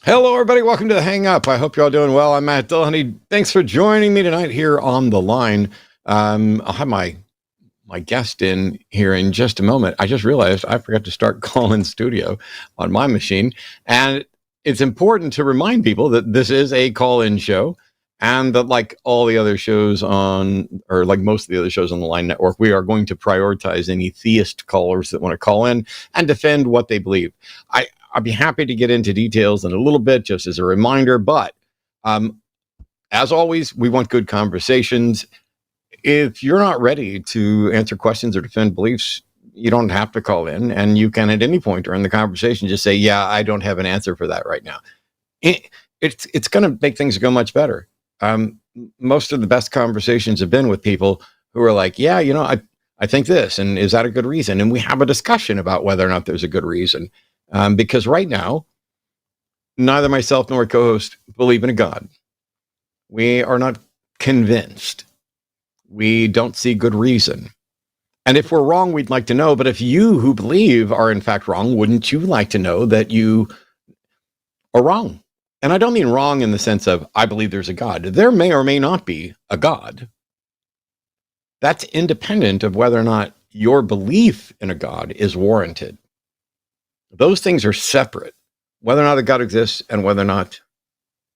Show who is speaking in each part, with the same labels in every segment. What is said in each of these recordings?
Speaker 1: Hello, everybody. Welcome to the Hang Up. I hope you're all doing well. I'm Matt Dillahunty. Thanks for joining me tonight here on the line. I'll have my guest in here in just a moment. I just realized I forgot to start call-in studio on my machine. And it's important to remind people that this is a call-in show and that like all the other shows on, or like most of the other shows on the Line Network, we are going to prioritize any theist callers that want to call in and defend what they believe. I'll be happy to get into details in a little bit, just as a reminder. But as always, we want good conversations. If you're not ready to answer questions or defend beliefs, you don't have to call in. And you can, at any point during the conversation, just say, yeah, I don't have an answer for that right now. It's going to make things go much better. Most of the best conversations have been with people who are like, yeah, you know, I think this, and is that a good reason? And we have a discussion about whether or not there's a good reason. Because right now, neither myself nor co-host believe in a God. We are not convinced. We don't see good reason. And if we're wrong, we'd like to know. But if you who believe are in fact wrong, wouldn't you like to know that you are wrong? And I don't mean wrong in the sense of, I believe there's a God. There may or may not be a God. That's independent of whether or not your belief in a God is warranted. Those things are separate. Whether or not a God exists and whether or not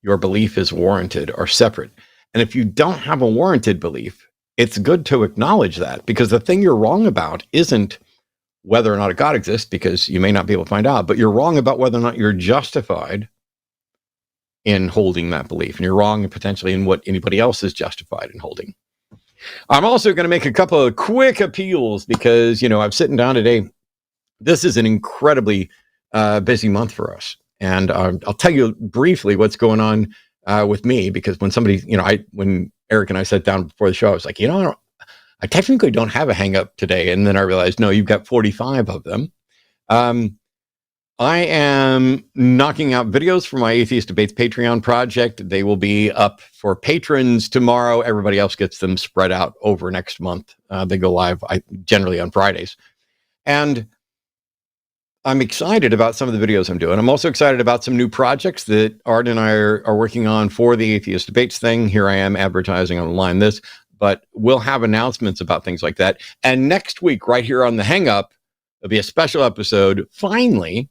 Speaker 1: your belief is warranted are separate. And if you don't have a warranted belief, it's good to acknowledge that, because the thing you're wrong about isn't whether or not a God exists, because you may not be able to find out, but you're wrong about whether or not you're justified in holding that belief. And you're wrong potentially in what anybody else is justified in holding. I'm also going to make a couple of quick appeals because, you know, I'm sitting down today. This is an incredibly busy month for us. And I'll tell you briefly what's going on with me, because when somebody, you know, when Eric and I sat down before the show, I was like, you know, I technically don't have a hang up today. And then I realized, no, you've got 45 of them. I am knocking out videos for my Atheist Debates Patreon project. They will be up for patrons tomorrow. Everybody else gets them spread out over next month. They go live generally on Fridays. And I'm excited about some of the videos I'm doing. I'm also excited about some new projects that Art and I are working on for the Atheist Debates thing. Here I am advertising online this, but we'll have announcements about things like that. And next week, right here on the Hang Up, there'll be a special episode. Finally,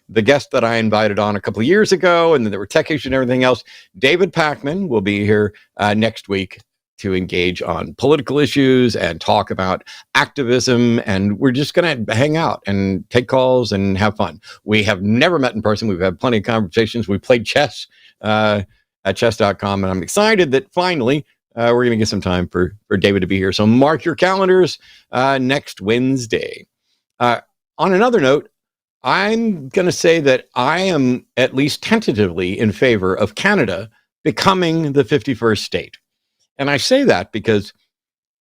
Speaker 1: the guest that I invited on a couple of years ago, and then there were tech issues and everything else, David Pakman, will be here next week to engage on political issues and talk about activism. And we're just going to hang out and take calls and have fun. We have never met in person. We've had plenty of conversations. We played chess at chess.com. And I'm excited that finally we're going to get some time for David to be here. So mark your calendars next Wednesday. On another note, I'm going to say that I am at least tentatively in favor of Canada becoming the 51st state. And I say that because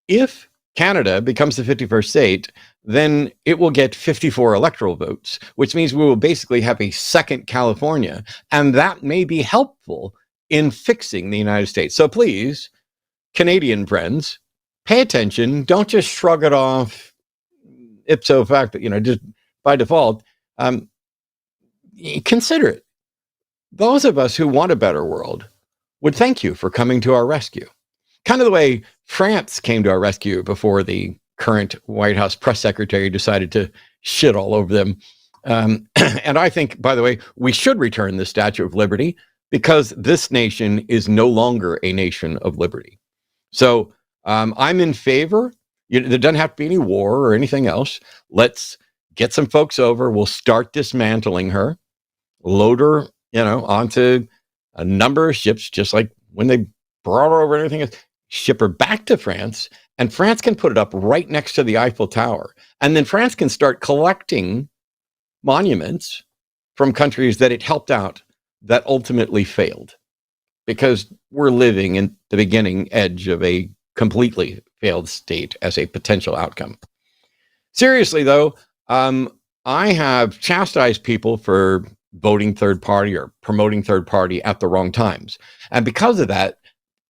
Speaker 1: if Canada becomes the 51st state, then it will get 54 electoral votes, which means we will basically have a second California. And that may be helpful in fixing the United States. So please, Canadian friends, pay attention. Don't just shrug it off ipso facto, you know, just by default. Consider it. Those of us who want a better world would thank you for coming to our rescue. Kind of the way France came to our rescue before the current White House press secretary decided to shit all over them. And I think, by the way, we should return the Statue of Liberty, because this nation is no longer a nation of liberty. So I'm in favor. There doesn't have to be any war or anything else. Let's get some folks over. We'll start dismantling her, load her, you know, onto a number of ships, just like when they brought her over and everything else. Ship her back to France, and France can put it up right next to the Eiffel Tower. And then France can start collecting monuments from countries that it helped out that ultimately failed, because we're living in the beginning edge of a completely failed state as a potential outcome. Seriously, though, I have chastised people for voting third party or promoting third party at the wrong times. And because of that,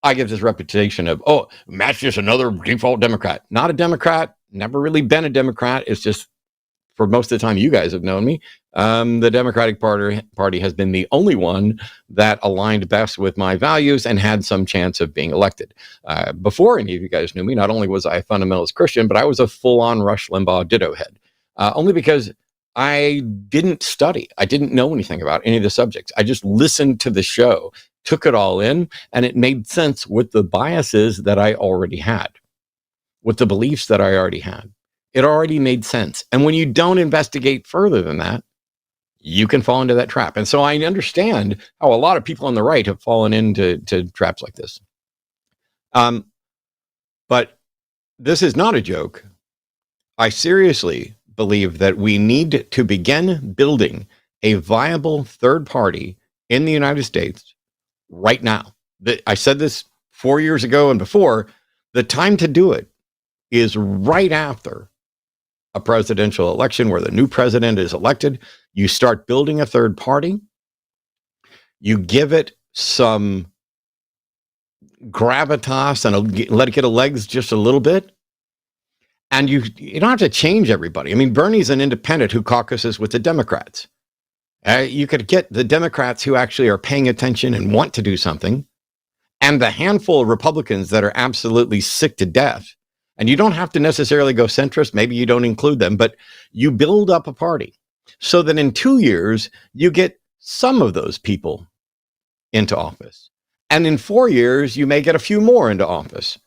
Speaker 1: I get this reputation of, oh, Matt's just another default Democrat. Not a Democrat, never really been a Democrat. It's just, for most of the time you guys have known me, The Democratic Party has been the only one that aligned best with my values and had some chance of being elected. Before any of you guys knew me, not only was I a fundamentalist Christian, but I was a full-on Rush Limbaugh ditto head, only because I didn't study. I didn't know anything about any of the subjects. I just listened to the show, took it all in, and it made sense with the biases that I already had, with the beliefs that I already had. It already made sense. And when you don't investigate further than that, you can fall into that trap. And so I understand how a lot of people on the right have fallen into traps like this. But this is not a joke. I seriously believe that we need to begin building a viable third party in the United States right now. I said this 4 years ago and before. The time to do it is right after a presidential election where the new president is elected. You start building a third party. You give it some gravitas and let it get a legs just a little bit. And you don't have to change everybody. I mean, Bernie's an independent who caucuses with the Democrats. You could get the Democrats who actually are paying attention and want to do something, and the handful of Republicans that are absolutely sick to death. And you don't have to necessarily go centrist. Maybe you don't include them, but you build up a party so that in 2 years, you get some of those people into office. And in 4 years, you may get a few more into office.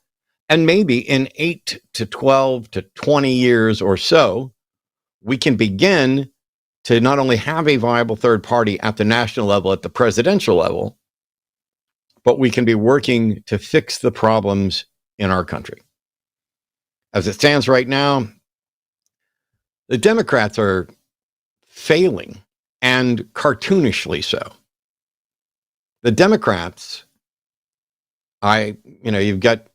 Speaker 1: And maybe in 8 to 12 to 20 years or so, we can begin to not only have a viable third party at the national level, at the presidential level, but we can be working to fix the problems in our country. As it stands right now, the Democrats are failing, and cartoonishly so. The Democrats, you've got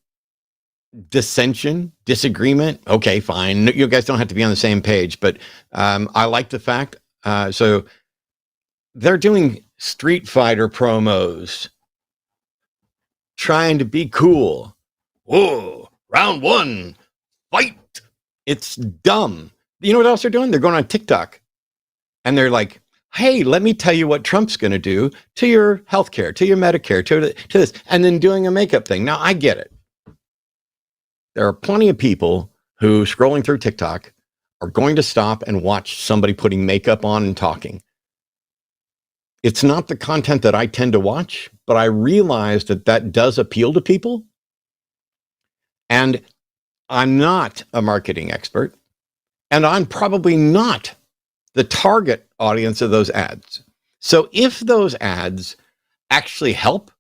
Speaker 1: dissension, disagreement. Okay, fine. You guys don't have to be on the same page, but I like the fact. So they're doing Street Fighter promos, trying to be cool. Whoa, round one, fight. It's dumb. You know what else they're doing? They're going on TikTok and they're like, hey, let me tell you what Trump's going to do to your healthcare, to your Medicare, to this, and then doing a makeup thing. Now, I get it. There are plenty of people who, scrolling through TikTok, are going to stop and watch somebody putting makeup on and talking. It's not the content that I tend to watch, but I realize that that does appeal to people. And I'm not a marketing expert, and I'm probably not the target audience of those ads. So if those ads actually help,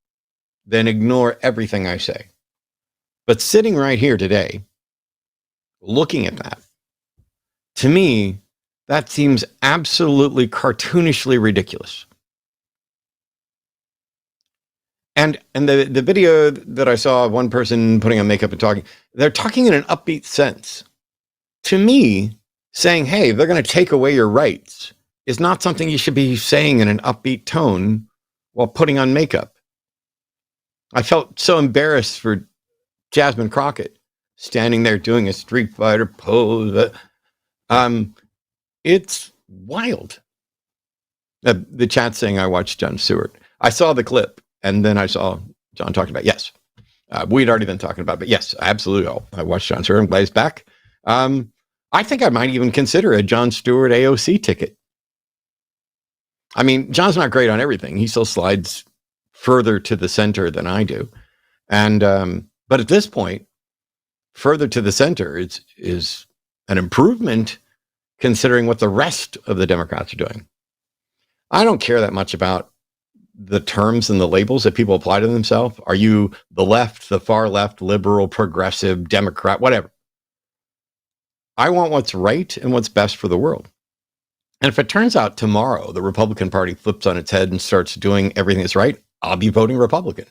Speaker 1: then ignore everything I say. But sitting right here today, looking at that, to me, that seems absolutely cartoonishly ridiculous. And the video that I saw of one person putting on makeup and talking, they're talking in an upbeat sense. To me, saying, hey, they're going to take away your rights is not something you should be saying in an upbeat tone while putting on makeup. I felt so embarrassed for Jasmine Crockett standing there doing a Street Fighter pose. It's wild. The chat saying I watched Jon Stewart. I saw the clip and then I saw John talking about, yes, we'd already been talking about, but yes, absolutely. I watched Jon Stewart and Blaze back. I think I might even consider a Jon Stewart AOC ticket. I mean, John's not great on everything. He still slides further to the center than I do. And, but at this point, further to the center is an improvement considering what the rest of the Democrats are doing. I don't care that much about the terms and the labels that people apply to themselves. Are you the left, the far left, liberal, progressive, Democrat, whatever? I want what's right and what's best for the world. And if it turns out tomorrow the Republican Party flips on its head and starts doing everything that's right, I'll be voting Republican.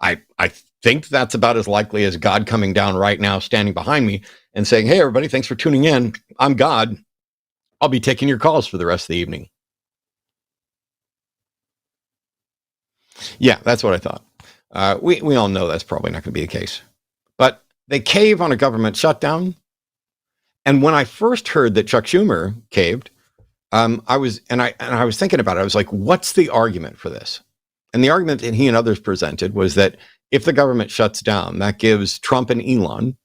Speaker 1: I think that's about as likely as God coming down right now, standing behind me and saying, hey, everybody, thanks for tuning in. I'm God. I'll be taking your calls for the rest of the evening. Yeah, that's what I thought. We all know that's probably not going to be the case. But they cave on a government shutdown. And when I first heard that Chuck Schumer caved, I was thinking about it. I was like, what's the argument for this? And the argument that he and others presented was that if the government shuts down, that gives Trump and Elon,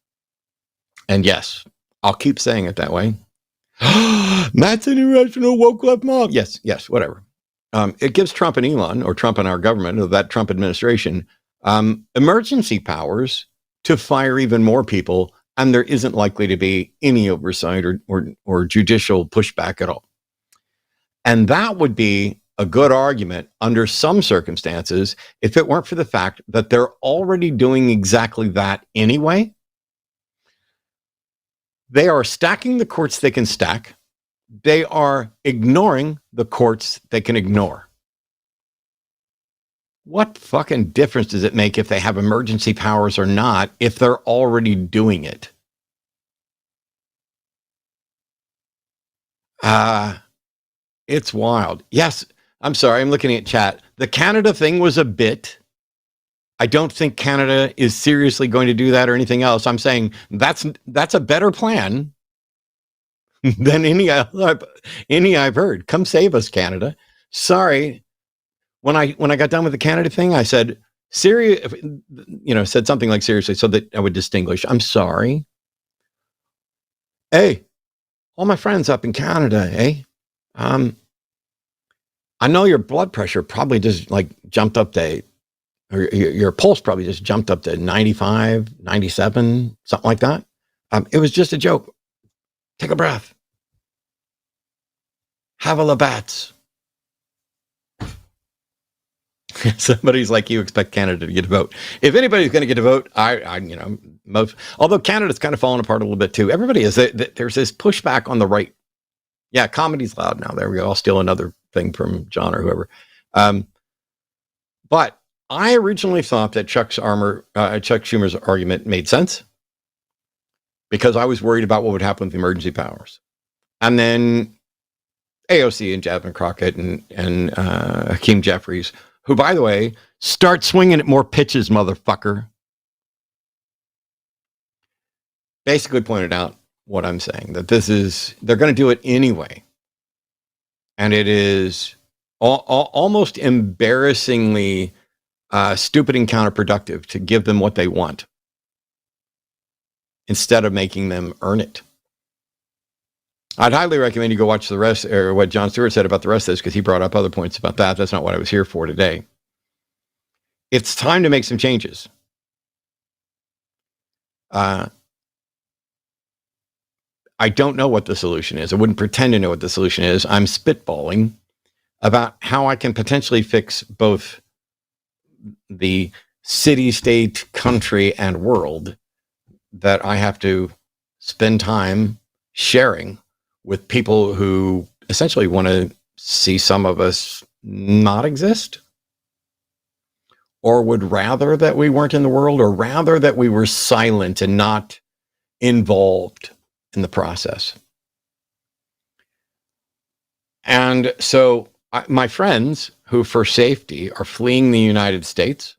Speaker 1: and yes, I'll keep saying it that way. That's an irrational woke left mob. Yes, whatever. It gives Trump and Elon, or Trump and our government, or that Trump administration, emergency powers to fire even more people, and there isn't likely to be any oversight or judicial pushback at all. And that would be a good argument under some circumstances if it weren't for the fact that they're already doing exactly that anyway. They are stacking the courts they can stack. They are ignoring the courts they can ignore. What fucking difference does it make if they have emergency powers or not if they're already doing it? It's wild. Yes, I'm sorry, I'm looking at chat. The Canada thing was a bit. I don't think Canada is seriously going to do that or anything else. I'm saying that's a better plan than any I've heard. Come save us, Canada. Sorry. When I got done with the Canada thing, I said, said something like seriously so that I would distinguish. I'm sorry. Hey, all my friends up in Canada, eh? I know your blood pressure probably just like jumped up to, or your pulse probably just jumped up to 95, 97, something like that. It was just a joke. Take a breath. Have a Labatt's. Somebody's like, you expect Canada to get a vote. If anybody's going to get a vote, although Canada's kind of fallen apart a little bit too. Everybody is. There's this pushback on the right. Yeah, comedy's loud now. There we go. I'll steal another thing from John or whoever. But I originally thought that Chuck Schumer's argument made sense because I was worried about what would happen with the emergency powers. And then AOC and Jasmine Crockett and Hakeem Jeffries, who, by the way, start swinging at more pitches, motherfucker, basically pointed out what I'm saying, that they're going to do it anyway. And it is almost embarrassingly stupid and counterproductive to give them what they want instead of making them earn it. I'd highly recommend you go watch the rest, or what Jon Stewart said about the rest of this, because he brought up other points about that. That's not what I was here for today. It's time to make some changes. I don't know what the solution is. I wouldn't pretend to know what the solution is. I'm spitballing about how I can potentially fix both the city, state, country, and world that I have to spend time sharing with people who essentially want to see some of us not exist, or would rather that we weren't in the world, or rather that we were silent and not involved in the process. And so my friends who for safety are fleeing the United States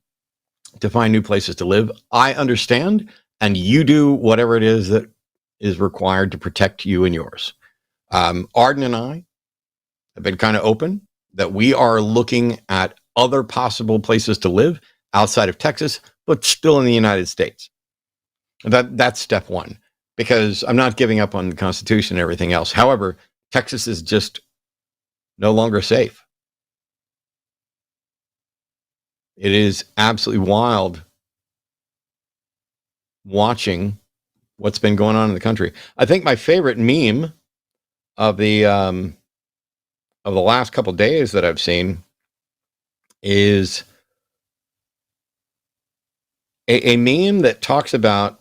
Speaker 1: to find new places to live, I understand, and you do whatever it is that is required to protect you and yours. Arden and I have been kind of open that we are looking at other possible places to live outside of Texas, but still in the United States. That's step one, because I'm not giving up on the Constitution and everything else. However, Texas is just no longer safe. It is absolutely wild watching what's been going on in the country. I think my favorite meme of the last couple of days that I've seen is a meme that talks about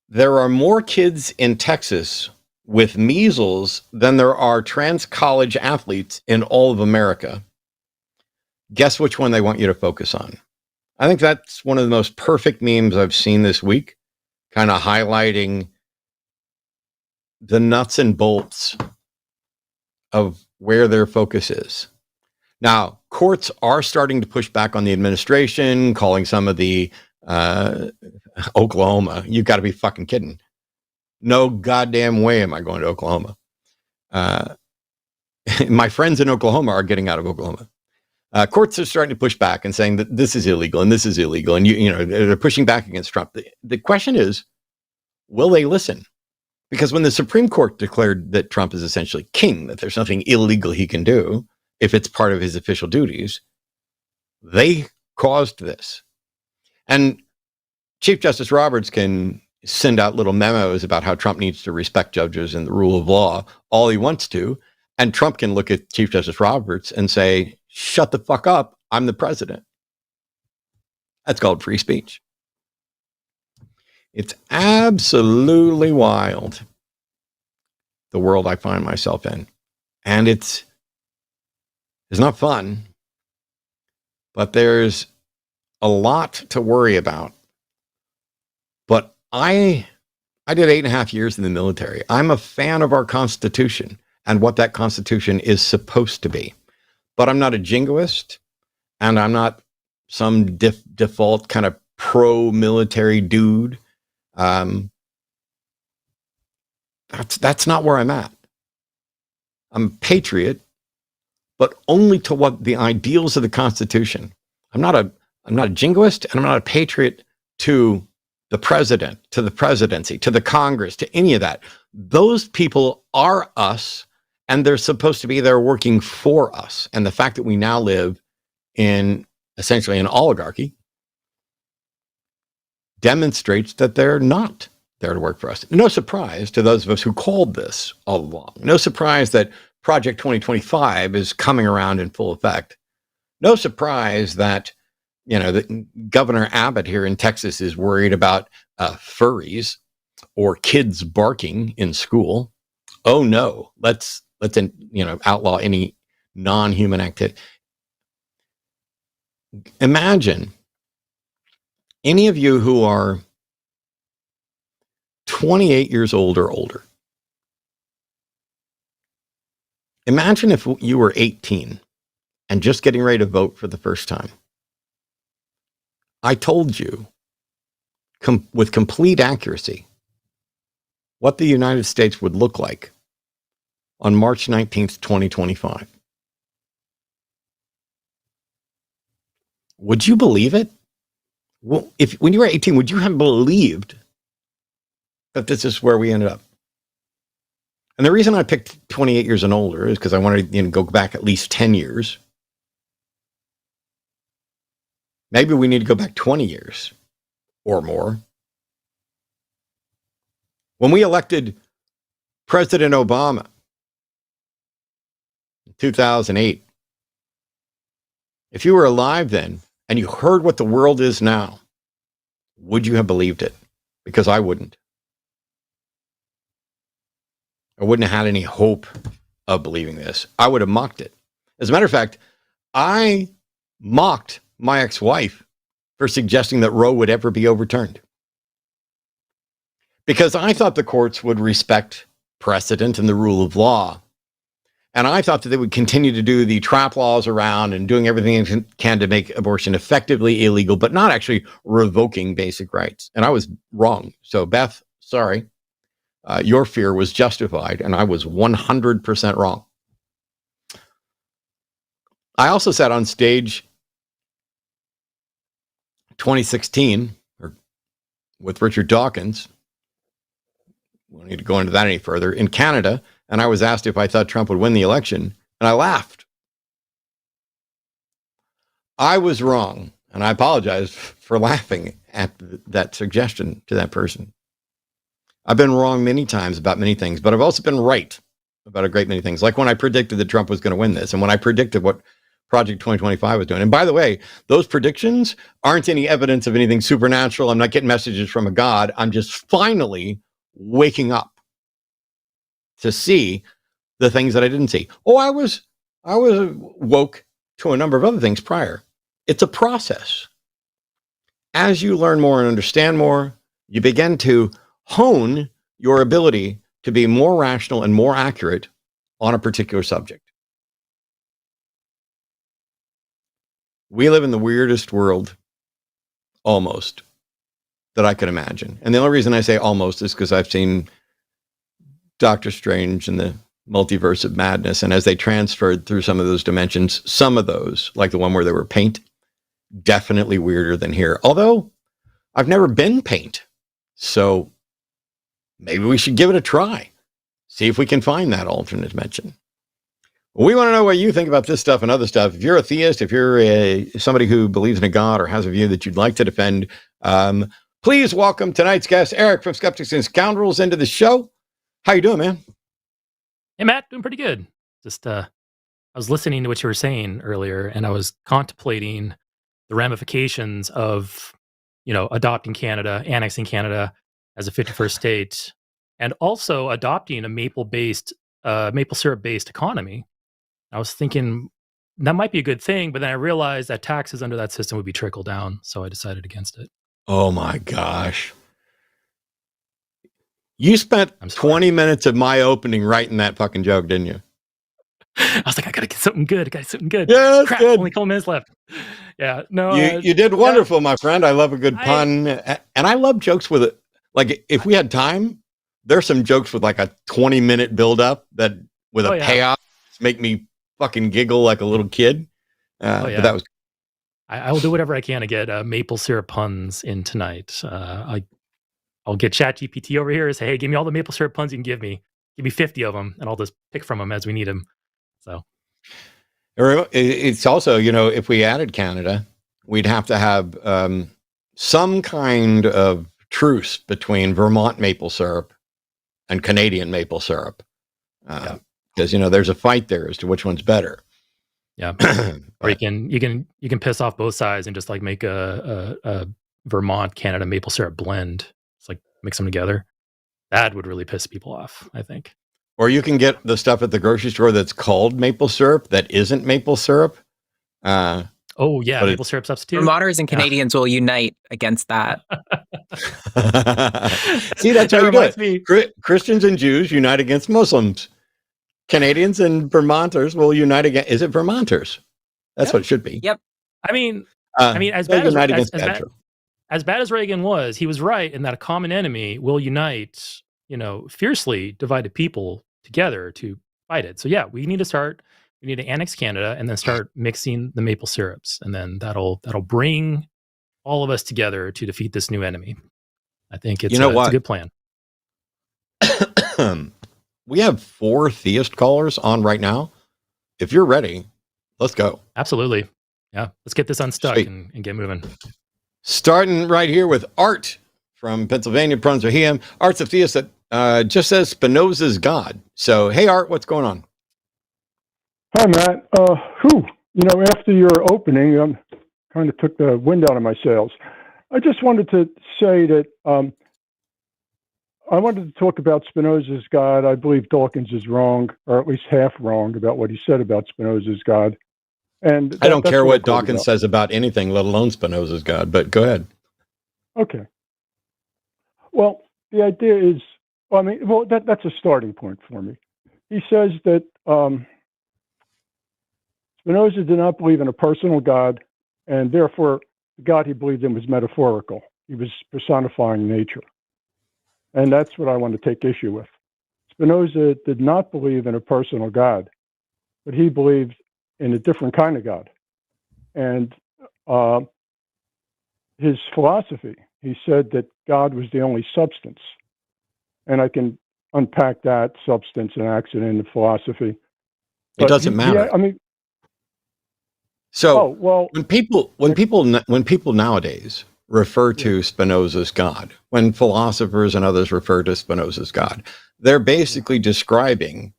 Speaker 1: there are more kids in Texas with measles than there are trans college athletes in all of America. Guess which one they want you to focus on? I think that's one of the most perfect memes I've seen this week, kind of highlighting the nuts and bolts of where their focus is. Now, courts are starting to push back on the administration, calling some of the Oklahoma. You've got to be fucking kidding. No goddamn way am I going to Oklahoma. My friends in Oklahoma are getting out of Oklahoma. Courts are starting to push back and saying that this is illegal and this is illegal. And, they're pushing back against Trump. The question is, will they listen? Because when the Supreme Court declared that Trump is essentially king, that there's nothing illegal he can do if it's part of his official duties, they caused this. And Chief Justice Roberts can send out little memos about how Trump needs to respect judges and the rule of law all he wants to. And Trump can look at Chief Justice Roberts and say, shut the fuck up, I'm the president. That's called free speech. It's absolutely wild, the world I find myself in. And it's not fun, but there's a lot to worry about. But I did 8.5 years in the military. I'm a fan of our Constitution and what that Constitution is supposed to be. But I'm not a jingoist, and I'm not some default kind of pro-military dude. That's not where I'm at. I'm a patriot, but only to what the ideals of the Constitution. I'm not a jingoist, and I'm not a patriot to the president, to the presidency, to the Congress, to any of that. Those people are us, and they're supposed to be there working for us. And the fact that we now live in essentially an oligarchy demonstrates that they're not there to work for us. No surprise to those of us who called this all along. No surprise that Project 2025 is coming around in full effect. No surprise that, that Governor Abbott here in Texas is worried about furries or kids barking in school. Oh no, let's outlaw any non-human activity. Imagine any of you who are 28 years old or older. Imagine if you were 18 and just getting ready to vote for the first time. I told you with complete accuracy what the United States would look like on March 19th, 2025. Would you believe it? Well, when you were 18, would you have believed that this is where we ended up? And the reason I picked 28 years and older is because I wanted to go back at least 10 years. Maybe we need to go back 20 years or more. When we elected President Obama in 2008, if you were alive then and you heard what the world is now, would you have believed it? Because I wouldn't. I wouldn't have had any hope of believing this. I would have mocked it. As a matter of fact, I mocked my ex-wife for suggesting that Roe would ever be overturned. Because I thought the courts would respect precedent and the rule of law. And I thought that they would continue to do the trap laws around and doing everything they can to make abortion effectively illegal, but not actually revoking basic rights. And I was wrong. So Beth, sorry. Your fear was justified, and I was 100% wrong. I also sat on stage 2016 with Richard Dawkins. We don't need to go into that any further. In Canada, and I was asked if I thought Trump would win the election, and I laughed. I was wrong, and I apologize for laughing at that suggestion to that person. I've been wrong many times about many things, but I've also been right about a great many things. Like when I predicted that Trump was going to win this, and when I predicted what Project 2025 was doing. And by the way, those predictions aren't any evidence of anything supernatural. I'm not getting messages from a god. I'm just finally waking up to see the things that I didn't see. Oh, I was woke to a number of other things prior. It's a process. As you learn more and understand more, you begin to hone your ability to be more rational and more accurate on a particular subject. We live in the weirdest world, almost, that I could imagine. And the only reason I say almost is because I've seen Doctor Strange and the multiverse of madness. And as they transferred through some of those dimensions, some of those, like the one where they were paint, definitely weirder than here. Although I've never been paint. So maybe we should give it a try. See if we can find that alternate dimension. We want to know what you think about this stuff and other stuff. If you're a theist, if you're somebody who believes in a God or has a view that you'd like to defend, please welcome tonight's guest, Eric from Skeptics and Scoundrels, into the show. How you doing, man?
Speaker 2: Hey, Matt, doing pretty good. Just, I was listening to what you were saying earlier, and I was contemplating the ramifications of, adopting Canada, annexing Canada as a 51st state, and also adopting a maple syrup-based economy. I was thinking that might be a good thing, but then I realized that taxes under that system would be trickle down, so I decided against it.
Speaker 1: Oh my gosh. You spent 20 minutes of my opening writing that fucking joke, didn't you?
Speaker 2: I was like, I gotta get something good.
Speaker 1: Yeah, that's
Speaker 2: Crap,
Speaker 1: good.
Speaker 2: only a couple minutes left. Yeah, no.
Speaker 1: You did wonderful, my friend. I love a good pun. And I love jokes with it. Like, if we had time, there's some jokes with like a 20-minute build-up that with a payoff make me fucking giggle like a little kid. But that was.
Speaker 2: I will do whatever I can to get maple syrup puns in tonight. I'll get ChatGPT over here and say, hey, give me all the maple syrup puns you can give me. Give me 50 of them, and I'll just pick from them as we need them. So
Speaker 1: it's also, if we added Canada, we'd have to have some kind of truce between Vermont maple syrup and Canadian maple syrup. Because, there's a fight there as to which one's better.
Speaker 2: Yeah. Or you can piss off both sides and just like make a Vermont Canada maple syrup blend. It's like mix them together. That would really piss people off, I think.
Speaker 1: Or you can get the stuff at the grocery store that's called maple syrup that isn't maple syrup.
Speaker 2: Maple syrup substitute.
Speaker 3: Vermonters and Canadians will unite against that.
Speaker 1: See, that's how you do it. Christians and Jews unite against Muslims. Canadians and Vermonters will unite against. Is it Vermonters? That's what it should be.
Speaker 3: Yep.
Speaker 2: I mean, as bad as Reagan was, he was right in that a common enemy will unite, fiercely divided people together to fight it. So yeah, we need to annex Canada and then start mixing the maple syrups, and then that'll bring all of us together to defeat this new enemy. I think it's a good plan.
Speaker 1: We have 4 theist callers on right now. If you're ready, let's go.
Speaker 2: Absolutely. Yeah. Let's get this unstuck and get moving.
Speaker 1: Starting right here with Art from Pennsylvania, Brunswick. Art's a theist that just says Spinoza's God. So, hey, Art, what's going on?
Speaker 4: Hi, Matt. After your opening, kind of took the wind out of my sails. I just wanted to say that I wanted to talk about Spinoza's God. I believe Dawkins is wrong, or at least half wrong, about what he said about Spinoza's God. And
Speaker 1: I don't care what Dawkins says about anything, let alone Spinoza's God, but go ahead.
Speaker 4: Okay. Well, the idea is, that's a starting point for me. He says that Spinoza did not believe in a personal God, and therefore the God he believed in was metaphorical. He was personifying nature. And that's what I want to take issue with. Spinoza did not believe in a personal God, but he believed in a different kind of God. And his philosophy, he said that God was the only substance. And I can unpack that substance and accident in the philosophy.
Speaker 1: It doesn't matter. When people nowadays refer to Spinoza's God, when philosophers and others refer to Spinoza's God, they're basically describing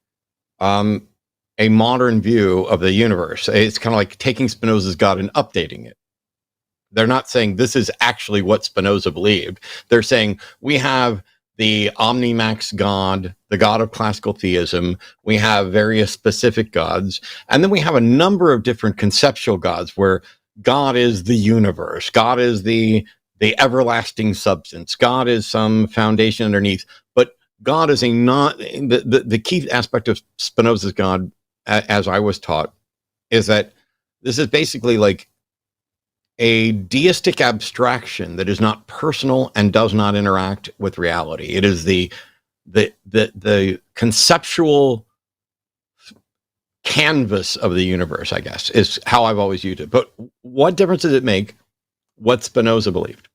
Speaker 1: a modern view of the universe. It's kind of like taking Spinoza's God and updating it. They're not saying this is actually what Spinoza believed. They're saying we have the omnimax God, the God of classical theism. We have various specific gods. And then we have a number of different conceptual gods where God is the universe. God is the everlasting substance. God is some foundation underneath. But God is the key aspect of Spinoza's God, as I was taught, is that this is basically like a deistic abstraction that is not personal and does not interact with reality. It is the conceptual canvas of the universe, I guess, is how I've always used it. But what difference does it make what Spinoza believed?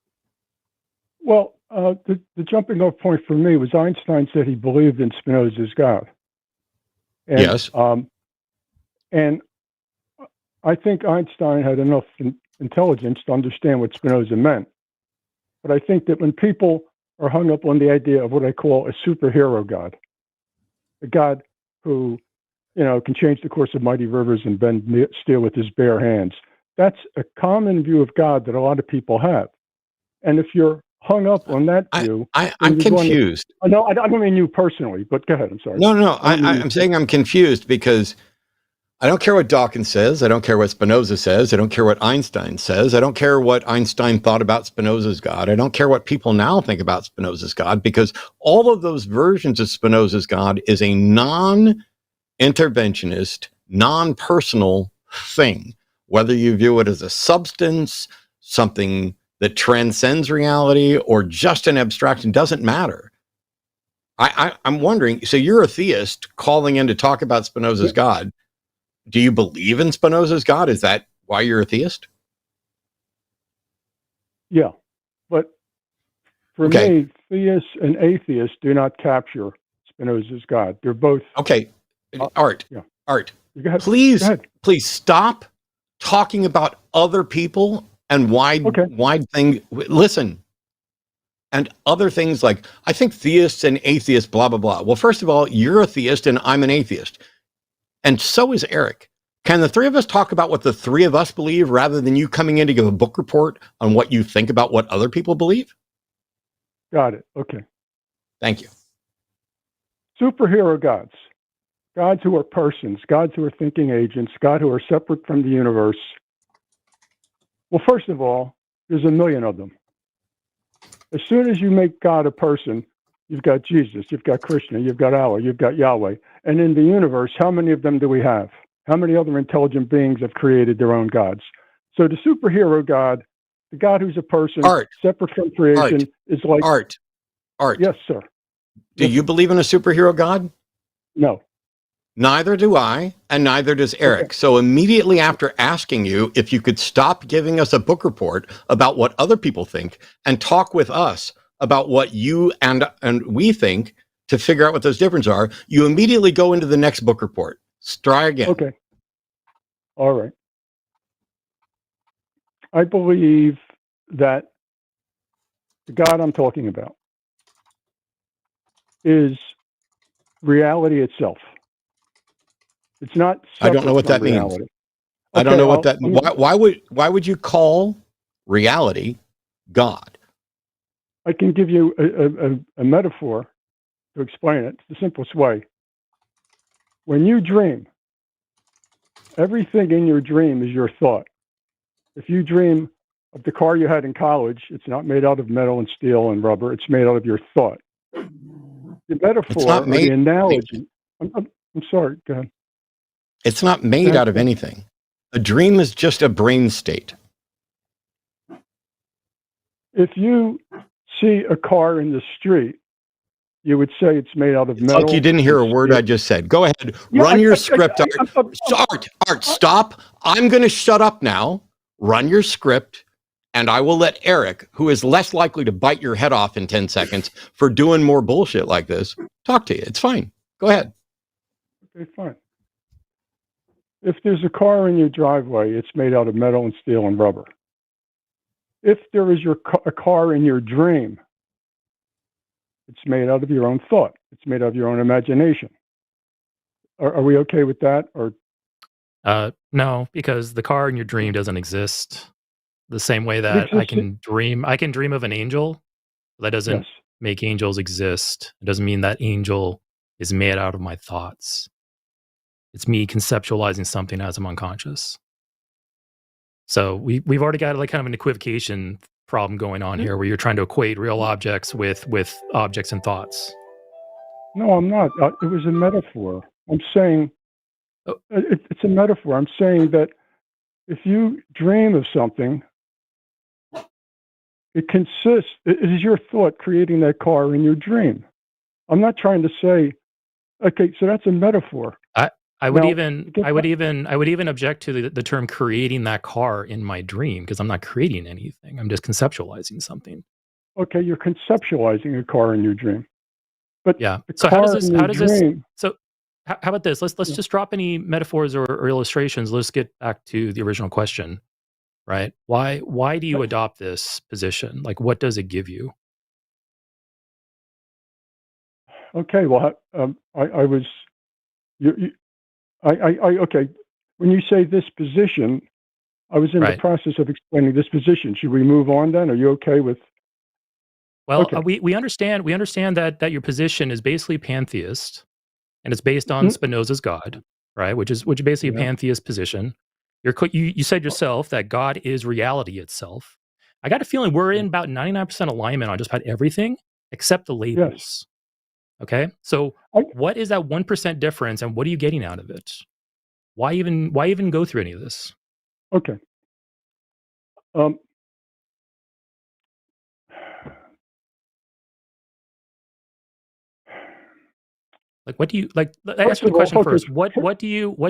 Speaker 4: Well, the jumping off point for me was Einstein said he believed in Spinoza's God. And,
Speaker 1: Yes.
Speaker 4: And I think Einstein had enough intelligence to understand what Spinoza meant. But I think that when people are hung up on the idea of what I call a superhero God, a God who, can change the course of mighty rivers and bend steel with his bare hands, that's a common view of God that a lot of people have. And if you're hung up on that view,
Speaker 1: I'm confused.
Speaker 4: No, I don't mean you personally, but go ahead. I'm sorry.
Speaker 1: No. I'm saying I'm confused because I don't care what Dawkins says. I don't care what Spinoza says. I don't care what Einstein says. I don't care what Einstein thought about Spinoza's God. I don't care what people now think about Spinoza's God, because all of those versions of Spinoza's God is a non-interventionist, non-personal thing. Whether you view it as a substance, something that transcends reality, or just an abstraction, doesn't matter. I'm wondering, so you're a theist calling in to talk about Spinoza's God. Do you believe in Spinoza's God? Is that why you're a theist?
Speaker 4: Yeah, but for me, theists and atheists do not capture Spinoza's God. They're both...
Speaker 1: Okay, Art,
Speaker 4: Go ahead.
Speaker 1: please stop talking about other people and wide thing. Listen, and other things like, I think theists and atheists, blah, blah, blah. Well, first of all, you're a theist and I'm an atheist. And so is Eric. Can the three of us talk about what the three of us believe rather than you coming in to give a book report on what you think about what other people believe?
Speaker 4: Got it. Okay.
Speaker 1: Thank you.
Speaker 4: Superhero gods. Gods who are persons, gods who are thinking agents, gods who are separate from the universe. Well, first of all, there's a million of them. As soon as you make God a person, you've got Jesus, you've got Krishna, you've got Allah, you've got Yahweh. And in the universe, how many of them do we have? How many other intelligent beings have created their own gods? So the superhero God, the God who's a person, separate from creation, is like...
Speaker 1: Art.
Speaker 4: Yes, sir.
Speaker 1: Do you believe in a superhero God?
Speaker 4: No.
Speaker 1: Neither do I, and neither does Eric. Okay. So immediately after asking you if you could stop giving us a book report about what other people think and talk with us about what you and we think to figure out what those differences are, you immediately go into the next book report. Try again.
Speaker 4: Okay. All right. I believe that the God I'm talking about is reality itself. It's not.
Speaker 1: I don't know what that means. Okay, I don't know what that. Why would you call reality God?
Speaker 4: I can give you a metaphor to explain it. It's the simplest way. When you dream, everything in your dream is your thought. If you dream of the car you had in college, it's not made out of metal and steel and rubber. It's made out of your thought. The metaphor, the analogy. I'm sorry. Go ahead.
Speaker 1: It's not made out of anything. A dream is just a brain state. If
Speaker 4: you see a car in the street, you would say it's made out of metal.
Speaker 1: Like you didn't hear a word I just said. Go ahead. Run your script. Art, stop. I'm going to shut up now. Run your script, and I will let Eric, who is less likely to bite your head off in 10 seconds for doing more bullshit like this, talk to you. It's fine. Go ahead.
Speaker 4: Okay, fine. If there's a car in your driveway, it's made out of metal and steel and rubber. If there is a car in your dream, it's made out of your own thought. It's made out of your own imagination. Are we okay with that? Or
Speaker 2: no, because the car in your dream doesn't exist. The same way that I can dream of an angel. That doesn't make angels exist. It doesn't mean that angel is made out of my thoughts. It's me conceptualizing something as I'm unconscious. So we've already got like kind of an equivocation problem going on here, where you're trying to equate real objects with objects and thoughts.
Speaker 4: No, I'm not. It was a metaphor. I'm saying it's a metaphor. I'm saying that if you dream of something, it is your thought creating that car in your dream. I'm not trying to say, okay, so that's a metaphor.
Speaker 2: I would
Speaker 4: Now,
Speaker 2: even
Speaker 4: get
Speaker 2: I would
Speaker 4: back-
Speaker 2: even I would even object to the term creating that car in my dream, because I'm not creating anything. I'm just conceptualizing something.
Speaker 4: okay, you're conceptualizing a car in your dream, but
Speaker 2: Yeah.
Speaker 4: the
Speaker 2: So how does
Speaker 4: car
Speaker 2: this
Speaker 4: in
Speaker 2: how
Speaker 4: your
Speaker 2: does this
Speaker 4: dream.
Speaker 2: so how about this? Let's
Speaker 4: Yeah.
Speaker 2: just drop any metaphors or illustrations. Let's get back to the original question, right? Why do you adopt this position? Like, what does it give you?
Speaker 4: Okay, well, I was, you, okay. When you say this position, I was in the
Speaker 2: Right.
Speaker 4: process of explaining this position. Should we move on then? Are you okay with?
Speaker 2: Well,
Speaker 4: Okay.
Speaker 2: we understand that your position is basically pantheist, and it's based on
Speaker 4: Mhm.
Speaker 2: Spinoza's God, right? Which is basically a
Speaker 4: Yeah.
Speaker 2: pantheist position. You said yourself that God is reality itself. I got a feeling we're in about 99% alignment on just about everything except the labels. Okay, so
Speaker 4: I,
Speaker 2: what is that 1% difference, and what are you getting out of it? Why even go through any of this?
Speaker 4: okay. Um,
Speaker 2: Like, what do you like? Let me ask
Speaker 4: First
Speaker 2: you the
Speaker 4: of all,
Speaker 2: question
Speaker 4: okay.
Speaker 2: first. What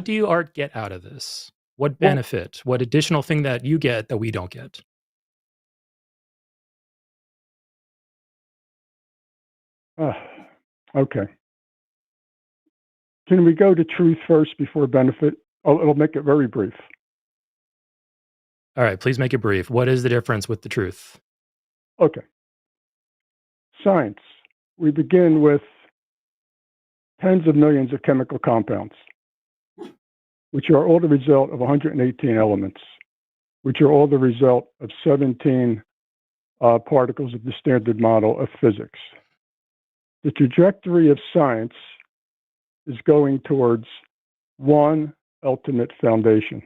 Speaker 2: do you Art get out of this? What
Speaker 4: Well,
Speaker 2: benefit? What additional thing that you get that we don't get?
Speaker 4: okay. Can we go to truth first before benefit? Oh, it'll make it very brief.
Speaker 2: All right, please make it brief. What is the difference with the truth?
Speaker 4: Okay. Science. We begin with tens of millions of chemical compounds, which are all the result of 118 elements, which are all the result of 17 particles of the standard model of physics. The trajectory of science is going towards one ultimate foundation.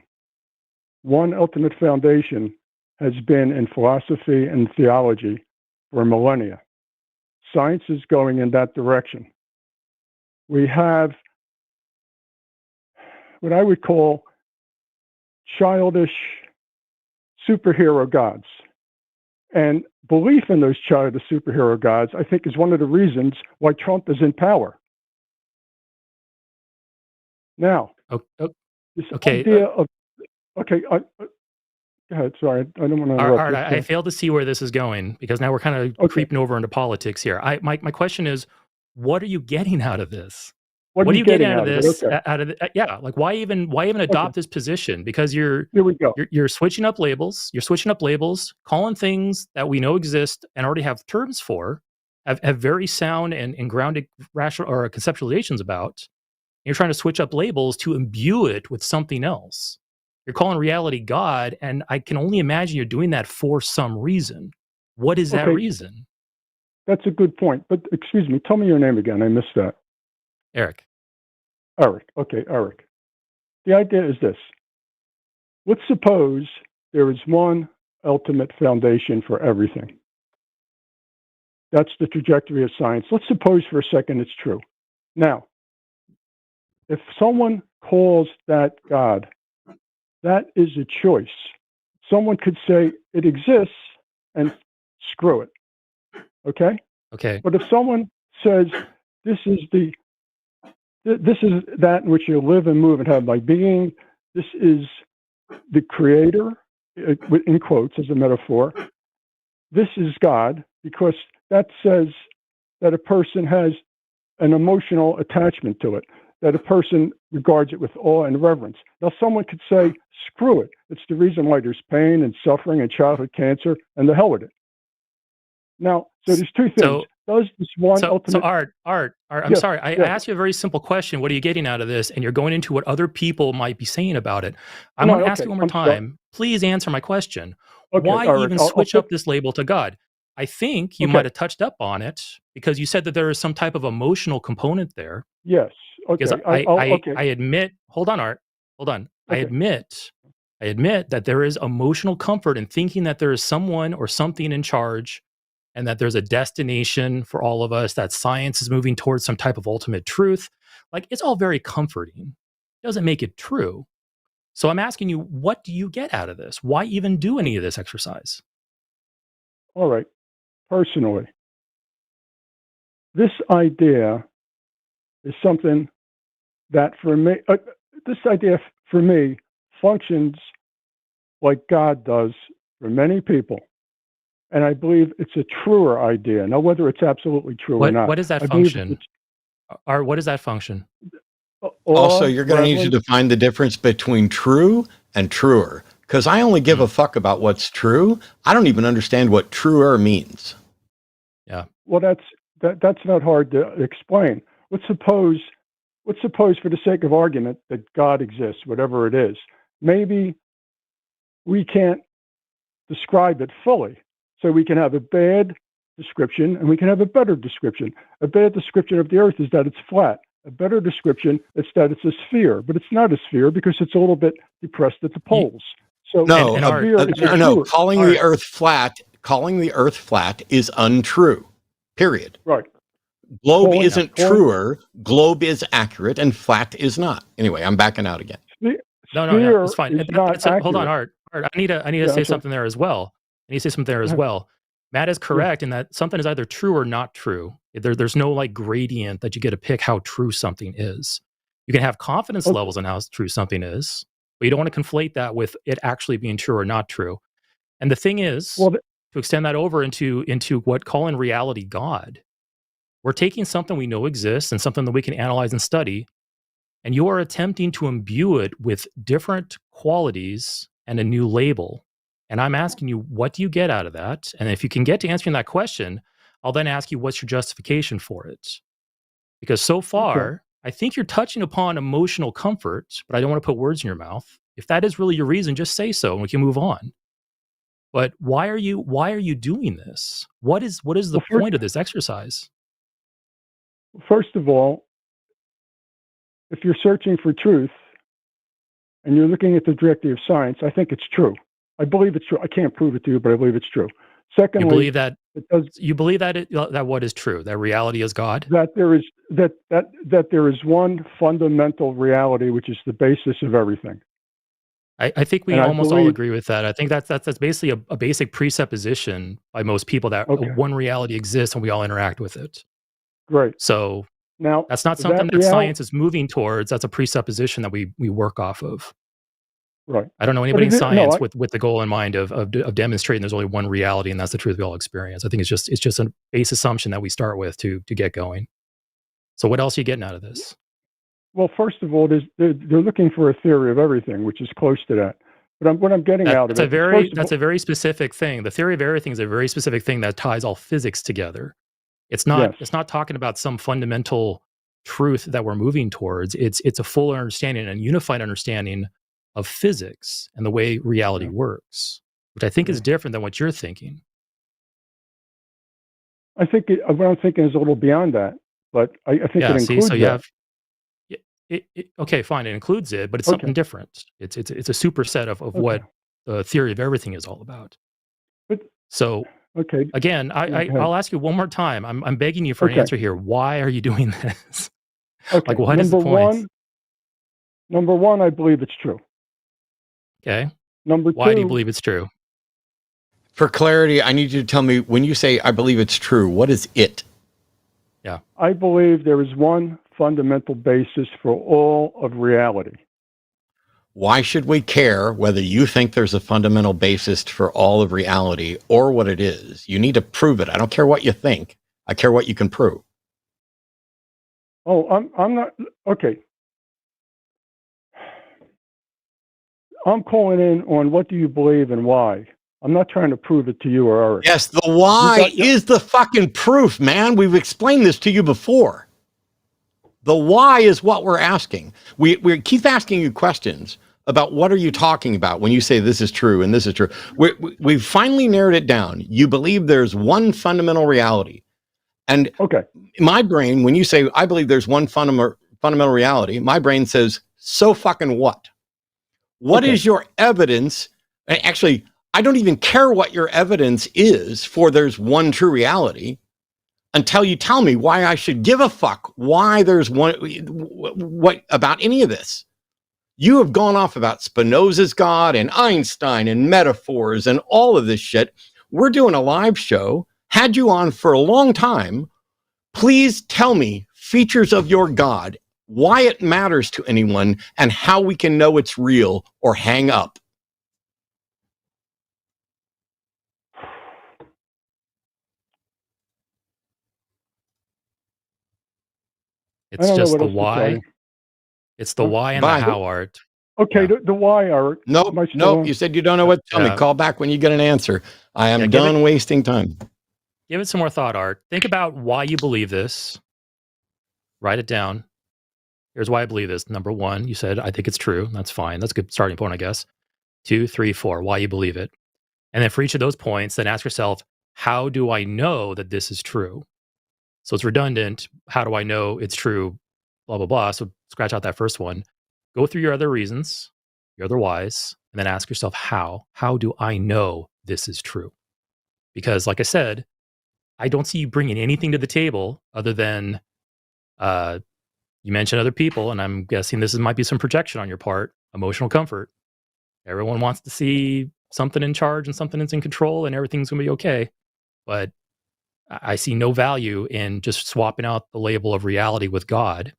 Speaker 4: One ultimate foundation has been in philosophy and theology for millennia. Science is going in that direction. We have what I would call childish superhero gods. And belief in those childish superhero gods, I think, is one of the reasons why Trump is in power. Now, this
Speaker 2: Okay.
Speaker 4: idea of, okay, go ahead, sorry, I don't want to interrupt.
Speaker 2: Art, I fail to see where this is going, because now we're kind of creeping over into politics here. My question is, what are you getting out of this?
Speaker 4: What are you getting out of
Speaker 2: this?
Speaker 4: it? Okay.
Speaker 2: Yeah, like why even adopt this position? Because
Speaker 4: Here we go.
Speaker 2: you're switching up labels. You're switching up labels, calling things that we know exist and already have terms for, have very sound and grounded rational or conceptualizations about. You're trying to switch up labels to imbue it with something else. You're calling reality God, and I can only imagine you're doing that for some reason. What is that reason?
Speaker 4: That's a good point. But excuse me, tell me your name again. I missed that.
Speaker 2: Eric.
Speaker 4: Eric. Okay, Eric. The idea is this. Let's suppose there is one ultimate foundation for everything. That's the trajectory of science. Let's suppose for a second it's true. Now, if someone calls that God, that is a choice. Someone could say it exists and screw it. Okay?
Speaker 2: Okay.
Speaker 4: But if someone says this is that in which you live and move and have my being, this is the creator, in quotes as a metaphor, this is God, because that says that a person has an emotional attachment to it, that a person regards it with awe and reverence. Now, someone could say, screw it. It's the reason why there's pain and suffering and childhood cancer, and the hell with it. Now, so there's two things. Does this one ultimate...
Speaker 2: So Art, I'm sorry. I asked you a very simple question. What are you getting out of this? And you're going into what other people might be saying about it. I'm going to ask you one more time. Please answer my question.
Speaker 4: Okay,
Speaker 2: why
Speaker 4: Eric,
Speaker 2: even switch up this label to God? I think you might have touched up on it, because you said that there is some type of emotional component there.
Speaker 4: Yes. Okay.
Speaker 2: Because I admit, hold on, Art. Hold on. Okay. I admit that there is emotional comfort in thinking that there is someone or something in charge, and that there's a destination for all of us, that science is moving towards some type of ultimate truth. Like, it's all very comforting. It doesn't make it true. So I'm asking you, what do you get out of this? Why even do any of this exercise?
Speaker 4: All right. Personally, this idea is something that for me, this idea for me functions like God does for many people. And I believe it's a truer idea. Now, whether it's absolutely true or not.
Speaker 2: What is that
Speaker 4: I believe
Speaker 2: function? Or what is that function?
Speaker 1: Also, you're going to need to define the difference between true and truer, because I only give a fuck about what's true. I don't even understand what truer means.
Speaker 2: Yeah.
Speaker 4: Well, that's not hard to explain. Let's suppose, for the sake of argument, that God exists, whatever it is. Maybe we can't describe it fully. So we can have a bad description and we can have a better description. A bad description of the earth is that it's flat. A better description is that it's a sphere, but it's not a sphere because it's a little bit depressed at the poles. So
Speaker 1: calling the earth flat is untrue. Period.
Speaker 4: Right.
Speaker 1: Globe isn't truer, globe is accurate, and flat is not. Anyway, I'm backing out again.
Speaker 2: No, it's fine. Hold on, Art. I need to say something there as well. Matt is correct in that something is either true or not true. There's no like gradient that you get to pick how true something is. You can have confidence levels on how true something is, but you don't want to conflate that with it actually being true or not true. And the thing is, to extend that over into what calling reality God, we're taking something we know exists and something that we can analyze and study, and you are attempting to imbue it with different qualities and a new label. And I'm asking you, what do you get out of that? And if you can get to answering that question, I'll then ask you, what's your justification for it? Because so far, I think you're touching upon emotional comfort, but I don't want to put words in your mouth. If that is really your reason, just say so and we can move on. But why are you doing this? What is the point of this exercise?
Speaker 4: First of all, if you're searching for truth and you're looking at the directive of science, I think it's true. I believe it's true. I can't prove it to you, but I believe it's true. Secondly,
Speaker 2: you believe that that what is true, that reality is God?
Speaker 4: That there is one fundamental reality, which is the basis of everything.
Speaker 2: I think we almost all agree with that. I think that's basically a basic presupposition by most people that one reality exists and we all interact with it.
Speaker 4: Great.
Speaker 2: So
Speaker 4: now
Speaker 2: that's not something that science is moving towards. That's a presupposition that we work off of.
Speaker 4: Right.
Speaker 2: I don't know anybody in science with the goal in mind of demonstrating there's only one reality and that's the truth we all experience. I think it's just a base assumption that we start with to get going. So what else are you getting out of this?
Speaker 4: Well, first of all, they're looking for a theory of everything, which is close to that. But what I'm getting out of it,
Speaker 2: that's a very specific thing. The theory of everything is a very specific thing that ties all physics together. It's not talking about some fundamental truth that we're moving towards. It's a full understanding and unified understanding of physics and the way reality works, which I think is different than what you're thinking.
Speaker 4: I think what I'm thinking is a little beyond that, but I think it includes that.
Speaker 2: Okay, fine, it includes it, but it's something different. It's a superset of what the theory of everything is all about. Again, I'll ask you one more time. I'm begging you for an answer here. Why are you doing this? Like, what is the point?
Speaker 4: Number one, I believe it's true.
Speaker 2: Okay.
Speaker 4: Number two,
Speaker 2: why do you believe it's true?
Speaker 1: For clarity, I need you to tell me, when you say I believe it's true, what is it?
Speaker 2: Yeah.
Speaker 4: I believe there is one fundamental basis for all of reality.
Speaker 1: Why should we care whether you think there's a fundamental basis for all of reality or what it is? You need to prove it. I don't care what you think. I care what you can prove.
Speaker 4: Oh, I'm not okay. I'm calling in on what do you believe and why. I'm not trying to prove it to you or Eric.
Speaker 1: Yes, the why is the fucking proof, man. We've explained this to you before. The why is what we're asking. We keep asking you questions about what are you talking about when you say this is true and this is true. We've finally narrowed it down. You believe there's one fundamental reality. And my brain, when you say I believe there's one fundamental reality, my brain says, so fucking what? What is your evidence? Actually, I don't even care what your evidence is for there's one true reality until you tell me why I should give a fuck why there's one, what about any of this. You have gone off about Spinoza's God and Einstein and metaphors and all of this shit. We're doing a live show, had you on for a long time. Please tell me features of your God, why it matters to anyone, and how we can know it's real or hang up.
Speaker 2: It's
Speaker 4: don't know
Speaker 2: just
Speaker 4: what
Speaker 2: the
Speaker 4: else to tell
Speaker 2: why.
Speaker 4: you.
Speaker 2: It's the why and
Speaker 1: Bye.
Speaker 2: the how, Art.
Speaker 4: Okay,
Speaker 2: Yeah.
Speaker 4: the why, Art.
Speaker 1: Nope,
Speaker 4: Am I still
Speaker 1: nope.
Speaker 4: on?
Speaker 1: You said you don't know what to tell me.
Speaker 2: Yeah.
Speaker 1: Call back when you get an answer. I am
Speaker 2: Yeah, give
Speaker 1: done wasting time.
Speaker 2: Give it some more thought, Art. Think about why you believe this. Write it down. Here's why I believe this. Number one, you said, I think it's true. That's fine. That's a good starting point, I guess. 2, 3, 4, why you believe it. And then for each of those points, then ask yourself, how do I know that this is true? So it's redundant. How do I know it's true? Blah, blah, blah. So scratch out that first one. Go through your other reasons, your other whys, and then ask yourself, how? How do I know this is true? Because like I said, I don't see you bringing anything to the table other than you mentioned other people, and I'm guessing might be some projection on your part, emotional comfort. Everyone wants to see something in charge and something that's in control and everything's going to be okay. But I see no value in just swapping out the label of reality with God,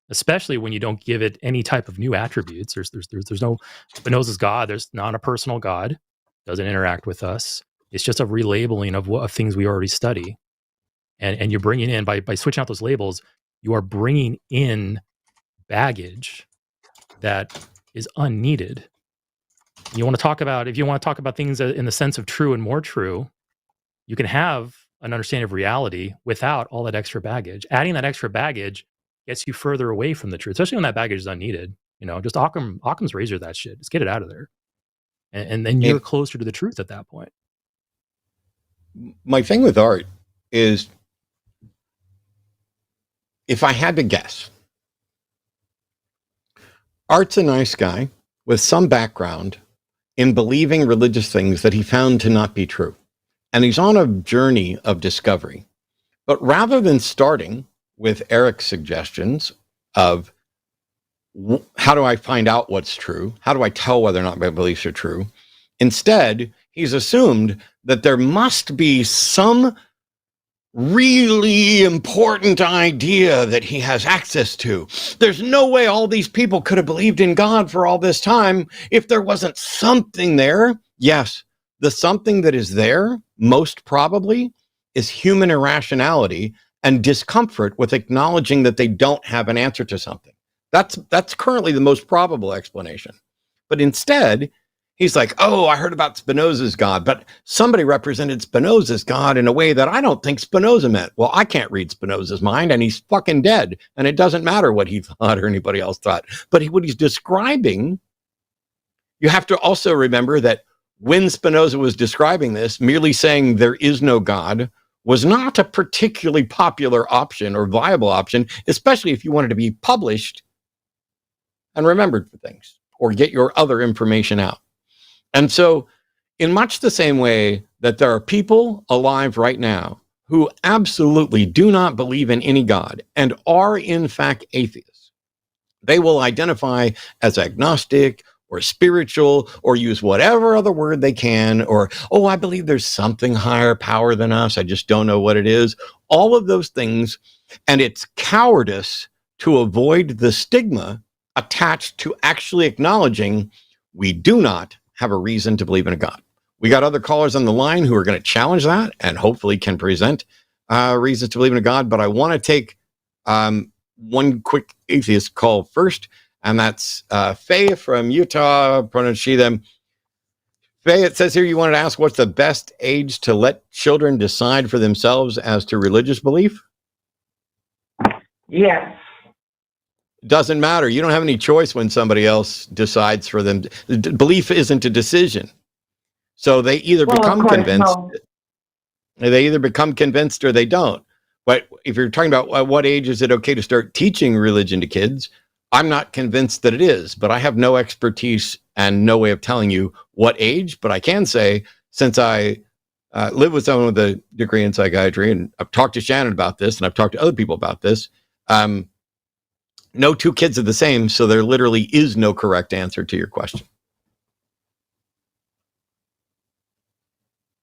Speaker 2: especially when you don't give it any type of new attributes. There's no Spinoza's God. There's not a personal God. Doesn't interact with us. It's just a relabeling of things we already study. And you're bringing in, by switching out those labels, you are bringing in baggage that is unneeded. If you want to talk about things in the sense of true and more true, you can have an understanding of reality without all that extra baggage. Adding that extra baggage gets you further away from the truth, especially when that baggage is unneeded. Just Occam's razor that shit. Just get it out of there. And then you're closer to the truth at that point.
Speaker 1: My thing with Art is, if I had to guess, Art's a nice guy with some background in believing religious things that he found to not be true. And he's on a journey of discovery. But rather than starting with Eric's suggestions of how do I find out what's true? How do I tell whether or not my beliefs are true? Instead, he's assumed that there must be some really important idea that he has access to. There's no way all these people could have believed in God for all this time if there wasn't something there. Yes, the something that is there, most probably, is human irrationality and discomfort with acknowledging that they don't have an answer to something. That's currently the most probable explanation. But instead, he's like, oh, I heard about Spinoza's God, but somebody represented Spinoza's God in a way that I don't think Spinoza meant. Well, I can't read Spinoza's mind, and he's fucking dead. And it doesn't matter what he thought or anybody else thought. But what he's describing, you have to also remember that when Spinoza was describing this, merely saying there is no God was not a particularly popular option or viable option, especially if you wanted to be published and remembered for things or get your other information out. And so, in much the same way that there are people alive right now who absolutely do not believe in any God and are in fact atheists, they will identify as agnostic or spiritual or use whatever other word they can, or, oh, I believe there's something higher power than us, I just don't know what it is. All of those things, and it's cowardice to avoid the stigma attached to actually acknowledging we do not have a reason to believe in a God. We got other callers on the line who are going to challenge that and hopefully can present reasons to believe in a God. But I want to take one quick atheist call first, and that's Faye from Utah. Pronounce she, them. Faye, it says here you wanted to ask what's the best age to let children decide for themselves as to religious belief?
Speaker 5: Yes.
Speaker 1: Doesn't matter. You don't have any choice when somebody else decides for them. Belief isn't a decision. So they either become convinced. No. They either become convinced or they don't. But if you're talking about what age is it okay to start teaching religion to kids, I'm not convinced that it is. But I have no expertise and no way of telling you what age. But I can say, since I live with someone with a degree in psychiatry, and I've talked to Shannon about this, and I've talked to other people about this, no two kids are the same, so there literally is no correct answer to your question.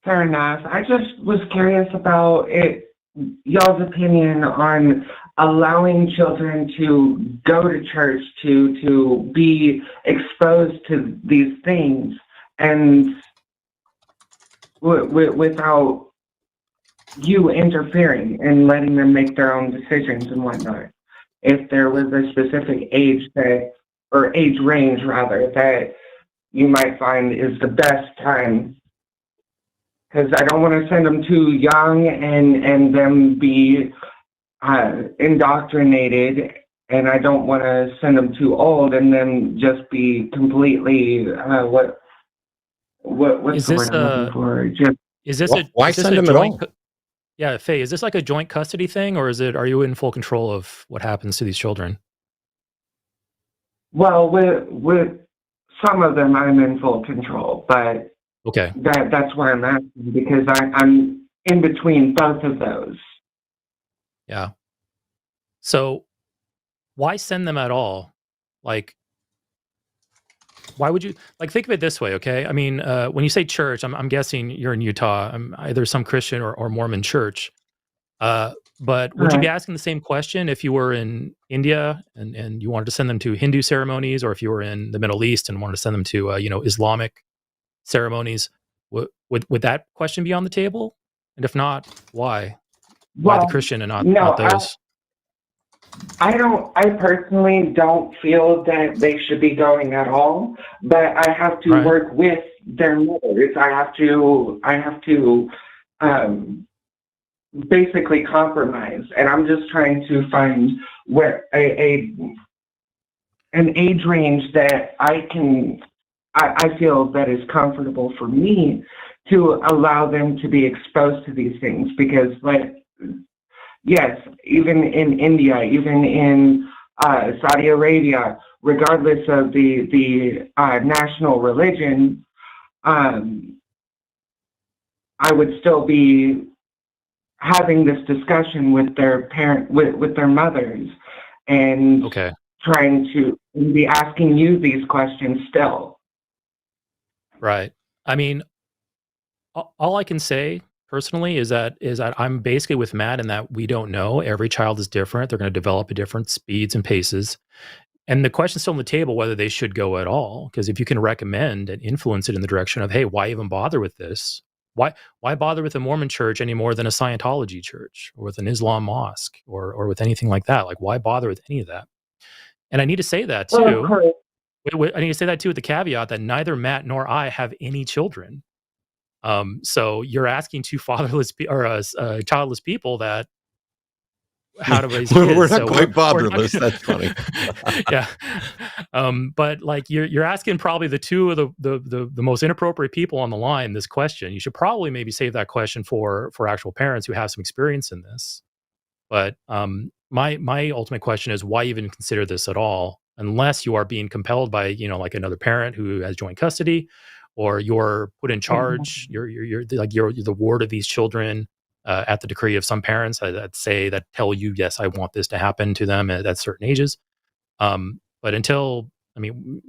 Speaker 5: Fair enough. I just was curious about y'all's opinion on allowing children to go to church, to be exposed to these things, and without you interfering and letting them make their own decisions and whatnot. If there was a specific age or age range rather, that you might find is the best time, because I don't want to send them too young and them be indoctrinated, and I don't want to send them too old and then just be completely what's the word I'm looking for?
Speaker 1: Why send them at all?
Speaker 2: Yeah, Faye, is this like a joint custody thing, or are you in full control of what happens to these children?
Speaker 5: Well, with some of them, I'm in full control, but
Speaker 2: okay,
Speaker 5: that's why I'm asking, because I'm in between both of those.
Speaker 2: Yeah. So why send them at all? Like, why would you, like, think of it this way, okay? I mean, when you say church, I'm guessing you're in Utah, either some Christian or Mormon church. But would you be asking the same question if you were in India and you wanted to send them to Hindu ceremonies, or if you were in the Middle East and wanted to send them to, Islamic ceremonies? Would that question be on the table? And if not, why? Why the Christian and not those?
Speaker 5: I personally don't feel that they should be going at all, but I have to work with their mothers. I have to basically compromise, and I'm just trying to find where an age range that I feel that is comfortable for me to allow them to be exposed to these things, because yes, even in India, even in Saudi Arabia, regardless of the national religion, I would still be having this discussion with their with their mothers, and trying to be asking you these questions still.
Speaker 2: Right. I mean, all I can say personally is that I'm basically with Matt in that we don't know. Every child is different. They're going to develop at different speeds and paces. And the question's still on the table whether they should go at all. Because if you can recommend and influence it in the direction of, hey, why even bother with this? Why bother with a Mormon church any more than a Scientology church or with an Islam mosque or with anything like that? Like, why bother with any of that? And I need to say that too. I need to say that too with the caveat that neither Matt nor I have any children. So you're asking two fatherless childless people that how to raise kids.
Speaker 1: We're not quite fatherless. That's funny.
Speaker 2: Yeah. But like you're asking probably the two of the most inappropriate people on the line this question. You should probably maybe save that question for actual parents who have some experience in this. But my ultimate question is, why even consider this at all, unless you are being compelled by, like another parent who has joint custody, or you're put in charge, you're the ward of these children at the decree of some parents that tell you, yes, I want this to happen to them at certain ages. But until, you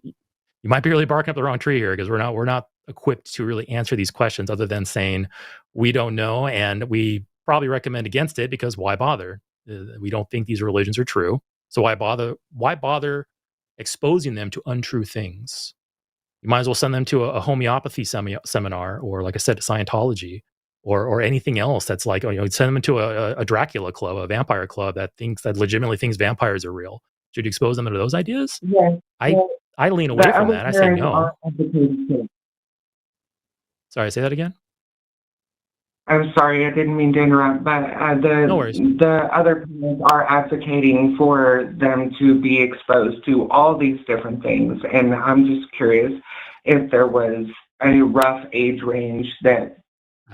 Speaker 2: might be really barking up the wrong tree here, because we're not equipped to really answer these questions other than saying we don't know, and we probably recommend against it because why bother? We don't think these religions are true, so why bother? Why bother exposing them to untrue things? You might as well send them to a homeopathy seminar, or like I said, to Scientology, or anything else that's like, send them into a Dracula club, a vampire club that legitimately thinks vampires are real. Should you expose them to those ideas?
Speaker 5: Yeah,
Speaker 2: I lean away from that. I say no. Sorry, say that again.
Speaker 5: I'm sorry, I didn't mean to interrupt, but
Speaker 2: no worries.
Speaker 5: The other parents are advocating for them to be exposed to all these different things, and I'm just curious if there was a rough age range that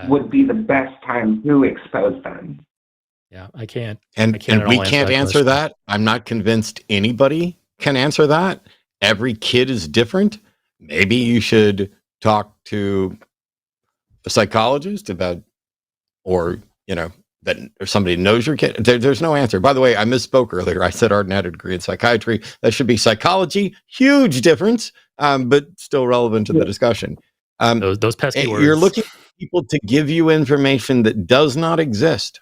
Speaker 5: would be the best time to expose them.
Speaker 2: Yeah, I can't.
Speaker 1: And we can't answer that. I'm not convinced anybody can answer that. Every kid is different. Maybe you should talk to a psychologist about, or somebody knows your kid. There's no answer. By the way, I misspoke earlier. I said Arden had a degree in psychiatry. That should be psychology. Huge difference, but still relevant to the discussion.
Speaker 2: Those pesky words.
Speaker 1: You're looking for people to give you information that does not exist.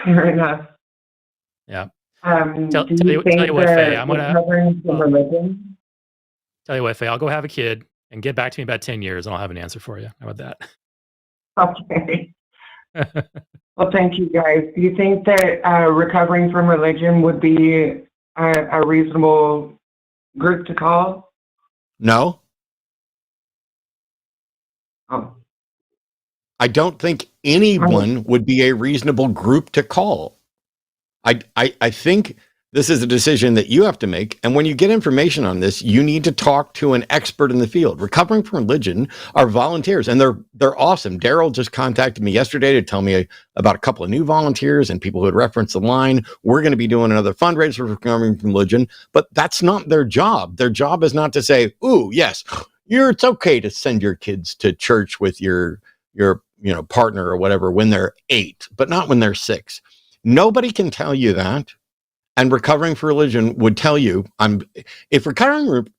Speaker 5: Fair enough.
Speaker 2: Yeah.
Speaker 5: Do
Speaker 2: Tell
Speaker 5: you think
Speaker 2: you what, Faye,
Speaker 5: that
Speaker 2: I'm gonna
Speaker 5: recovering from religion?
Speaker 2: tell you what, Faye, I'll go have a kid and get back to me about 10 years, and I'll have an answer for you. How about
Speaker 5: Okay.
Speaker 2: that?
Speaker 5: Well, thank you, guys. Do you think that recovering from religion would be a reasonable group to call?
Speaker 1: No,
Speaker 5: Oh,
Speaker 1: I don't think anyone would be a reasonable group to call. I think this is a decision that you have to make. And when you get information on this, you need to talk to an expert in the field. Recovering from religion are volunteers, and they're awesome. Daryl just contacted me yesterday to tell me about a couple of new volunteers and people who had referenced the line. We're going to be doing another fundraiser for recovering from religion, but that's not their job. Their job is not to say, "Ooh, yes, it's okay to send your kids to church with your partner or whatever when they're 8, but not when they're 6." Nobody can tell you that. And recovering from religion would tell you, if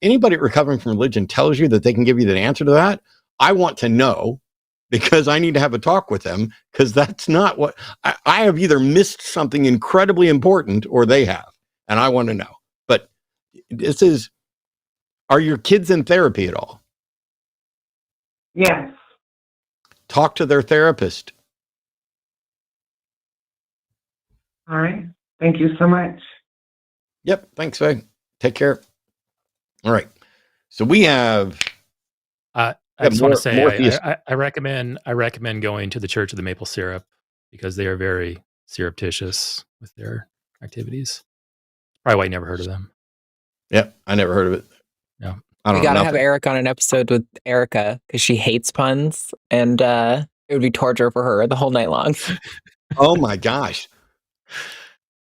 Speaker 1: anybody recovering from religion tells you that they can give you the answer to that, I want to know, because I need to have a talk with them, because that's not what I have either missed something incredibly important or they have, and I want to know. But are your kids in therapy at all?
Speaker 5: yes.
Speaker 1: Talk to their therapist.
Speaker 5: All right. Thank you so much.
Speaker 1: Yep. Thanks, Faye. Take care. All right. So we have.
Speaker 2: I just want to say I recommend going to the Church of the Maple Syrup, because they are very surreptitious with their activities. Probably why you never heard of them.
Speaker 1: Yep. I never heard of it.
Speaker 2: Yeah.
Speaker 3: We gotta have Eric on an episode with Erica, because she hates puns, and it would be torture for her the whole night long.
Speaker 1: Oh my gosh.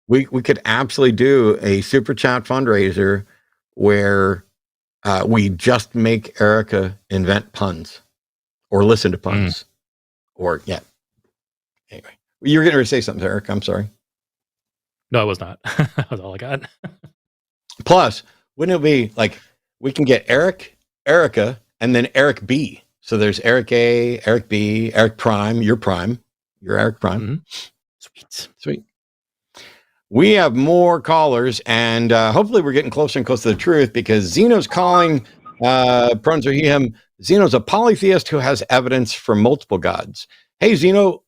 Speaker 1: We could absolutely do a super chat fundraiser where we just make Erica invent puns or listen to puns or Anyway, you were going to say something, Eric. I'm sorry.
Speaker 2: No, I was not. That was all I got.
Speaker 1: Plus, wouldn't it be like we can get Eric, Erica, and then Eric B. So there's Eric A, Eric B, Eric Prime. You're Prime. You're Eric Prime.
Speaker 2: Mm-hmm.
Speaker 1: Sweet. We have more callers, and hopefully we're getting closer and closer to the truth, because Zeno's calling, pruns or he, him. Zeno's a polytheist who has evidence for multiple gods. Hey, Zeno,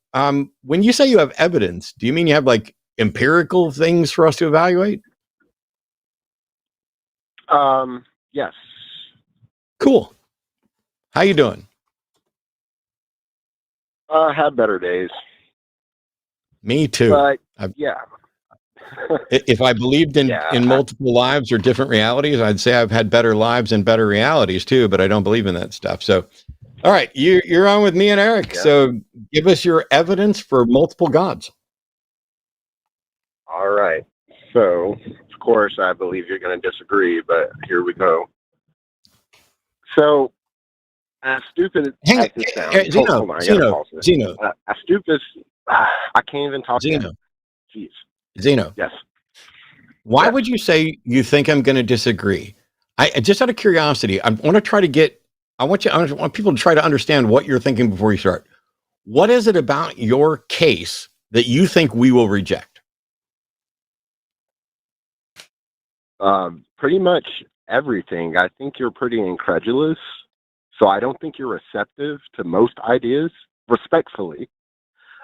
Speaker 1: when you say you have evidence, do you mean you have like empirical things for us to evaluate?
Speaker 6: Yes.
Speaker 1: Cool. How you doing?
Speaker 6: Had better days.
Speaker 1: Me too.
Speaker 6: But, yeah.
Speaker 1: If I believed in multiple lives or different realities, I'd say I've had better lives and better realities too, but I don't believe in that stuff. So, all right, you're on with me and Eric. Yeah. So give us your evidence for multiple gods.
Speaker 6: All right. So, of course, I believe you're going to disagree, but here we go. So, as stupid as this sounds,
Speaker 1: Zeno.
Speaker 6: As stupid as I can't even talk.
Speaker 1: Zeno.
Speaker 6: Jeez.
Speaker 1: Zeno.
Speaker 6: Yes.
Speaker 1: Why would you say you think I'm going to disagree? I just out of curiosity, I want people to try to understand what you're thinking before you start. What is it about your case that you think we will reject?
Speaker 6: Pretty much everything. I think you're pretty incredulous, so I don't think you're receptive to most ideas, respectfully.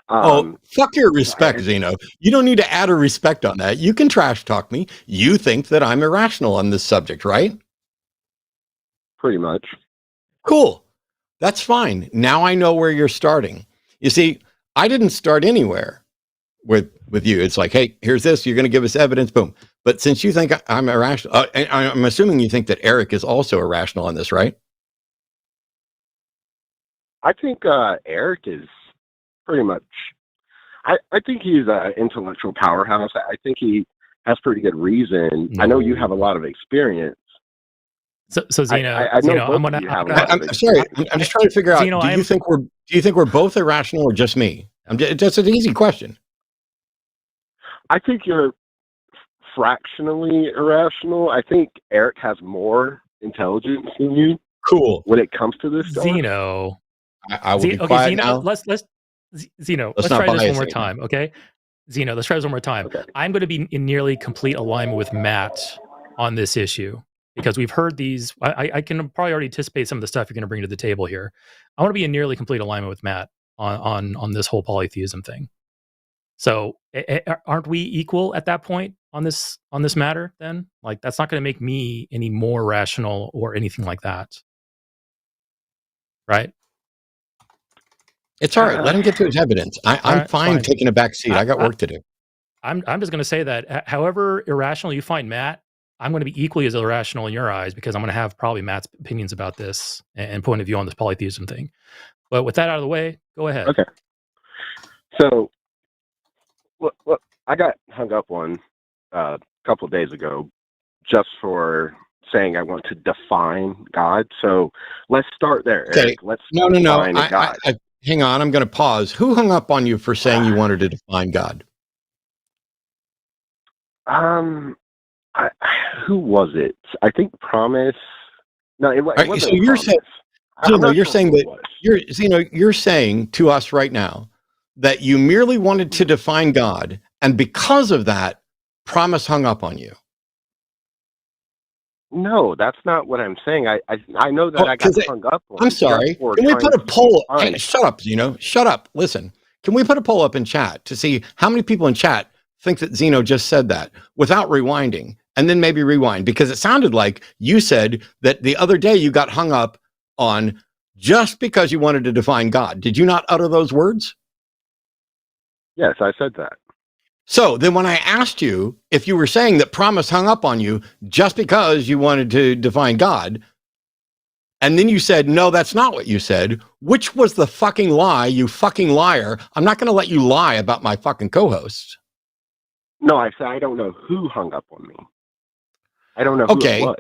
Speaker 1: Fuck your respect, Zeno. You don't need to add a respect on that. You can trash talk me. You think that I'm irrational on this subject, right?
Speaker 6: Pretty much.
Speaker 1: Cool. That's fine. Now I know where you're starting. You see, I didn't start anywhere with you. It's like, hey, here's this. You're going to give us evidence. Boom. But since you think I'm irrational, I'm assuming you think that Eric is also irrational on this, right?
Speaker 6: I think Eric is pretty much. I think he's an intellectual powerhouse. I think he has pretty good reason. No. I know you have a lot of experience.
Speaker 2: So Zeno,
Speaker 6: I'm
Speaker 1: sorry. I'm just trying to figure out. Zeno, do you think we're both irrational or just me? That's an easy question.
Speaker 6: I think you're fractionally irrational. I think Eric has more intelligence than you.
Speaker 1: Cool.
Speaker 6: When it comes to this stuff.
Speaker 2: Zeno.
Speaker 1: I will be quiet
Speaker 2: Zeno,
Speaker 1: now.
Speaker 2: Let's try this one more time, okay? Zeno, let's try this one more time.
Speaker 6: Okay.
Speaker 2: I'm going to be in nearly complete alignment with Matt on this issue because we've heard these. I can probably already anticipate some of the stuff you're going to bring to the table here. I want to be in nearly complete alignment with Matt on this whole polytheism thing. So aren't we equal at that point on this matter then? Like, that's not going to make me any more rational or anything like that. Right?
Speaker 1: It's all right. Let him get to his evidence. I'm
Speaker 2: right,
Speaker 1: fine
Speaker 2: fine.
Speaker 1: taking a back seat. I got work to do.
Speaker 2: I'm just going to say that however irrational you find Matt, I'm going to be equally as irrational in your eyes because I'm going to have probably Matt's opinions about this and point of view on this polytheism thing. But with that out of the way, go ahead.
Speaker 6: Okay. So, what I got hung up on a couple of days ago just for saying I want to define God. So let's start there.
Speaker 1: Okay.
Speaker 6: Eric. Let's
Speaker 1: No.
Speaker 6: define God.
Speaker 1: Hang on. I'm going to pause. Who hung up on you for saying you wanted to define God?
Speaker 6: Who was it? I think Promise. No, it
Speaker 1: Right,
Speaker 6: wasn't.
Speaker 1: so you're
Speaker 6: Promise.
Speaker 1: saying,
Speaker 6: I'm not
Speaker 1: you're
Speaker 6: sure
Speaker 1: saying
Speaker 6: who it
Speaker 1: that
Speaker 6: was.
Speaker 1: you're saying to us right now that you merely wanted to define God, and because of that, Promise hung up on you.
Speaker 6: No, that's not what I'm saying. I know that I got hung up on.
Speaker 1: I'm sorry.
Speaker 6: just for
Speaker 1: Can we
Speaker 6: trying
Speaker 1: put a
Speaker 6: to
Speaker 1: poll?
Speaker 6: define
Speaker 1: Hey,
Speaker 6: it.
Speaker 1: shut up, Zeno. Shut up. Listen. Can we put a poll up in chat to see how many people in chat think that Zeno just said that without rewinding, and then maybe rewind? Because it sounded like you said that the other day you got hung up on just because you wanted to define God. Did you not utter those words?
Speaker 6: Yes, I said that.
Speaker 1: So then when I asked you if you were saying that Promise hung up on you just because you wanted to define God, and then you said, no, that's not what you said, which was the fucking lie, you fucking liar? I'm not going to let you lie about my fucking co-hosts.
Speaker 6: No, I said I don't know who hung up on me. I don't know who
Speaker 1: Okay.
Speaker 6: it was.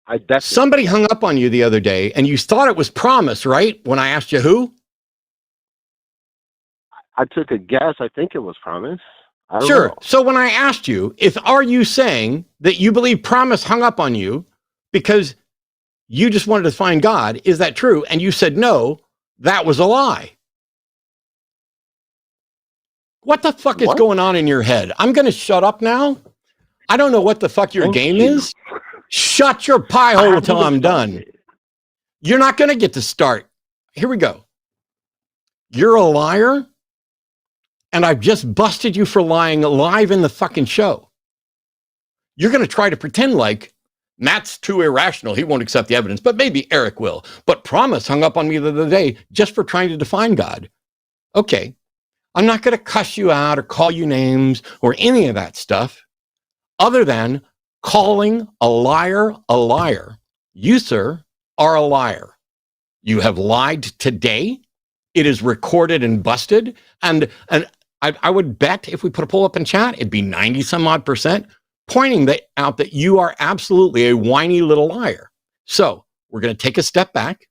Speaker 6: I definitely.
Speaker 1: Somebody hung up on you the other day, and you thought it was Promise, right? When I asked you who?
Speaker 6: I took a guess. I think it was Promise. I don't
Speaker 1: Sure.
Speaker 6: know.
Speaker 1: So when I asked you, are you saying that you believe Promise hung up on you because you just wanted to find God? Is that true? And you said, no, that was a lie. What the fuck is going on in your head? I'm going to shut up now. I don't know what the fuck your game is. Shut your pie hole till I'm done. You're not going to get to start. Here we go. You're a liar. And I've just busted you for lying live in the fucking show. You're going to try to pretend like Matt's too irrational. He won't accept the evidence, but maybe Eric will. But Promise hung up on me the other day just for trying to define God. Okay. I'm not going to cuss you out or call you names or any of that stuff other than calling a liar a liar. You, sir, are a liar. You have lied today. It is recorded and busted. And I would bet if we put a poll up in chat, it'd be 90 some odd % pointing out that you are absolutely a whiny little liar. So we're going to take a step back.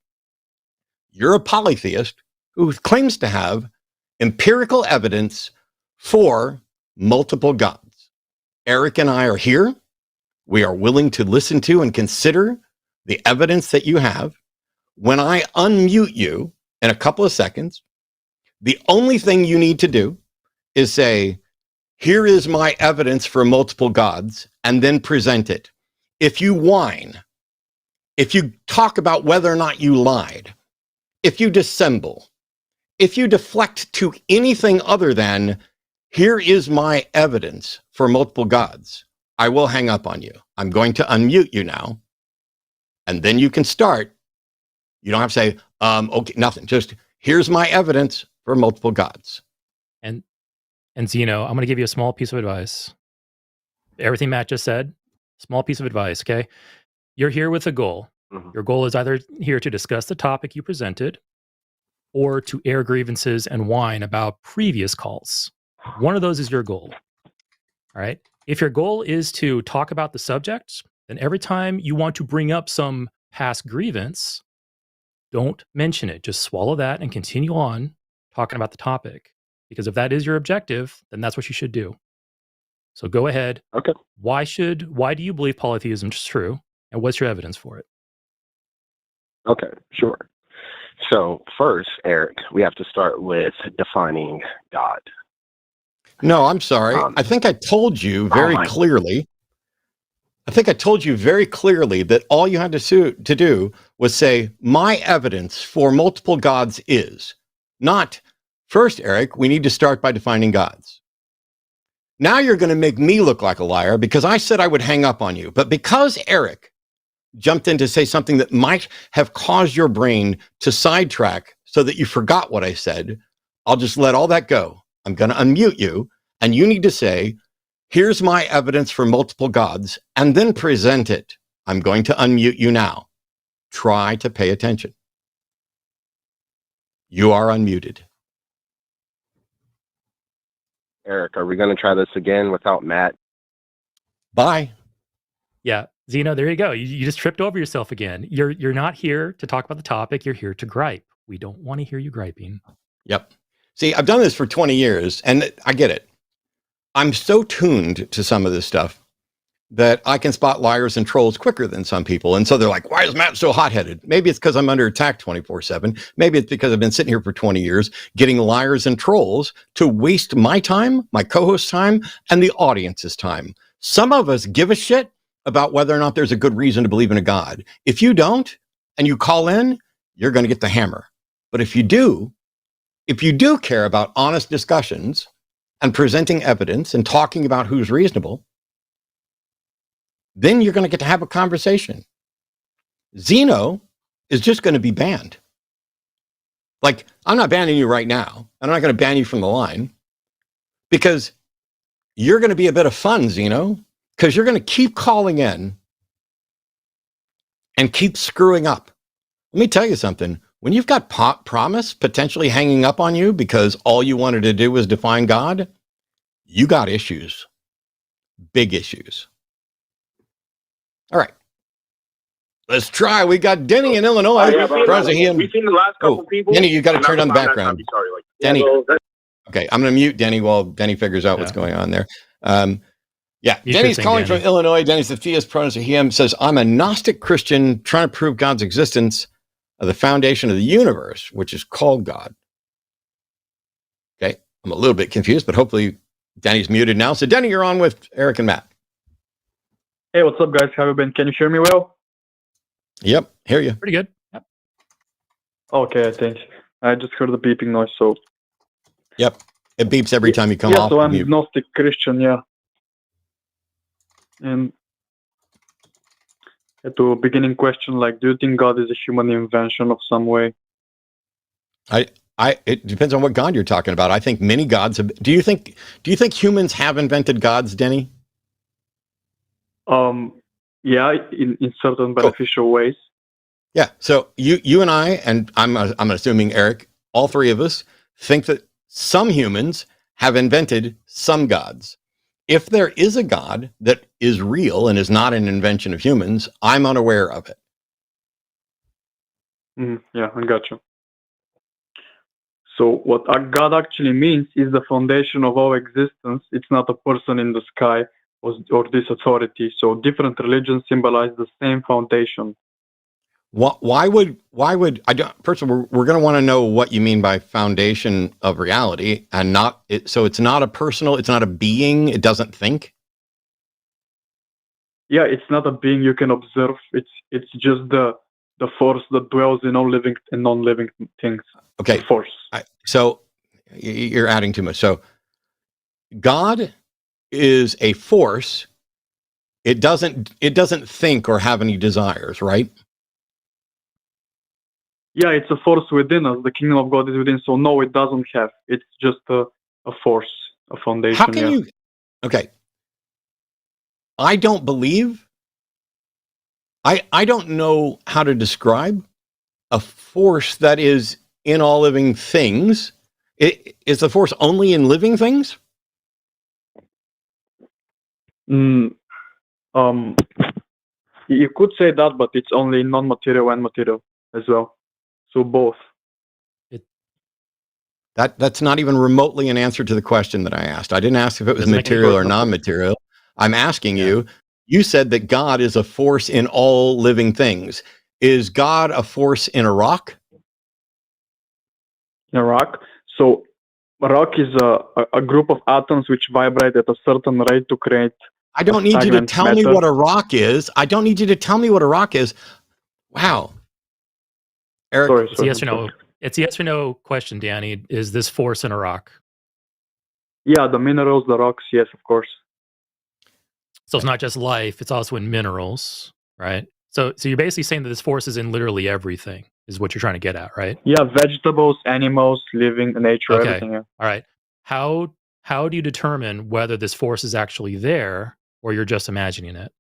Speaker 1: You're a polytheist who claims to have empirical evidence for multiple gods. Eric and I are here. We are willing to listen to and consider the evidence that you have. When I unmute you in a couple of seconds, the only thing you need to do is say, here is my evidence for multiple gods, and then present it. If you whine, if you talk about whether or not you lied, if you dissemble, if you deflect to anything other than, here is my evidence for multiple gods, I will hang up on you. I'm going to unmute you now, and then you can start. You don't have to say, okay, nothing. Just, here's my evidence for multiple gods.
Speaker 2: And Zeno, I'm going to give you a small piece of advice. Everything Matt just said, small piece of advice, okay? You're here with a goal.
Speaker 6: Mhm.
Speaker 2: Your goal is either here to discuss the topic you presented or to air grievances and whine about previous calls. One of those is your goal, all right? If your goal is to talk about the subject, then every time you want to bring up some past grievance, don't mention it. Just swallow that and continue on talking about the topic. Because if that is your objective, then that's what you should do. So go ahead.
Speaker 6: Okay.
Speaker 2: Why do you believe polytheism is true? And what's your evidence for it?
Speaker 6: Okay, sure. So first, Eric, we have to start with defining God.
Speaker 1: No, I'm sorry. I think I told you very clearly. I think I told you very clearly that all you had to do was say, my evidence for multiple gods is not, first, Eric, we need to start by defining gods. Now you're going to make me look like a liar because I said I would hang up on you. But because Eric jumped in to say something that might have caused your brain to sidetrack so that you forgot what I said, I'll just let all that go. I'm going to unmute you, and you need to say, here's my evidence for multiple gods, and then present it. I'm going to unmute you now. Try to pay attention. You are unmuted.
Speaker 6: Eric, are we going to try this again without Matt?
Speaker 1: Bye.
Speaker 2: Yeah, Zeno, there you go. You just tripped over yourself again. You're not here to talk about the topic. You're here to gripe. We don't want to hear you griping.
Speaker 1: Yep. See, I've done this for 20 years, and I get it. I'm so tuned to some of this stuff that I can spot liars and trolls quicker than some people. And so they're like, why is Matt so hot-headed? Maybe it's because I'm under attack 24/7. Maybe it's because I've been sitting here for 20 years getting liars and trolls to waste my time, my co-host's time, and the audience's time. Some of us give a shit about whether or not there's a good reason to believe in a God. If you don't, and you call in, you're going to get the hammer. But if you do care about honest discussions and presenting evidence and talking about who's reasonable, then you're going to get to have a conversation. Zeno is just going to be banned. Like, I'm not banning you right now. I'm not going to ban you from the line because you're going to be a bit of fun, Zeno, because you're going to keep calling in and keep screwing up. Let me tell you something. When you've got promise potentially hanging up on you because all you wanted to do was define God, you got issues. Big issues. All right. Let's try. We got Denny in Illinois.
Speaker 7: We've seen the last couple people.
Speaker 1: Denny, you got to turn on the background.
Speaker 7: Sorry,
Speaker 1: Denny. Okay, I'm going to mute Denny while Denny figures out what's going on there. Denny's calling from Illinois. Denny's the theist, pronoun he, says, I'm a Gnostic Christian trying to prove God's existence of the foundation of the universe, which is called God. Okay, I'm a little bit confused, but hopefully Denny's muted now. So Denny, you're on with Eric and Matt.
Speaker 8: Hey, what's up, guys? How have you been? Can you hear me well?
Speaker 1: Yep, hear you.
Speaker 2: Pretty good. Yep.
Speaker 8: Okay, I think. I just heard the beeping noise, so.
Speaker 1: Yep, it beeps every time you come off.
Speaker 8: Yeah, so I'm Agnostic Christian, yeah. And to a beginning question, like, do you think God is a human invention of some way?
Speaker 1: It depends on what God you're talking about. I think many gods have. Do you think humans have invented gods, Denny?
Speaker 8: Yeah, in certain beneficial ways.
Speaker 1: Yeah. So you and I, and I'm assuming Eric, all three of us think that some humans have invented some gods. If there is a God that is real and is not an invention of humans, I'm unaware of it.
Speaker 8: Yeah, I got you. So what God actually means is the foundation of all existence. It's not a person in the sky or this authority. So different religions symbolize the same foundation.
Speaker 1: Why would I don't? First of all, we're going to want to know what you mean by foundation of reality, and not it. So it's not a personal. It's not a being. It doesn't think.
Speaker 8: Yeah, it's not a being you can observe. It's just the force that dwells in all living and non-living things.
Speaker 1: Okay,
Speaker 8: the force.
Speaker 1: So you're adding too much. So God is a force. It doesn't think or have any desires, right?
Speaker 8: Yeah, it's a force within us. The kingdom of God is within. So no, it doesn't have. It's just a force, a foundation.
Speaker 1: How can you? Okay. I don't believe. I don't know how to describe a force that is in all living things. Is the force only in living things?
Speaker 8: You could say that, but it's only non-material and material as well. So both.
Speaker 1: That's not even remotely an answer to the question that I asked. I didn't ask if it was material or non-material. I'm asking you. You said that God is a force in all living things. Is God a force in a rock?
Speaker 8: In a rock. So rock is a group of atoms which vibrate at a certain rate to create.
Speaker 1: I don't need you to
Speaker 8: stagnant
Speaker 1: tell me
Speaker 8: matter.
Speaker 1: what a rock is. I don't need you to tell me what a rock is. Wow. Eric,
Speaker 8: Sorry,
Speaker 2: It's a yes or no. It's a yes or no question, Danny. Is this force in a rock?
Speaker 8: Yeah, the minerals, the rocks, yes, of course.
Speaker 2: So it's not just life; it's also in minerals, right? So you're basically saying that this force is in literally everything, is what you're trying to get at, right?
Speaker 8: Yeah, vegetables, animals, living, nature,
Speaker 2: Okay.
Speaker 8: everything. Yeah.
Speaker 2: All right. How do you determine whether this force is actually there or you're just imagining it?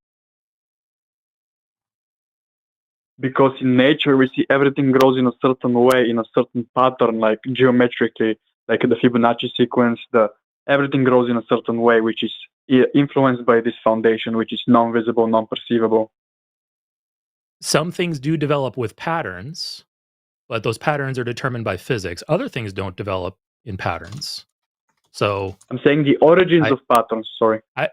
Speaker 8: Because in nature we see everything grows in a certain way, in a certain pattern, like geometrically, like the Fibonacci sequence. Everything grows in a certain way, which is influenced by this foundation, which is non-visible, non-perceivable.
Speaker 2: Some things do develop with patterns, but those patterns are determined by physics. Other things don't develop in patterns. So
Speaker 8: I'm saying the origins of patterns. Sorry.
Speaker 2: I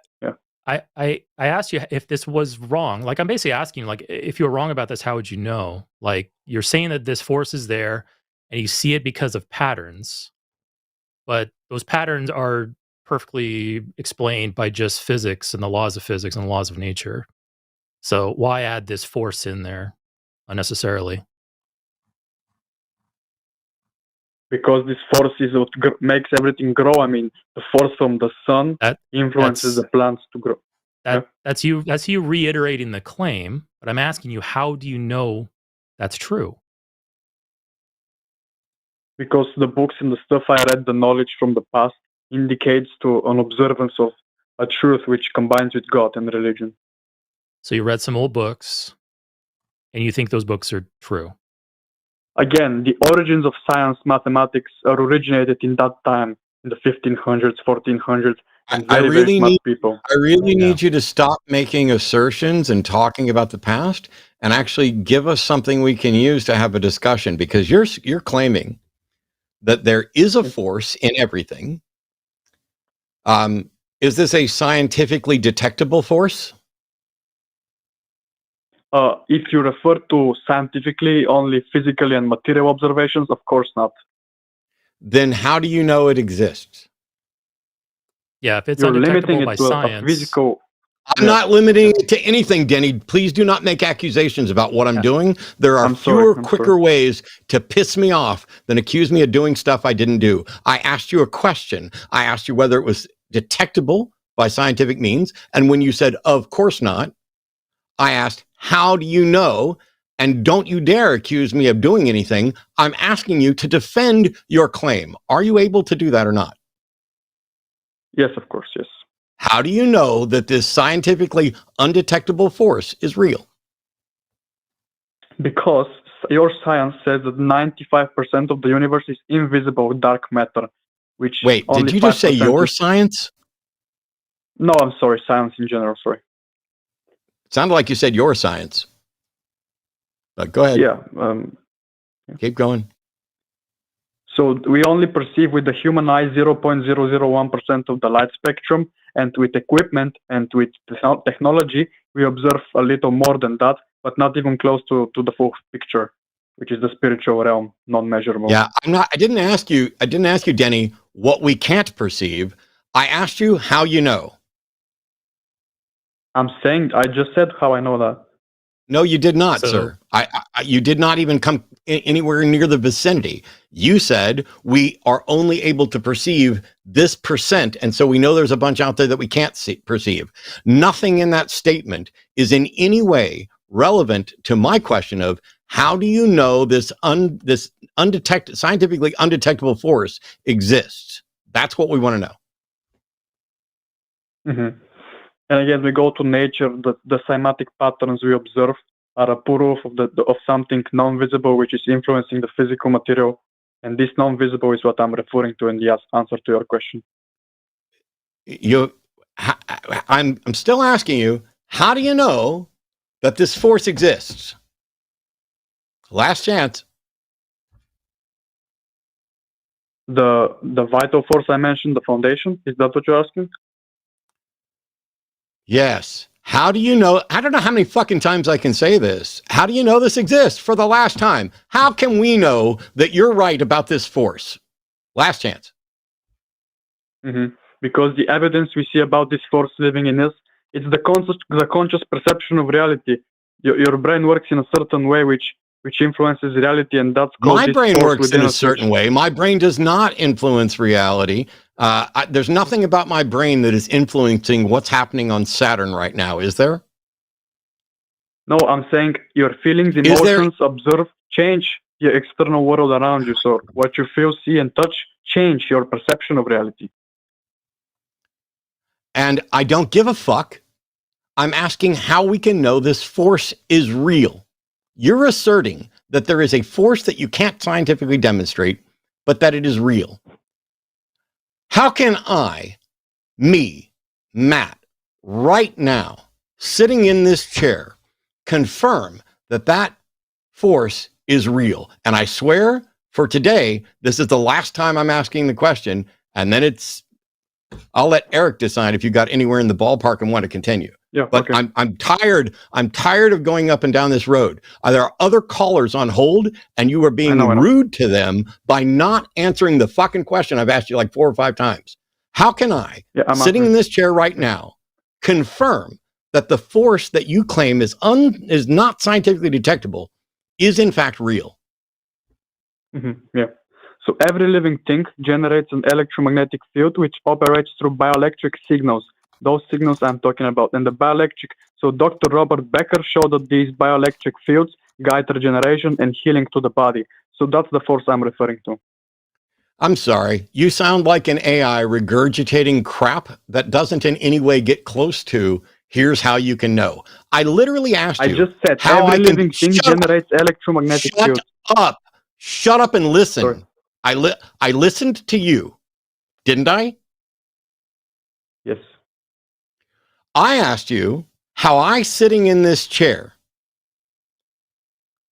Speaker 2: asked you if this was wrong. Like, I'm basically asking, like, if you were wrong about this, how would you know? Like, you're saying that this force is there and you see it because of patterns, but those patterns are perfectly explained by just physics and the laws of physics and the laws of nature. So why add this force in there unnecessarily?
Speaker 8: Because this force is what makes everything grow. I mean, the force from the sun influences the plants to grow.
Speaker 2: That's you reiterating the claim, but I'm asking you, how do you know that's true?
Speaker 8: Because the books and the stuff I read, the knowledge from the past indicates to an observance of a truth which combines with God and religion.
Speaker 2: So you read some old books and you think those books are true?
Speaker 8: Again, the origins of science, mathematics originated in that time, in the 1500s, 1400s, and very smart people.
Speaker 1: I really need you to stop making assertions and talking about the past and actually give us something we can use to have a discussion, because you're claiming that there is a force in everything. Is this a scientifically detectable force?
Speaker 8: If you refer to scientifically only physically and material observations, of course not.
Speaker 1: Then how do you know it exists?
Speaker 2: Yeah, if it's
Speaker 8: You're
Speaker 2: undetectable
Speaker 8: limiting
Speaker 2: by
Speaker 8: it to
Speaker 2: science.
Speaker 8: a physical.
Speaker 1: I'm not limiting it to anything, Denny. Please do not make accusations about what I'm doing. There are quicker ways to piss me off than accuse me of doing stuff I didn't do. I asked you a question. I asked you whether it was detectable by scientific means. And when you said, of course not, I asked, how do you know? And don't you dare accuse me of doing anything. I'm asking you to defend your claim. Are you able to do that or not?
Speaker 8: Yes, of course, yes.
Speaker 1: How do you know that this scientifically undetectable force is real?
Speaker 8: Because your science says that 95% of the universe is invisible dark matter, which
Speaker 1: Wait, did you just say your science?
Speaker 8: No, I'm sorry, science in general, sorry.
Speaker 1: It sounded like you said your science. But go ahead.
Speaker 8: Yeah.
Speaker 1: Keep going.
Speaker 8: So we only perceive with the human eye 0.001% of the light spectrum, and with equipment and with technology, we observe a little more than that, but not even close to the full picture, which is the spiritual realm, non-measurable.
Speaker 1: Yeah, I didn't ask you, Denny, what we can't perceive. I asked you how you know.
Speaker 8: I'm saying, I just said how I know that.
Speaker 1: No, you did not, sir. You did not even come anywhere near the vicinity. You said we are only able to perceive this percent, and so we know there's a bunch out there that we can't perceive. Nothing in that statement is in any way relevant to my question of how do you know this scientifically undetectable force exists? That's what we want to know.
Speaker 8: Mm-hmm. And again, we go to nature. The cymatic patterns we observe are a proof of something non-visible, which is influencing the physical material. And this non-visible is what I'm referring to in the answer to your question.
Speaker 1: I'm still asking you, how do you know that this force exists? Last chance.
Speaker 8: The vital force I mentioned, the foundation, is that what you're asking?
Speaker 1: Yes. How do you know? I don't know how many fucking times I can say this. How do you know this exists for the last time? How can we know that you're right about this force? Last chance.
Speaker 8: Because the evidence we see about this force living in us, it's the conscious perception of reality. Your brain works in a certain way, which influences reality, and that's called
Speaker 1: My
Speaker 8: this
Speaker 1: brain
Speaker 8: force
Speaker 1: works in
Speaker 8: within
Speaker 1: a
Speaker 8: us,
Speaker 1: certain way. My brain does not influence reality. There's nothing about my brain that is influencing what's happening on Saturn right now, is there?
Speaker 8: No, I'm saying your feelings,
Speaker 1: Is there-
Speaker 8: emotions, observe, change the external world around you. So what you feel, see, and touch change your perception of reality.
Speaker 1: And I don't give a fuck. I'm asking how we can know this force is real. You're asserting that there is a force that you can't scientifically demonstrate, but that it is real. How can I, me, Matt, right now, sitting in this chair, confirm that that force is real? And I swear, for today, this is the last time I'm asking the question, and then I'll let Eric decide if you got anywhere in the ballpark and want to continue.
Speaker 8: Yeah,
Speaker 1: But
Speaker 8: okay.
Speaker 1: I'm tired of going up and down this road. There are other callers on hold, and you are being
Speaker 8: I know.
Speaker 1: rude to them by not answering the fucking question I've asked you like 4 or 5 times. How can I,
Speaker 8: I'm
Speaker 1: sitting in this chair right now, confirm that the force that you claim is not scientifically detectable is in fact real?
Speaker 8: Yeah. So every living thing generates an electromagnetic field which operates through bioelectric signals. Those signals I'm talking about. And the bioelectric, so Dr. Robert Becker showed that these bioelectric fields guide regeneration and healing to the body. So that's the force I'm referring to.
Speaker 1: I'm sorry. You sound like an AI regurgitating crap that doesn't in any way get close to, here's how you can know. I literally asked you.
Speaker 8: I just said
Speaker 1: how
Speaker 8: every
Speaker 1: I can
Speaker 8: living thing generates electromagnetic fields.
Speaker 1: Shut up and listen.
Speaker 8: Sorry.
Speaker 1: I listened to you, didn't I?
Speaker 8: Yes.
Speaker 1: I asked you how I, sitting in this chair,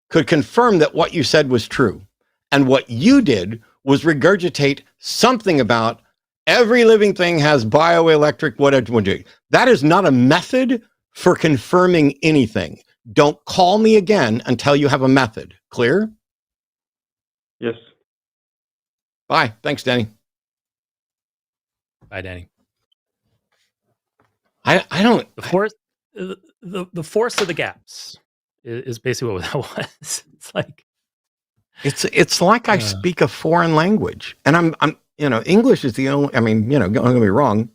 Speaker 1: could confirm that what you said was true. And what you did was regurgitate something about every living thing has bioelectric whatever. That is not a method for confirming anything. Don't call me again until you have a method. Clear?
Speaker 8: Yes.
Speaker 1: Bye. Thanks, Denny.
Speaker 2: Bye, Denny.
Speaker 1: I don't.
Speaker 2: The force of the gaps is basically what that was. It's like
Speaker 1: It's like I speak a foreign language, and I'm English is the only. I mean, don't get me wrong.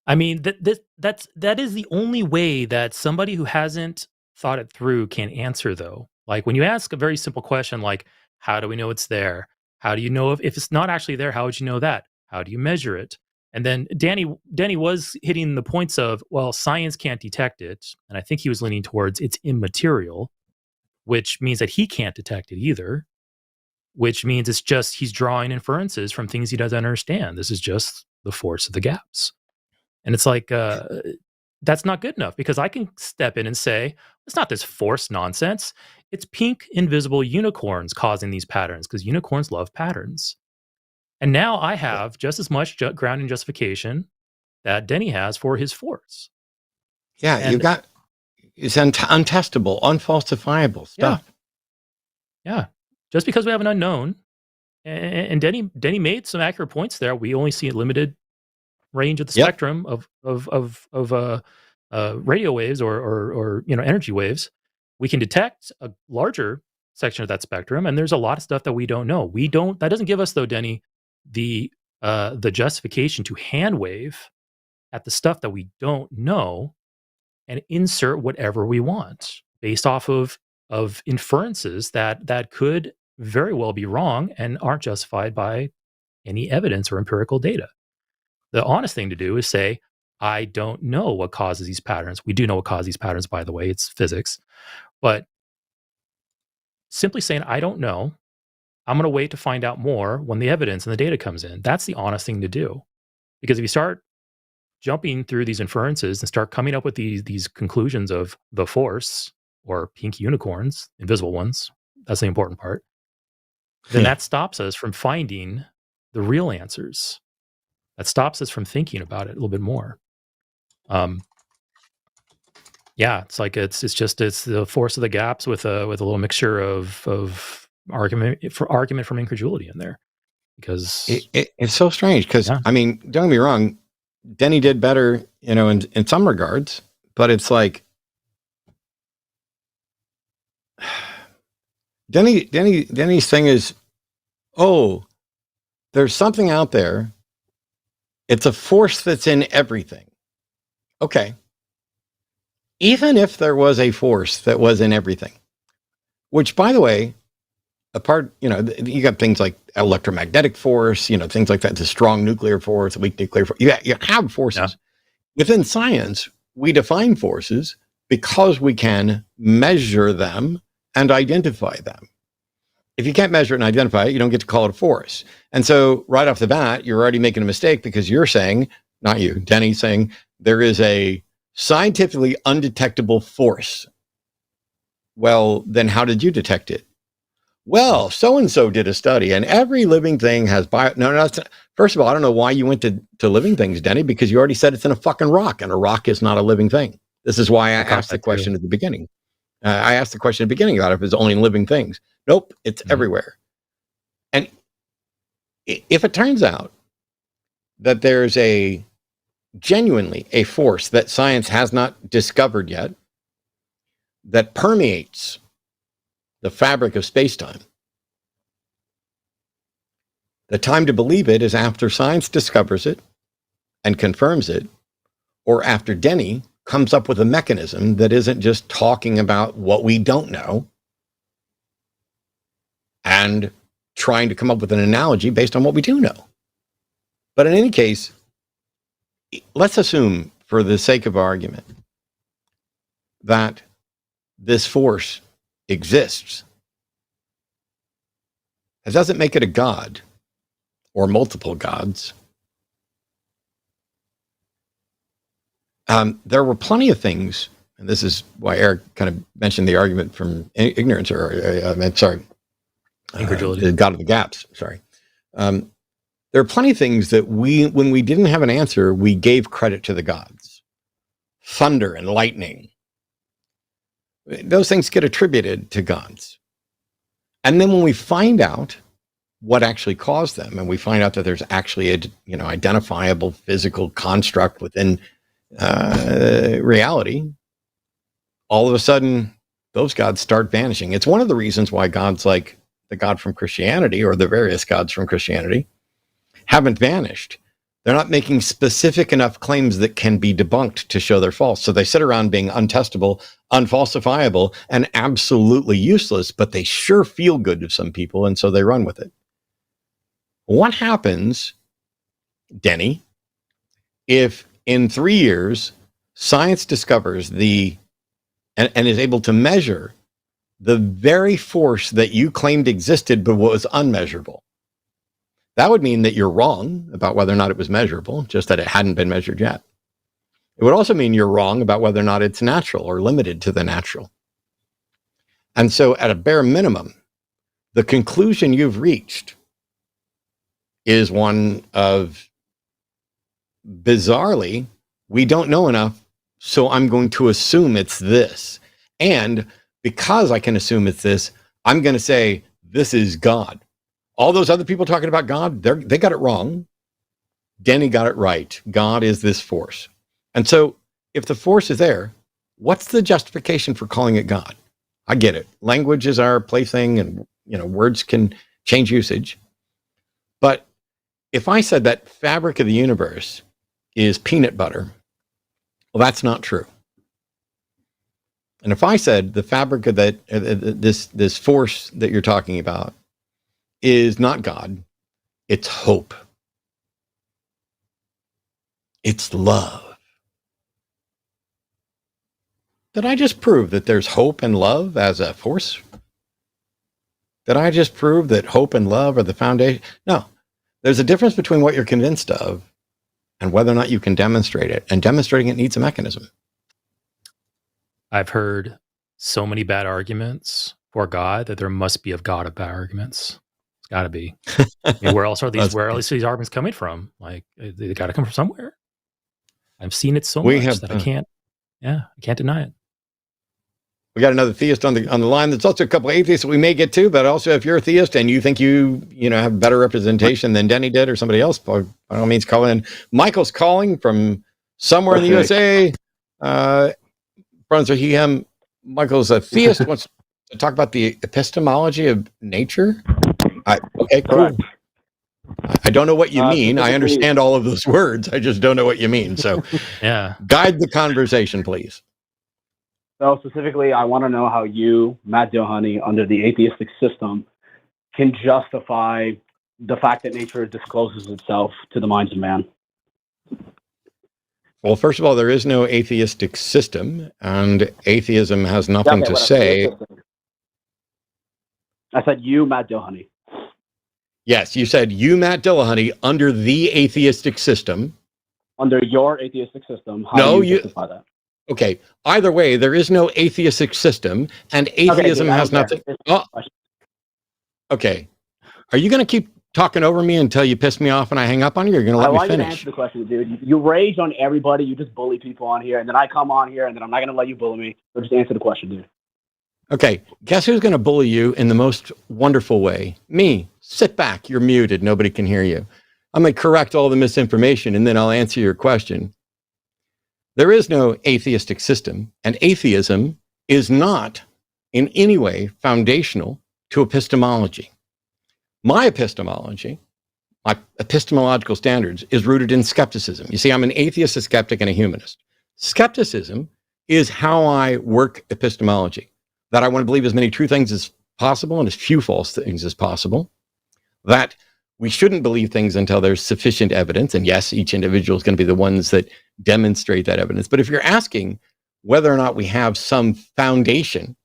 Speaker 2: I mean that is the only way that somebody who hasn't thought it through can answer, though. Like when you ask a very simple question like, how do we know it's there? How do you know if it's not actually there? How would you know that? How do you measure it? And then Denny was hitting the points of, well, science can't detect it. And I think he was leaning towards it's immaterial, which means that he can't detect it either, which means it's just he's drawing inferences from things he doesn't understand. This is just the force of the gaps. And it's like, that's not good enough, because I can step in and say, it's not this force nonsense. It's pink invisible unicorns causing these patterns, because unicorns love patterns. And now I have just as much ground and justification that Denny has for his force.
Speaker 1: Yeah,
Speaker 2: And
Speaker 1: you got it's untestable, unfalsifiable stuff.
Speaker 2: Yeah. Just because we have an unknown, and Denny made some accurate points there. We only see a limited range of the spectrum of radio waves or energy waves. We can detect a larger section of that spectrum, and there's a lot of stuff that we don't know. That doesn't give us, though, Denny, the justification to hand wave at the stuff that we don't know and insert whatever we want based off of inferences that could very well be wrong and aren't justified by any evidence or empirical data. The honest thing to do is say, I don't know what causes these patterns. We do know what causes these patterns, by the way. It's physics. But simply saying, I don't know, I'm going to wait to find out more when the evidence and the data comes in. That's the honest thing to do. Because if you start jumping through these inferences and start coming up with these conclusions of the force or pink unicorns, invisible ones, that's the important part, then that stops us from finding the real answers. That stops us from thinking about it a little bit more. It's like it's the force of the gaps with a little mixture of argument from incredulity in there. because
Speaker 1: it's so strange because,
Speaker 2: Yeah.
Speaker 1: I mean, don't get me wrong, Denny did better, in some regards, but it's like Denny's thing is, oh, there's something out there. It's a force that's in everything. Okay. Even if there was a force that was in everything, which, by the way, you got things like electromagnetic force, things like that. It's a strong nuclear force, a weak nuclear force. You have forces.
Speaker 2: Yeah.
Speaker 1: Within science, we define forces because we can measure them and identify them. If you can't measure it and identify it, you don't get to call it a force. And so right off the bat, you're already making a mistake because you're saying, not you, Denny's saying, there is a scientifically undetectable force. Well, then how did you detect it? Well, so-and-so did a study, and every living thing has first of all, I don't know why you went to living things, Denny, because you already said it's in a fucking rock, and a rock is not a living thing. This is why I asked the question at the beginning. I asked the question at the beginning about if it's only in living things. Nope, it's everywhere. And if it turns out that there's genuinely a force that science has not discovered yet that permeates the fabric of space-time, the time to believe it is after science discovers it and confirms it, or after Denny comes up with a mechanism that isn't just talking about what we don't know and trying to come up with an analogy based on what we do know. But in any case, let's assume, for the sake of argument, that this force exists. It doesn't make it a god or multiple gods. There were plenty of things, and this is why Eric kind of mentioned the argument from ignorance,
Speaker 2: incredulity,
Speaker 1: the God of the gaps. Sorry. There are plenty of things that when we didn't have an answer, we gave credit to the gods. Thunder and lightning. Those things get attributed to gods. And then when we find out what actually caused them, and we find out that there's actually a identifiable physical construct within reality, all of a sudden those gods start vanishing. It's one of the reasons why gods like the God from Christianity, or the various gods from Christianity, haven't vanished. They're not making specific enough claims that can be debunked to show they're false. So they sit around being untestable, unfalsifiable, and absolutely useless, but they sure feel good to some people, and so they run with it. What happens, Denny, if in 3 years science discovers and is able to measure the very force that you claimed existed but was unmeasurable? That would mean that you're wrong about whether or not it was measurable, just that it hadn't been measured yet. It would also mean you're wrong about whether or not it's natural or limited to the natural. And so at a bare minimum, the conclusion you've reached is one of, bizarrely, we don't know enough, so I'm going to assume it's this. And because I can assume it's this, I'm going to say this is God. All those other people talking about God, they got it wrong. Denny got it right. God is this force. And so if the force is there, what's the justification for calling it God? I get it. Language is our plaything, and words can change usage. But if I said that fabric of the universe is peanut butter, well, that's not true. And if I said the fabric of that this force that you're talking about is not God, it's hope. It's love. Did I just prove that there's hope and love as a force? Did I just prove that hope and love are the foundation? No. There's a difference between what you're convinced of and whether or not you can demonstrate it. And demonstrating it needs a mechanism.
Speaker 2: I've heard so many bad arguments for God that there must be a God of bad arguments. It's got to be. I mean, where else are these arguments coming from? Like, they got to come from somewhere. I've seen it so much that I can't deny it.
Speaker 1: We got another theist on the line. There's also a couple of atheists that we may get to, but also if you're a theist and you think you have better representation than Denny did or somebody else, by all means call in. Michael's calling from somewhere in the USA. Michael's a theist, wants to talk about the epistemology of nature. Okay, cool.
Speaker 7: Correct.
Speaker 1: I don't know what you mean. I understand all of those words. I just don't know what you mean. So
Speaker 2: Yeah.
Speaker 1: guide the conversation, please.
Speaker 9: So specifically, I want to know how you, Matt Dillahunty, under the atheistic system, can justify the fact that nature discloses itself to the minds of man.
Speaker 1: Well, first of all, there is no atheistic system, and atheism has nothing to say.
Speaker 9: I said you, Matt Dillahunty.
Speaker 1: Yes, you said you, Matt Dillahunty, under the atheistic system.
Speaker 9: Under your atheistic system, how do you justify that?
Speaker 1: Okay, either way, there is no atheistic system, and atheism has nothing. Oh, okay, are you going to keep talking over me until you piss me off and I hang up on you, or you're going to let me
Speaker 9: want you to
Speaker 1: finish?
Speaker 9: answer the question, dude. You rage on everybody. You just bully people on here, and then I come on here, and then I'm not going to let you bully me. So just answer the question, dude.
Speaker 1: Okay, guess who's going to bully you in the most wonderful way? Me. Sit back. You're muted. Nobody can hear you. I'm going to correct all the misinformation, and then I'll answer your question. There is no atheistic system, and atheism is not in any way foundational to epistemology. My epistemology, my epistemological standards, is rooted in skepticism. You see, I'm an atheist, a skeptic, and a humanist. Skepticism is how I work epistemology, that I want to believe as many true things as possible and as few false things as possible, that we shouldn't believe things until there's sufficient evidence. And yes, each individual is going to be the ones that demonstrate that evidence. But if you're asking whether or not we have some foundation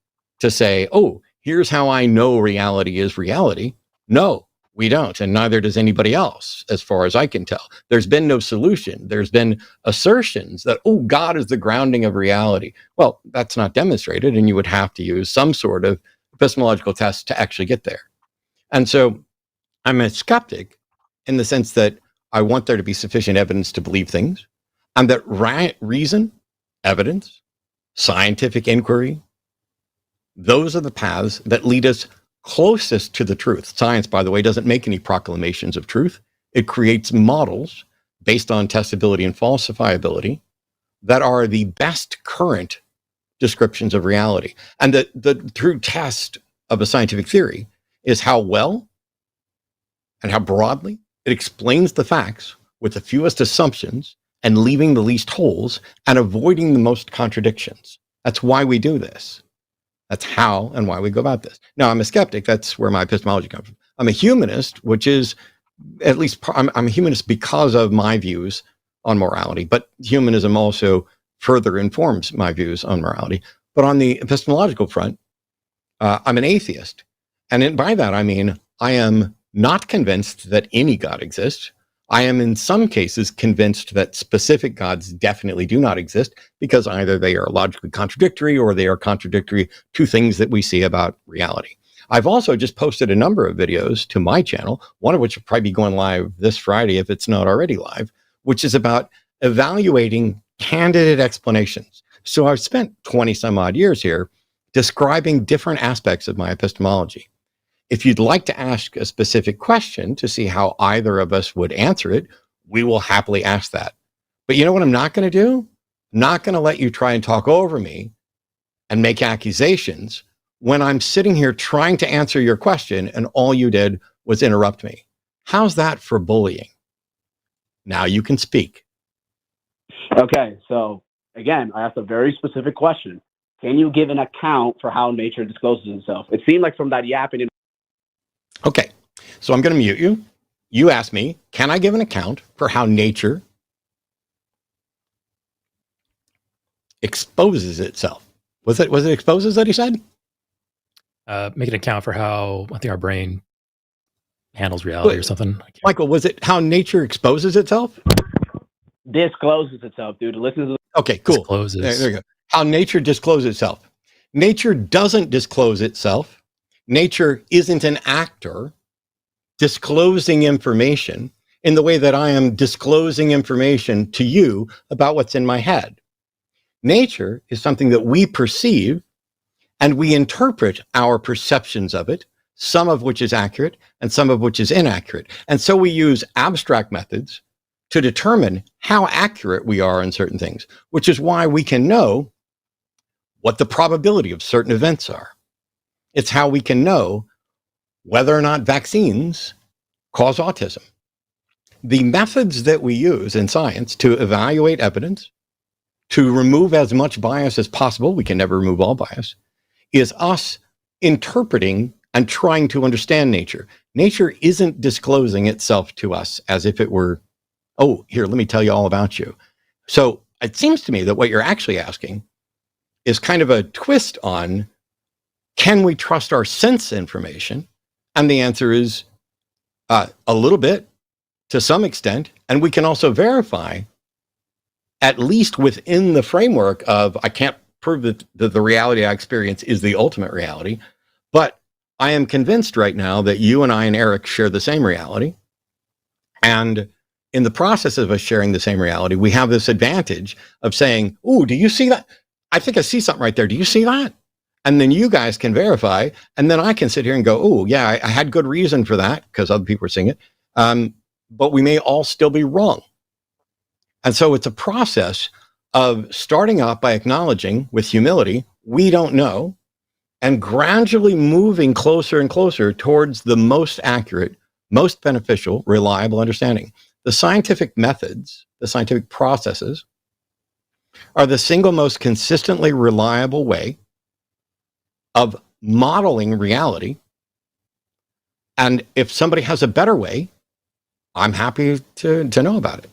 Speaker 1: to say, oh, here's how I know reality is reality, no, we don't. And neither does anybody else, as far as I can tell. There's been no solution. There's been assertions that, oh, God is the grounding of reality. Well, that's not demonstrated, and you would have to use some sort of epistemological test to actually get there. And so I'm a skeptic in the sense that I want there to be sufficient evidence to believe things, and that reason, evidence, scientific inquiry, those are the paths that lead us closest to the truth. Science, by the way, doesn't make any proclamations of truth. It creates models based on testability and falsifiability that are the best current descriptions of reality. And the true test of a scientific theory is how well and how broadly it explains the facts with the fewest assumptions and leaving the least holes and avoiding the most contradictions. That's why we do this. That's how and why we go about this. Now, I'm a skeptic. That's where my epistemology comes from. I'm a humanist, which is at least, I'm a humanist because of my views on morality, but humanism also further informs my views on morality. But on the epistemological front, I'm an atheist. And by that, I mean, I am not convinced that any God exists. I am in some cases convinced that specific gods definitely do not exist because either they are logically contradictory or they are contradictory to things that we see about reality. I've also just posted a number of videos to my channel, one of which will probably be going live this Friday if it's not already live, which is about evaluating candidate explanations. So I've spent 20 some odd years here describing different aspects of my epistemology. If you'd like to ask a specific question to see how either of us would answer it, we will happily ask that. But you know what I'm not going to do? I'm not going to let you try and talk over me and make accusations when I'm sitting here trying to answer your question and all you did was interrupt me. How's that for bullying? Now you can speak.
Speaker 9: Okay, so again, I asked a very specific question. Can you give an account for how nature discloses itself? It seemed like from that yapping.
Speaker 1: Okay, so I'm going to mute you. You asked me, can I give an account for how nature exposes itself? Was it exposes that he said?
Speaker 2: Make an account for how I think our brain handles reality or something.
Speaker 1: Michael, was it how nature exposes itself?
Speaker 9: Discloses itself, dude. Listen to
Speaker 1: okay, cool.
Speaker 2: Discloses.
Speaker 1: There you go. How nature discloses itself. Nature doesn't disclose itself. Nature isn't an actor disclosing information in the way that I am disclosing information to you about what's in my head. Nature is something that we perceive and we interpret our perceptions of it, some of which is accurate and some of which is inaccurate. And so we use abstract methods to determine how accurate we are in certain things, which is why we can know what the probability of certain events are. It's how we can know whether or not vaccines cause autism. The methods that we use in science to evaluate evidence, to remove as much bias as possible, we can never remove all bias, is us interpreting and trying to understand nature. Nature isn't disclosing itself to us as if it were, oh, here, let me tell you all about you. So it seems to me that what you're actually asking is kind of a twist on, can we trust our sense information? And the answer is a little bit, to some extent. And we can also verify, at least within the framework of, I can't prove that the reality I experience is the ultimate reality, but I am convinced right now that you and I and Eric share the same reality. And in the process of us sharing the same reality, we have this advantage of saying, oh, do you see that? I think I see something right there. Do you see that? And then you guys can verify. And then I can sit here and go, oh, yeah, I had good reason for that because other people are seeing it. But we may all still be wrong. And so it's a process of starting out by acknowledging with humility, we don't know, and gradually moving closer and closer towards the most accurate, most beneficial, reliable understanding. The scientific methods, the scientific processes, are the single most consistently reliable way of modeling reality. And if somebody has a better way, I'm happy to know about it.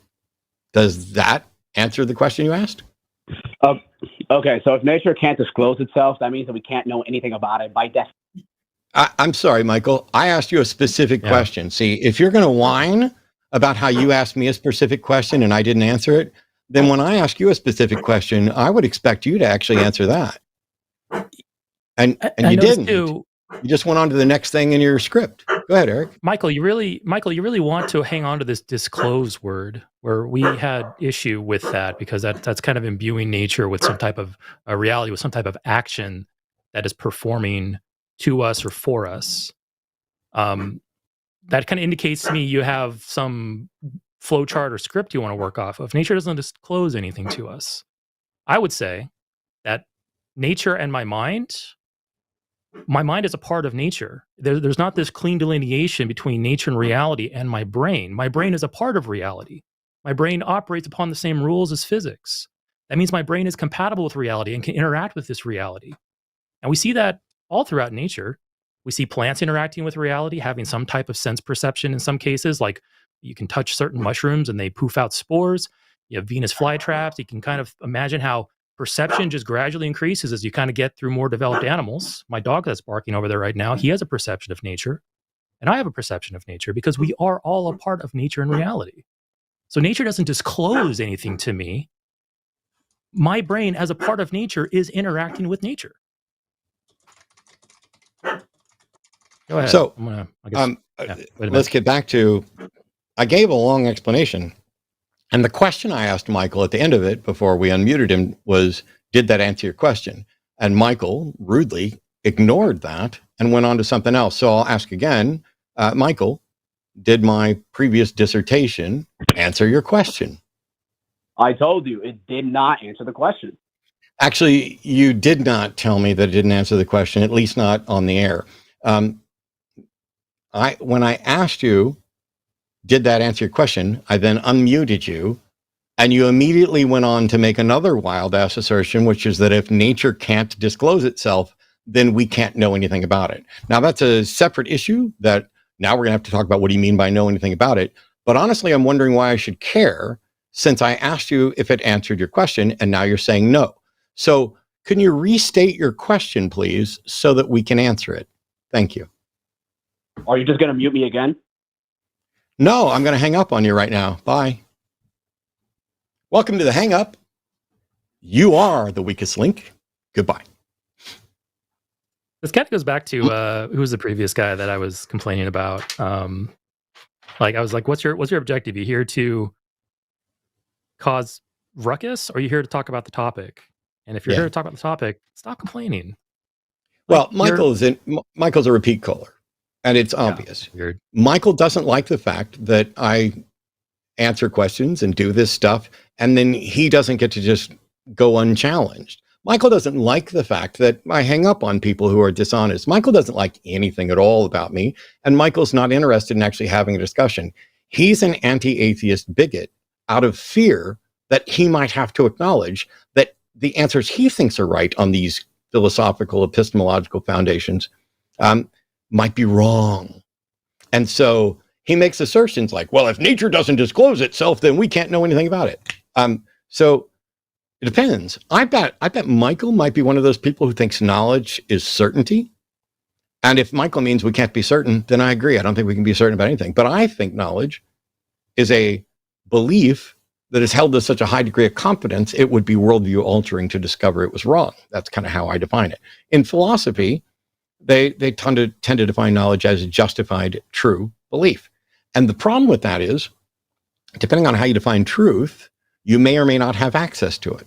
Speaker 1: Does that answer the question you asked?
Speaker 9: Okay, so if nature can't disclose itself, that means that we can't know anything about it by definition.
Speaker 1: I'm sorry, Michael. I asked you a specific question. See, if you're going to whine about how you asked me a specific question and I didn't answer it, then when I ask you a specific question, I would expect you to actually answer that. And you didn't. You just went on to the next thing in your script. Go ahead, Eric.
Speaker 2: Michael, you really want to hang on to this disclose word, where we had issue with that because that's kind of imbuing nature with some type of reality, with some type of action that is performing to us or for us. That kind of indicates to me you have some flow chart or script you want to work off of. Nature doesn't disclose anything to us. I would say that nature and my mind is a part of nature. There's not this clean delineation between nature and reality and my brain. My brain is a part of reality. My brain operates upon the same rules as physics. That means my brain is compatible with reality and can interact with this reality. And we see that all throughout nature. We see plants interacting with reality, having some type of sense perception in some cases, like you can touch certain mushrooms and they poof out spores. You have Venus flytraps. You can kind of imagine how perception just gradually increases as you kind of get through more developed animals. My dog that's barking over there right now, he has a perception of nature, and I have a perception of nature because we are all a part of nature and reality. So nature doesn't disclose anything to me. My brain, as a part of nature, is interacting with nature. Go ahead.
Speaker 1: So let's get back to, I gave a long explanation. And the question I asked Michael at the end of it before we unmuted him was, did that answer your question? And Michael rudely ignored that and went on to something else. So I'll ask again, Michael, did my previous dissertation answer your question?
Speaker 9: I told you it did not answer the question.
Speaker 1: Actually, you did not tell me that it didn't answer the question, at least not on the air. When I asked you, did that answer your question? I then unmuted you, and you immediately went on to make another wild-ass assertion, which is that if nature can't disclose itself, then we can't know anything about it. Now, that's a separate issue that now we're going to have to talk about what do you mean by know anything about it. But honestly, I'm wondering why I should care, since I asked you if it answered your question, and now you're saying no. So can you restate your question, please, so that we can answer it? Thank you.
Speaker 9: Are you just going to mute me again?
Speaker 1: No, I'm going to hang up on you right now. Bye. Welcome to the hang up. You are the weakest link. Goodbye.
Speaker 2: This kind of goes back to who was the previous guy that I was complaining about. Like I was like, what's your objective? You here to cause ruckus, or are you here to talk about the topic? And if you're here to talk about the topic, stop complaining.
Speaker 1: Well, Michael's a repeat caller, and it's obvious.
Speaker 2: Weird.
Speaker 1: Michael doesn't like the fact that I answer questions and do this stuff, and then he doesn't get to just go unchallenged. Michael doesn't like the fact that I hang up on people who are dishonest. Michael doesn't like anything at all about me, and Michael's not interested in actually having a discussion. He's an anti-atheist bigot out of fear that he might have to acknowledge that the answers he thinks are right on these philosophical, epistemological foundations might be wrong. And so he makes assertions like, well, if nature doesn't disclose itself, then we can't know anything about it. So it depends. I bet Michael might be one of those people who thinks knowledge is certainty. And if Michael means we can't be certain, then I agree. I don't think we can be certain about anything. But I think knowledge is a belief that is held to such a high degree of confidence, it would be worldview altering to discover it was wrong. That's kind of how I define it. In philosophy, they tend to define knowledge as a justified true belief. And the problem with that is, depending on how you define truth, you may or may not have access to it.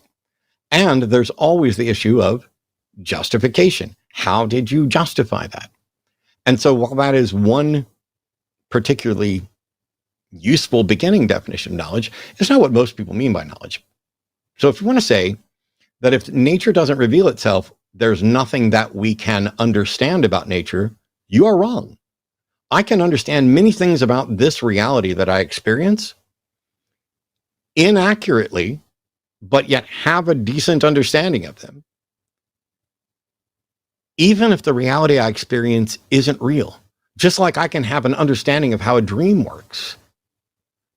Speaker 1: And there's always the issue of justification. How did you justify that? And so while that is one particularly useful beginning definition of knowledge, it's not what most people mean by knowledge. So if you want to say that if nature doesn't reveal itself, there's nothing that we can understand about nature, you are wrong. I can understand many things about this reality that I experience inaccurately, but yet have a decent understanding of them, even if the reality I experience isn't real. Just like I can have an understanding of how a dream works.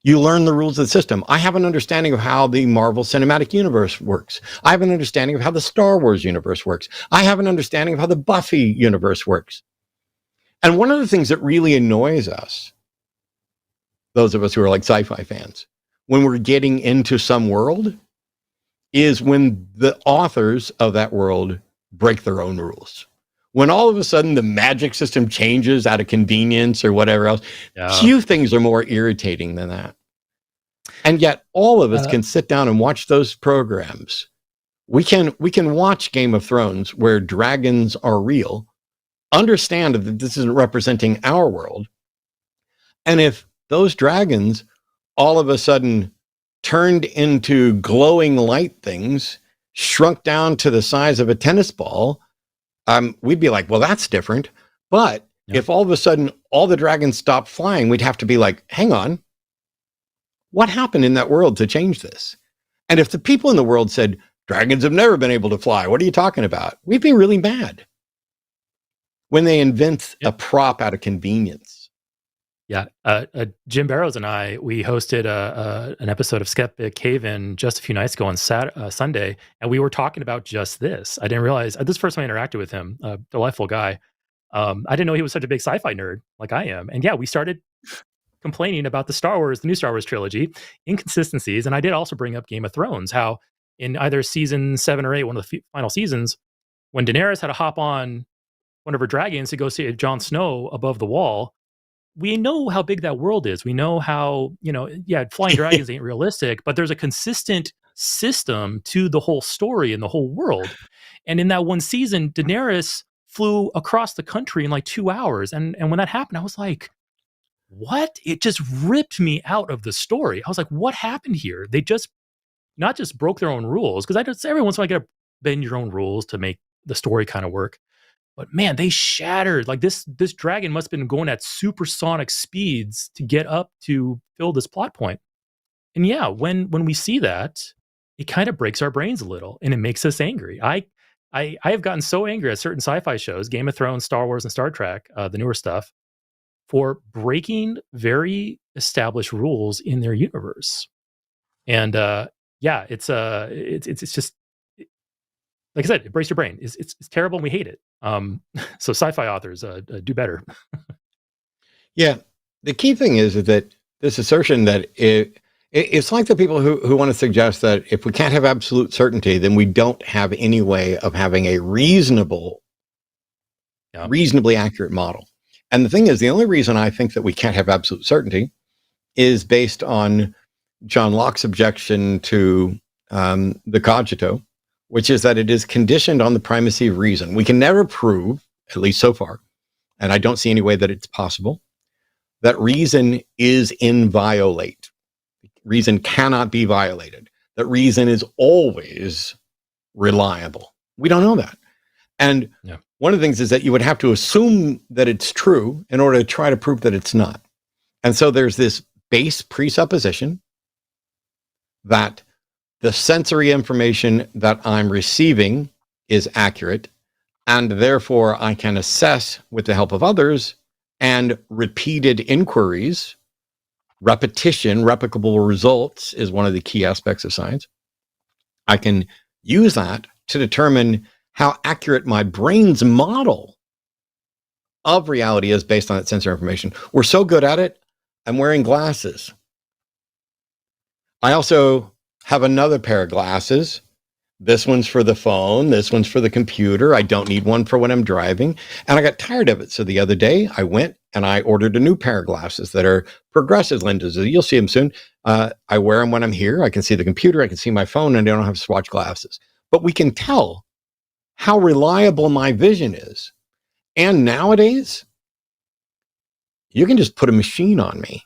Speaker 1: You learn the rules of the system. I have an understanding of how the Marvel Cinematic Universe works. I have an understanding of how the Star Wars universe works. I have an understanding of how the Buffy universe works. And one of the things that really annoys us, those of us who are like sci-fi fans, when we're getting into some world, is when the authors of that world break their own rules. When all of a sudden the magic system changes out of convenience or whatever else, few things are more irritating than that. And yet all of us can sit down and watch those programs. We can watch Game of Thrones where dragons are real, understand that this isn't representing our world. And if those dragons all of a sudden turned into glowing light things, shrunk down to the size of a tennis ball, we'd be like, well, that's different. But if all of a sudden all the dragons stopped flying, we'd have to be like, hang on, what happened in that world to change this? And if the people in the world said, dragons have never been able to fly, what are you talking about? We'd be really mad when they invent a prop out of convenience.
Speaker 2: Yeah. Jim Barrows and I, we hosted an episode of Skeptic Cave-In just a few nights ago on Sunday, and we were talking about just this. I didn't realize, this is the first time I interacted with him, delightful guy. I didn't know he was such a big sci-fi nerd like I am. And yeah, we started complaining about the new Star Wars trilogy, Inconsistencies, and I did also bring up Game of Thrones, how in either season 7 or 8, one of the final seasons, when Daenerys had to hop on one of her dragons to go see Jon Snow above the wall, we know how big that world is. We know how, flying dragons ain't realistic, but there's a consistent system to the whole story and the whole world. And in that one season, Daenerys flew across the country in like 2 hours. And when that happened, I was like, what? It just ripped me out of the story. I was like, what happened here? They just not just broke their own rules, because every once in a while I get to bend your own rules to make the story kind of work. But man, they shattered. Like this dragon must have been going at supersonic speeds to get up to fill this plot point. And yeah, when we see that, it kind of breaks our brains a little, and it makes us angry. I have gotten so angry at certain sci-fi shows, Game of Thrones, Star Wars, and Star Trek, the newer stuff, for breaking very established rules in their universe. And it's just, like I said, it breaks your brain. It's terrible, and we hate it. So sci-fi authors do better.
Speaker 1: Yeah, the key thing is that this assertion that it's like the people who want to suggest that if we can't have absolute certainty, then we don't have any way of having a reasonably accurate model. And the thing is, the only reason I think that we can't have absolute certainty is based on John Locke's objection to the cogito, which is that it is conditioned on the primacy of reason. We can never prove, at least so far, and I don't see any way that it's possible, that reason is inviolate. Reason cannot be violated. That reason is always reliable. We don't know that. And one of the things is that you would have to assume that it's true in order to try to prove that it's not. And so there's this base presupposition that the sensory information that I'm receiving is accurate, and therefore I can assess with the help of others and repeated inquiries. Repetition, replicable results is one of the key aspects of science. I can use that to determine how accurate my brain's model of reality is based on that sensory information. We're so good at it, I'm wearing glasses. I also have another pair of glasses. This one's for the phone. This one's for the computer. I don't need one for when I'm driving. And I got tired of it. So the other day I went and I ordered a new pair of glasses that are progressive lenses. You'll see them soon. I wear them when I'm here. I can see the computer. I can see my phone, and I don't have swatch glasses. But we can tell how reliable my vision is. And nowadays, you can just put a machine on me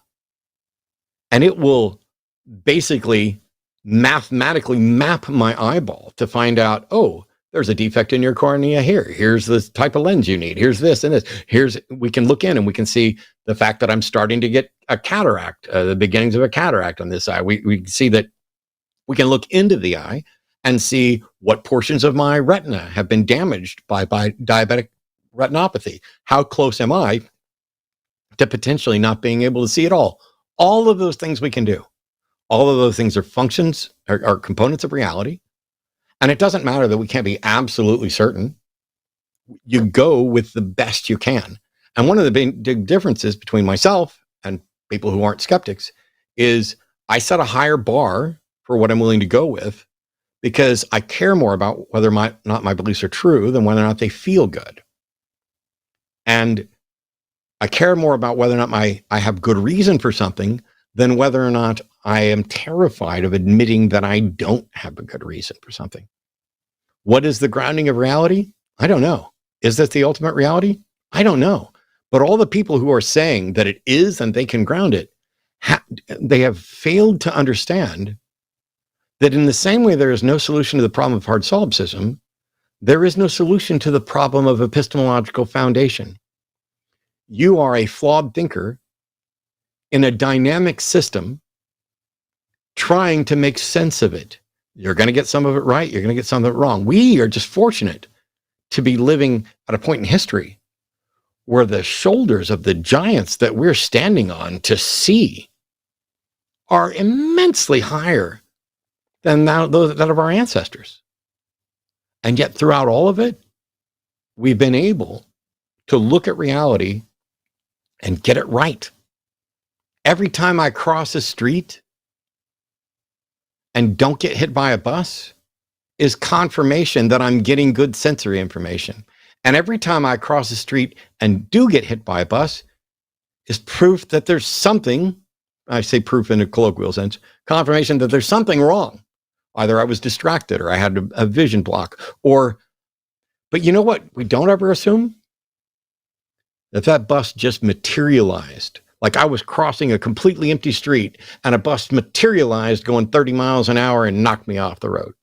Speaker 1: and it will basically mathematically map my eyeball to find out, oh, there's a defect in your cornea here. Here's the type of lens you need. Here's this and this. We can look in and we can see the fact that I'm starting to get a cataract, the beginnings of a cataract on this eye. We see that we can look into the eye and see what portions of my retina have been damaged by diabetic retinopathy. How close am I to potentially not being able to see at all? All of those things we can do. All of those things are functions, are components of reality. And it doesn't matter that we can't be absolutely certain. You go with the best you can. And one of the big differences between myself and people who aren't skeptics is I set a higher bar for what I'm willing to go with because I care more about whether or not my beliefs are true than whether or not they feel good. And I care more about whether or not I have good reason for something than whether or not I am terrified of admitting that I don't have a good reason for something. What is the grounding of reality? I don't know. Is this the ultimate reality? I don't know. But all the people who are saying that it is and they can ground it, they have failed to understand that in the same way there is no solution to the problem of hard solipsism, there is no solution to the problem of epistemological foundation. You are a flawed thinker in a dynamic system trying to make sense of it. You're going to get some of it right. You're going to get some of it wrong. We are just fortunate to be living at a point in history where the shoulders of the giants that we're standing on to see are immensely higher than that of our ancestors. And yet throughout all of it, we've been able to look at reality and get it right. Every time I cross a street and don't get hit by a bus is confirmation that I'm getting good sensory information. And every time I cross the street and do get hit by a bus is proof that there's something, I say proof in a colloquial sense, confirmation that there's something wrong. Either I was distracted or I had a vision block but you know what we don't ever assume? That bus just materialized. Like I was crossing a completely empty street and a bus materialized going 30 miles an hour and knocked me off the road.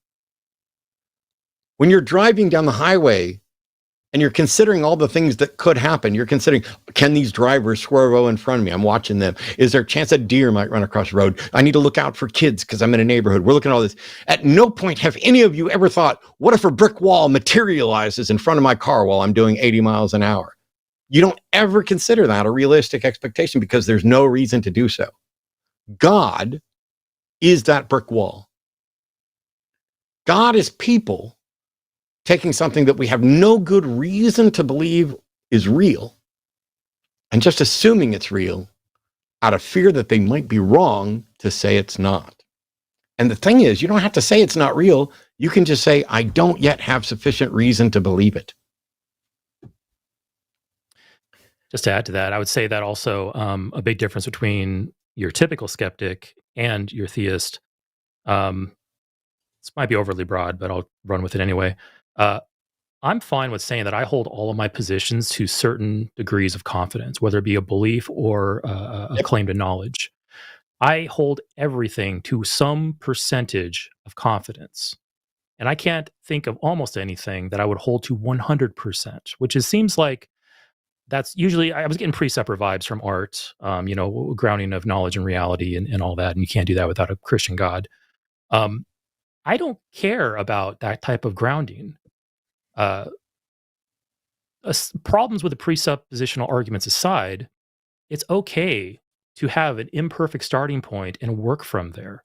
Speaker 1: When you're driving down the highway and you're considering all the things that could happen, you're considering, can these drivers swerve in front of me? I'm watching them. Is there a chance a deer might run across the road? I need to look out for kids because I'm in a neighborhood. We're looking at all this. At no point have any of you ever thought, what if a brick wall materializes in front of my car while I'm doing 80 miles an hour? You don't ever consider that a realistic expectation because there's no reason to do so. God is that brick wall. God is people taking something that we have no good reason to believe is real and just assuming it's real out of fear that they might be wrong to say it's not. And the thing is, you don't have to say it's not real. You can just say, I don't yet have sufficient reason to believe it.
Speaker 2: Just to add to that, I would say that also a big difference between your typical skeptic and your theist. this might be overly broad, but I'll run with it anyway. I'm fine with saying that I hold all of my positions to certain degrees of confidence, whether it be a belief or a claim to knowledge. I hold everything to some percentage of confidence. And I can't think of almost anything that I would hold to 100%, which seems like that's usually, I was getting precept vibes from art, grounding of knowledge and reality and all that. And you can't do that without a Christian God. I don't care about that type of grounding. Problems with the presuppositional arguments aside, it's okay to have an imperfect starting point and work from there.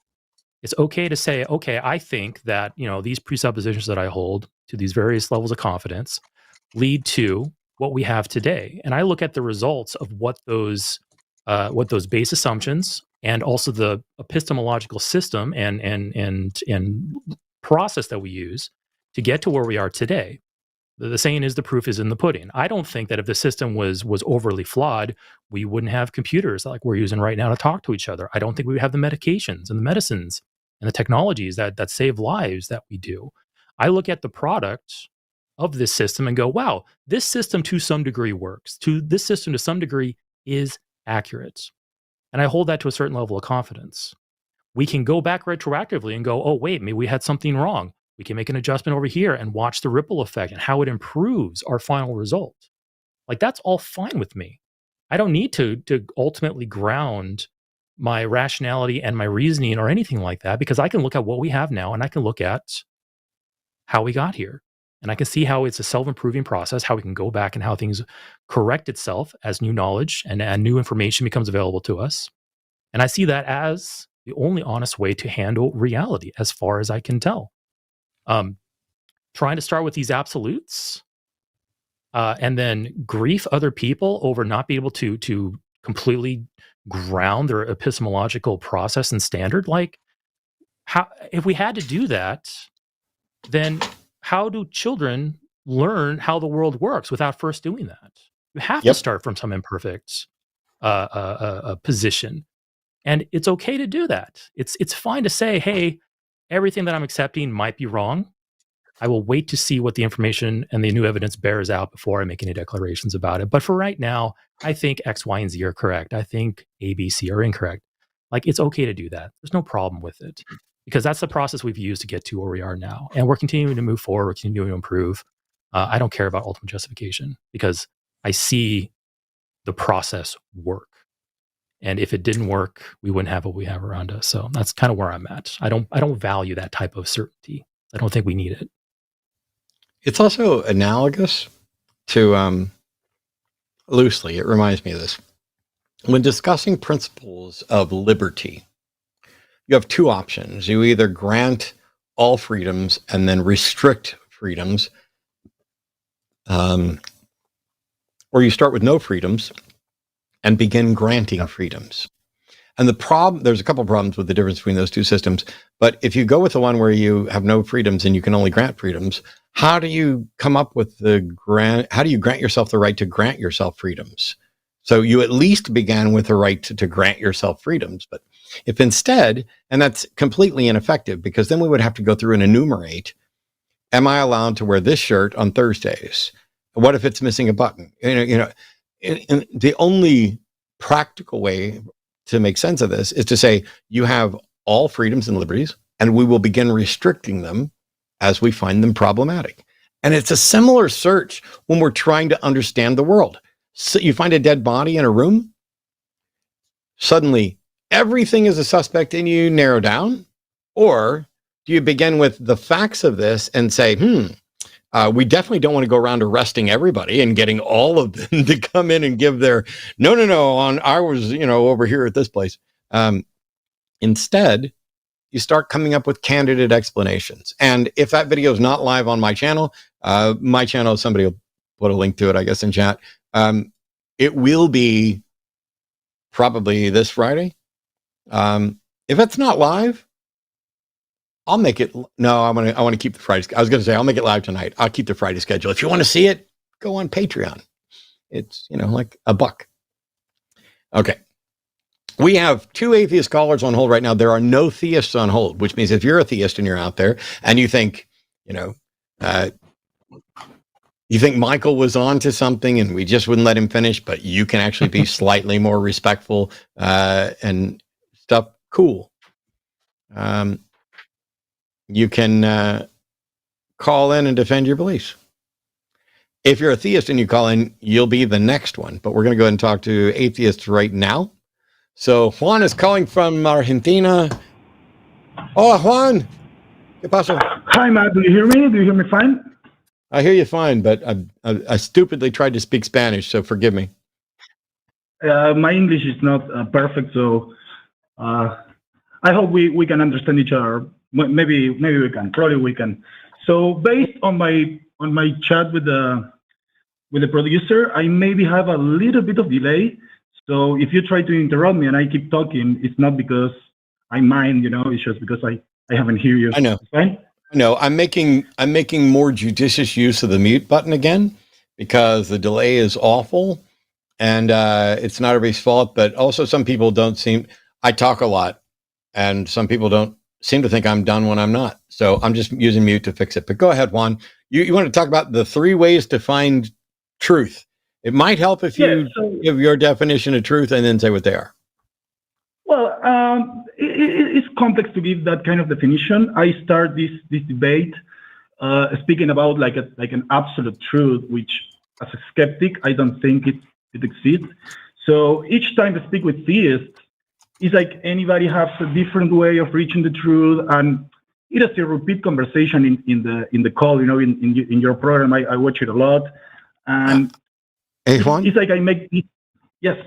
Speaker 2: It's okay to say, okay, I think that, these presuppositions that I hold to these various levels of confidence lead to what we have today. And I look at the results of what those base assumptions and also the epistemological system and process that we use to get to where we are today. The saying is the proof is in the pudding. I don't think that if the system was overly flawed, we wouldn't have computers like we're using right now to talk to each other. I don't think we would have the medications and the medicines and the technologies that save lives that we do. I look at the product of this system and go, wow, this system to some degree works. This system to some degree is accurate. And I hold that to a certain level of confidence. We can go back retroactively and go, oh, wait, maybe we had something wrong. We can make an adjustment over here and watch the ripple effect and how it improves our final result. Like, that's all fine with me. I don't need to ultimately ground my rationality and my reasoning or anything like that, because I can look at what we have now and I can look at how we got here. And I can see how it's a self-improving process, how we can go back and how things correct itself as new knowledge and new information becomes available to us. And I see that as the only honest way to handle reality as far as I can tell. Trying to start with these absolutes and then grief other people over not being able to completely ground their epistemological process and standard. Like, how, if we had to do that, then how do children learn how the world works without first doing that? You have to start from some imperfect position. And it's okay to do that. It's fine to say, hey, everything that I'm accepting might be wrong. I will wait to see what the information and the new evidence bears out before I make any declarations about it. But for right now, I think X, Y, and Z are correct. I think A, B, C are incorrect. Like, it's okay to do that. There's no problem with it, because that's the process we've used to get to where we are now. And we're continuing to move forward. We're continuing to improve. I don't care about ultimate justification, because I see the process work. And if it didn't work, we wouldn't have what we have around us. So that's kind of where I'm at. I don't value that type of certainty. I don't think we need it.
Speaker 1: It's also analogous to, loosely, it reminds me of this. When discussing principles of liberty, you have two options. You either grant all freedoms and then restrict freedoms, or you start with no freedoms and begin granting freedoms. And the problem, there's a couple of problems with the difference between those two systems. But if you go with the one where you have no freedoms and you can only grant freedoms, how do you come up with how do you grant yourself the right to grant yourself freedoms? So you at least began with the right to grant yourself freedoms. But if instead, and that's completely ineffective, because then we would have to go through and enumerate, am I allowed to wear this shirt on Thursdays? What if it's missing a button? And the only practical way to make sense of this is to say you have all freedoms and liberties, and we will begin restricting them as we find them problematic. And it's a similar search when we're trying to understand the world. So you find a dead body in a room, suddenly everything is a suspect and you narrow down? Or do you begin with the facts of this and say, we definitely don't want to go around arresting everybody and getting all of them to come in and give their, no, I was, over here at this place. Instead, you start coming up with candidate explanations. And if that video is not live on my channel, somebody will put a link to it, I guess, in chat. It will be probably this Friday. If it's not live, I'll make it. No, I want to keep the Friday. I was going to say I'll make it live tonight. I'll keep the Friday schedule. If you want to see it, go on Patreon. It's like $1. Okay. We have 2 atheist scholars on hold right now. There are no theists on hold, which means if you're a theist and you're out there and you think, you think Michael was on to something and we just wouldn't let him finish, but you can actually be slightly more respectful and stuff. Cool. You can call in and defend your beliefs. If you're a theist and you call in, you'll be the next one. But we're going to go ahead and talk to atheists right now. So Juan is calling from Argentina. Oh, Juan. ¿Qué pasó?
Speaker 10: Hi, Matt. Do you hear me? Do you hear me fine?
Speaker 1: I hear you fine, but I stupidly tried to speak Spanish, so forgive me.
Speaker 10: My English is not perfect, so I hope we can understand each other. Maybe we can. Probably we can. So based on my chat with the producer, I maybe have a little bit of delay. So if you try to interrupt me and I keep talking, it's not because I mind, it's just because I haven't heard you.
Speaker 1: I know.
Speaker 10: It's fine?
Speaker 1: No, I'm making more judicious use of the mute button again because the delay is awful, and it's not everybody's fault. But also, some people I talk a lot, and some people don't seem to think I'm done when I'm not. So I'm just using mute to fix it. But go ahead, Juan. You want to talk about the 3 ways to find truth? It might help if you give your definition of truth and then say what they are.
Speaker 10: Well, it's complex to give that kind of definition. I start this debate speaking about like an absolute truth, which as a skeptic, I don't think it exists. So each time I speak with theists, it's like anybody has a different way of reaching the truth, and it is a repeat conversation in the call. In your program, I watch it a lot, and
Speaker 1: hey, Juan?
Speaker 10: It's like I make this. Yes.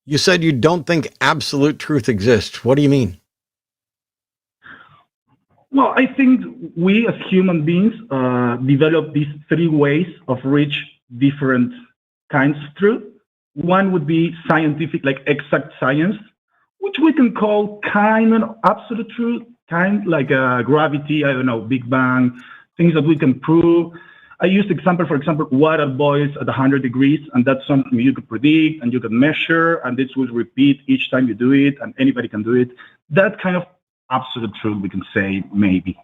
Speaker 1: You said you don't think absolute truth exists. What do you mean?
Speaker 10: Well, I think we as human beings develop these 3 ways of reach different kinds of truth. One would be scientific, like exact science, which we can call kind of absolute truth, kind like gravity, I don't know, Big Bang, things that we can prove. I used for example, water boils at 100 degrees, and that's something you could predict and you can measure, and this will repeat each time you do it, and anybody can do it. That kind of absolute truth, we can say, maybe.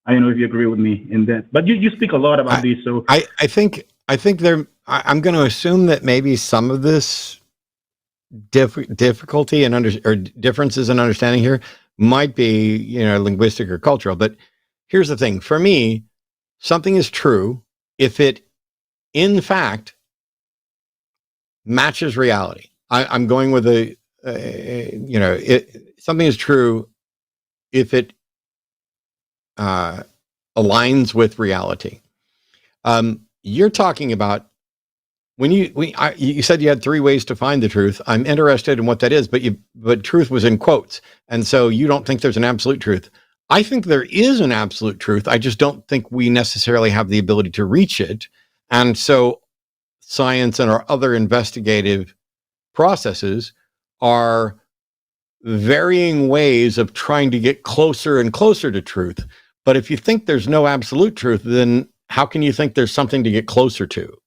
Speaker 10: I don't know if you agree with me in that, but you speak a lot about this. So
Speaker 1: I think I'm going to assume that maybe some of this difficulty or differences in understanding here might be, linguistic or cultural. But here's the thing: for me, something is true if it, in fact, matches reality. I'm going with something is true if it aligns with reality. You're talking about you said you had 3 ways to find the truth. I'm interested in what that is, but truth was in quotes, and so you don't think there's an absolute truth. I think there is an absolute truth. I just don't think we necessarily have the ability to reach it. And so science and our other investigative processes are varying ways of trying to get closer and closer to truth. But if you think there's no absolute truth, then how can you think there's something to get closer to?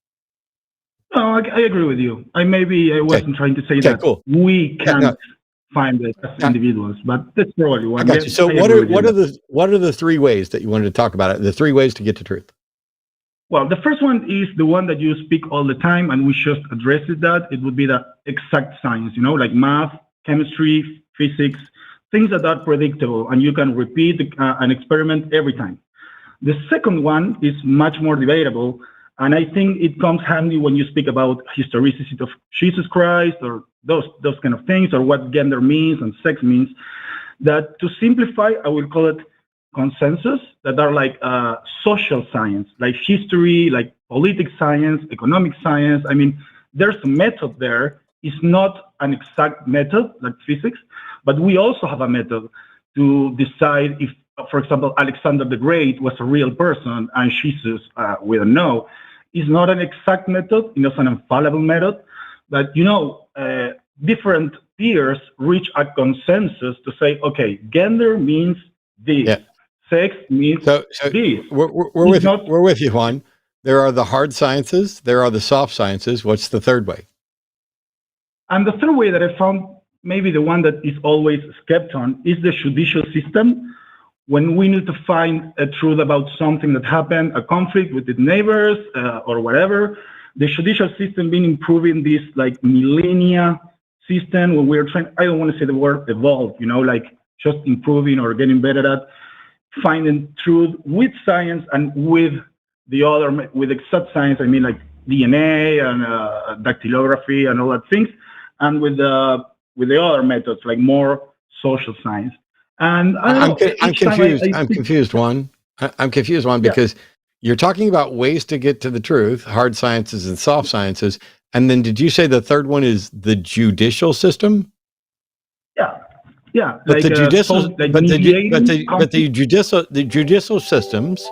Speaker 10: No, I agree with you. I wasn't trying to say that cool. We can't find it as individuals, but that's probably one.
Speaker 1: I got you. So what are the 3 ways that you wanted to talk about it? The 3 ways to get to truth?
Speaker 10: Well, the first one is the one that you speak all the time, and we just addressed that. It would be the exact science, like math, chemistry, physics, things that are predictable, and you can repeat an experiment every time. The second one is much more debatable, and I think it comes handy when you speak about historicity of Jesus Christ or those kind of things, or what gender means and sex means. That, to simplify, I will call it consensus, that are like social science, like history, like political science, economic science. I mean, there's a method there. It's not an exact method like physics, but we also have a method to decide if, for example, Alexander the Great was a real person and Jesus, we don't know. It's not an exact method, it's an infallible method, but different peers reach a consensus to say, okay, gender means this. Yeah. Sex means this.
Speaker 1: We're with you, Juan. There are the hard sciences. There are the soft sciences. What's the third way?
Speaker 10: And the third way that I found maybe the one that is always skept on is the judicial system. When we need to find a truth about something that happened, a conflict with the neighbors or whatever, the judicial system been improving this like millennia system when we're trying, I don't want to say the word evolve, like just improving or getting better at finding truth with science and with exact science. I mean like DNA and dactylography and all that things, and with the other methods like more social science. And
Speaker 1: I'm confused, Juan. I'm confused, Juan, because you're talking about ways to get to the truth, hard sciences and soft sciences. And then did you say the third one is the judicial system?
Speaker 10: Yeah.
Speaker 1: But the judicial systems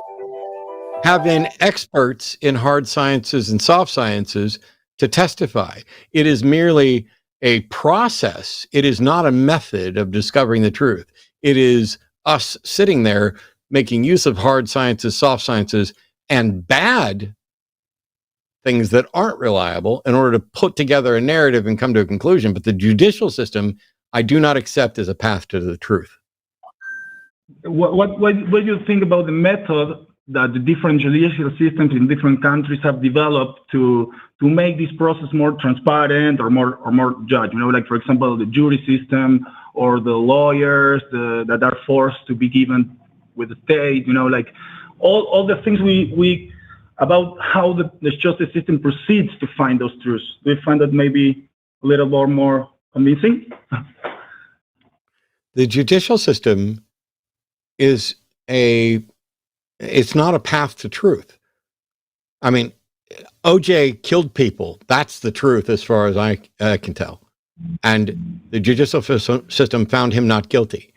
Speaker 1: have in experts in hard sciences and soft sciences to testify. It is merely a process. It is not a method of discovering the truth. It is us sitting there making use of hard sciences, soft sciences, and bad things that aren't reliable in order to put together a narrative and come to a conclusion. But the judicial system, I do not accept as a path to the truth.
Speaker 10: What do you think about the method that the different judicial systems in different countries have developed to make this process more transparent or more judged? Like for example, the jury system or the lawyers that are forced to be given with the state. Like all the things we about how the justice system proceeds to find those truths. Do you find that maybe a little more convincing?
Speaker 1: The judicial system is it's not a path to truth. I mean, OJ killed people. That's the truth as far as I can tell. And the judicial system found him not guilty.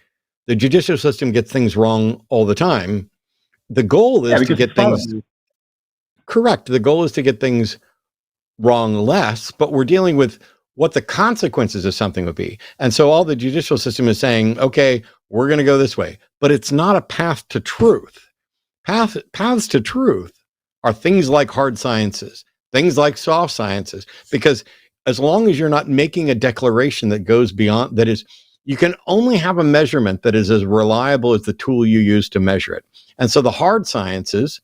Speaker 1: The judicial system gets things wrong all the time. The goal is to get things correct. The goal is to get things wrong less, but we're dealing with what the consequences of something would be. And so all the judicial system is saying, okay, we're going to go this way, but it's not a path to truth. Paths to truth are things like hard sciences, things like soft sciences, because as long as you're not making a declaration that goes beyond, that is, you can only have a measurement that is as reliable as the tool you use to measure it. And so the hard sciences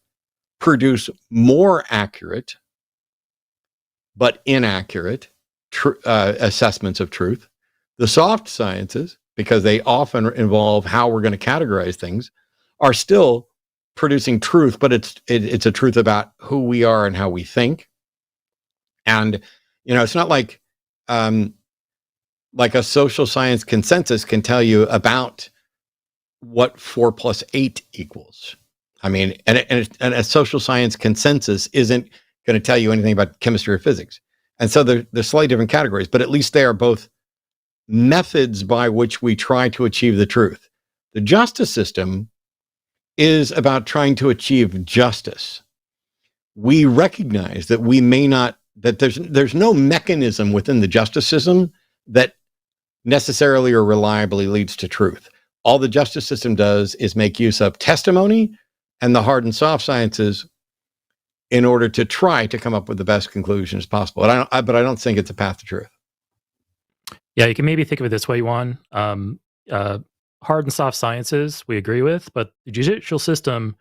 Speaker 1: produce more accurate, but inaccurate assessments of truth. The soft sciences, because they often involve how we're going to categorize things, are still producing truth, but it's a truth about who we are and how we think. And it's not like a social science consensus can tell you about what 4 + 8 equals. I mean, and a social science consensus isn't going to tell you anything about chemistry or physics. And so they're slightly different categories, but at least they are both methods by which we try to achieve the truth. The justice system is about trying to achieve justice. We recognize that that there's no mechanism within the justice system that necessarily or reliably leads to truth. All the justice system does is make use of testimony and the hard and soft sciences in order to try to come up with the best conclusions possible. But I don't think it's a path to truth.
Speaker 2: Yeah, you can maybe think of it this way, Juan. Hard and soft sciences, we agree with, but the judicial system,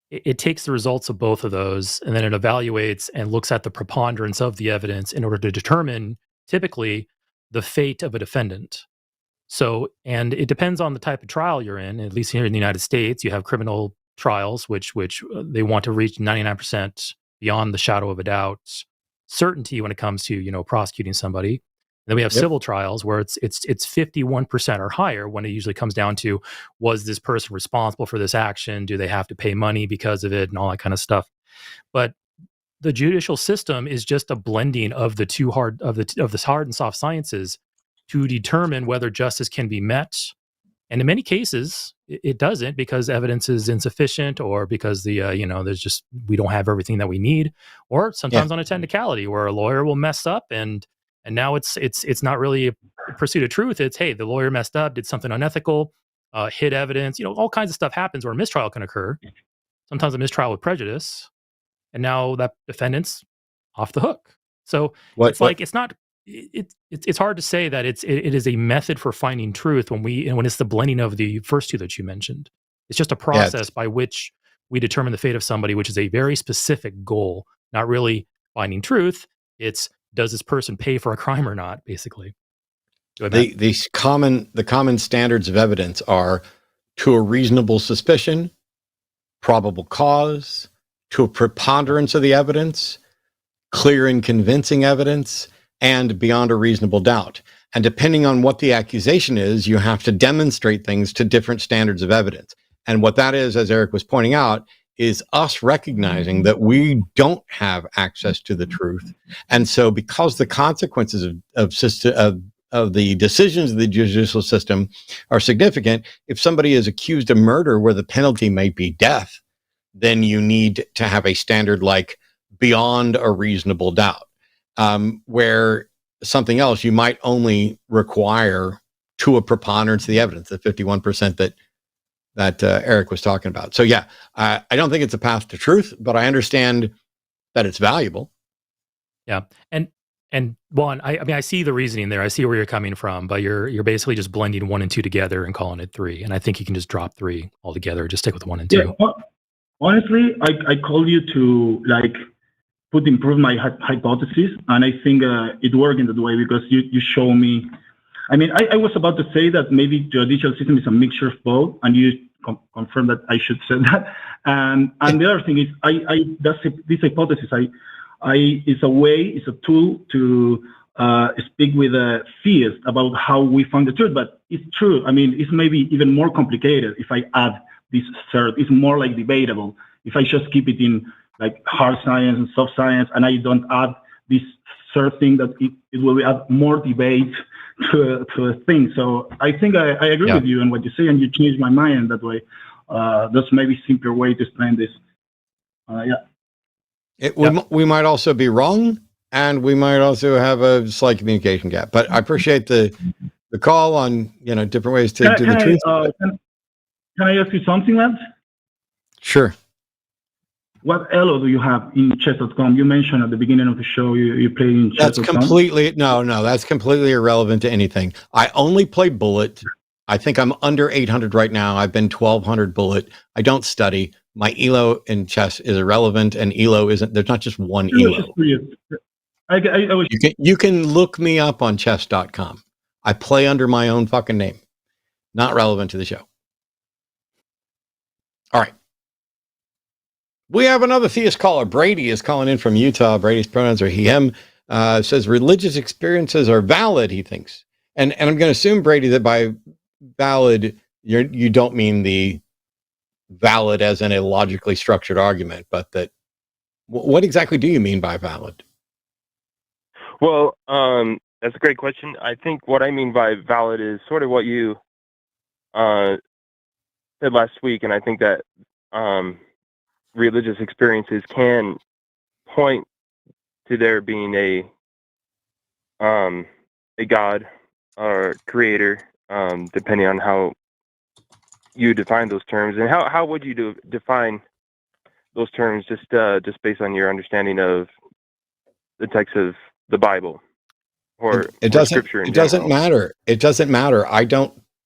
Speaker 2: it takes the results of both of those, and then it evaluates and looks at the preponderance of the evidence in order to determine, typically, the fate of a defendant. So, and it depends on the type of trial you're in. At least here in the United States, you have criminal trials, which they want to reach 99% beyond the shadow of a doubt certainty when it comes to prosecuting somebody. And then we have civil trials where it's 51% or higher when it usually comes down to, was this person responsible for this action? Do they have to pay money because of it and all that kind of stuff? But the judicial system is just a blending of the two hard and soft sciences to determine whether justice can be met. And in many cases, it doesn't, because evidence is insufficient, or because there's just, we don't have everything that we need, or sometimes on a technicality where a lawyer will mess up and now it's not really a pursuit of truth. It's, hey, the lawyer messed up, did something unethical, hid evidence, all kinds of stuff happens where a mistrial can occur. Sometimes a mistrial with prejudice, and now that defendant's off the hook. So it's not it's hard to say that it is a method for finding truth when it's the blending of the first two that you mentioned. It's just a process by which we determine the fate of somebody, which is a very specific goal, not really finding truth. It's, does this person pay for a crime or not, basically.
Speaker 1: The common standards of evidence are to a reasonable suspicion, probable cause, to a preponderance of the evidence, clear and convincing evidence, and beyond a reasonable doubt. And depending on what the accusation is, you have to demonstrate things to different standards of evidence. And what that is, as Eric was pointing out, is us recognizing that we don't have access to the truth. And so because the consequences of the decisions of the judicial system are significant, if somebody is accused of murder where the penalty might be death, then you need to have a standard like beyond a reasonable doubt, where something else you might only require to a preponderance of the evidence, the 51% that Eric was talking about. So yeah, I don't think it's a path to truth, but I understand that it's valuable.
Speaker 2: Yeah, and Juan, I mean, I see the reasoning there. I see where you're coming from, but you're basically just blending 1 and 2 together and calling it 3. And I think you can just drop 3 altogether. Just stick with 1 and 2.
Speaker 10: Yeah, honestly, I called you to improve my hypothesis, and I think it worked in that way because you show me. I mean, I was about to say that maybe judicial system is a mixture of both, and you confirmed that I should say that. And the other thing is, this hypothesis, it's a tool to speak with theists about how we find the truth. But it's true. I mean, it's maybe even more complicated if I add this third. It's more like debatable. If I just keep it in like hard science and soft science, and I don't add this third thing, that it will add more debate to a thing. So I think I agree with you on what you say, and you changed my mind in that way. That's maybe simpler way to explain this.
Speaker 1: We might also be wrong, and we might also have a slight communication gap. But I appreciate the call on different ways to do the truth.
Speaker 10: Can I ask you something, Lance?
Speaker 1: Sure.
Speaker 10: What elo do you have in chess.com? You mentioned at the beginning of the show you play in chess.com.
Speaker 1: That's completely that's completely irrelevant to anything. I only play bullet. I think I'm under 800 right now. I've been 1200 bullet. I don't study. My elo in chess is irrelevant, and elo isn't. There's not just one elo. You can look me up on chess.com. I play under my own fucking name. Not relevant to the show. All right. We have another theist caller. Brady is calling in from Utah. Brady's pronouns are he, him. Says religious experiences are valid, he thinks. And I'm going to assume, Brady, that by valid, you don't mean the valid as in a logically structured argument, but that what exactly do you mean by valid?
Speaker 11: Well, that's a great question. I think what I mean by valid is sort of what you said last week, and I think that religious experiences can point to there being a God or creator, depending on how you define those terms. And how would you define those terms just based on your understanding of the text of the Bible or Scripture in general?
Speaker 1: It doesn't matter. It doesn't matter.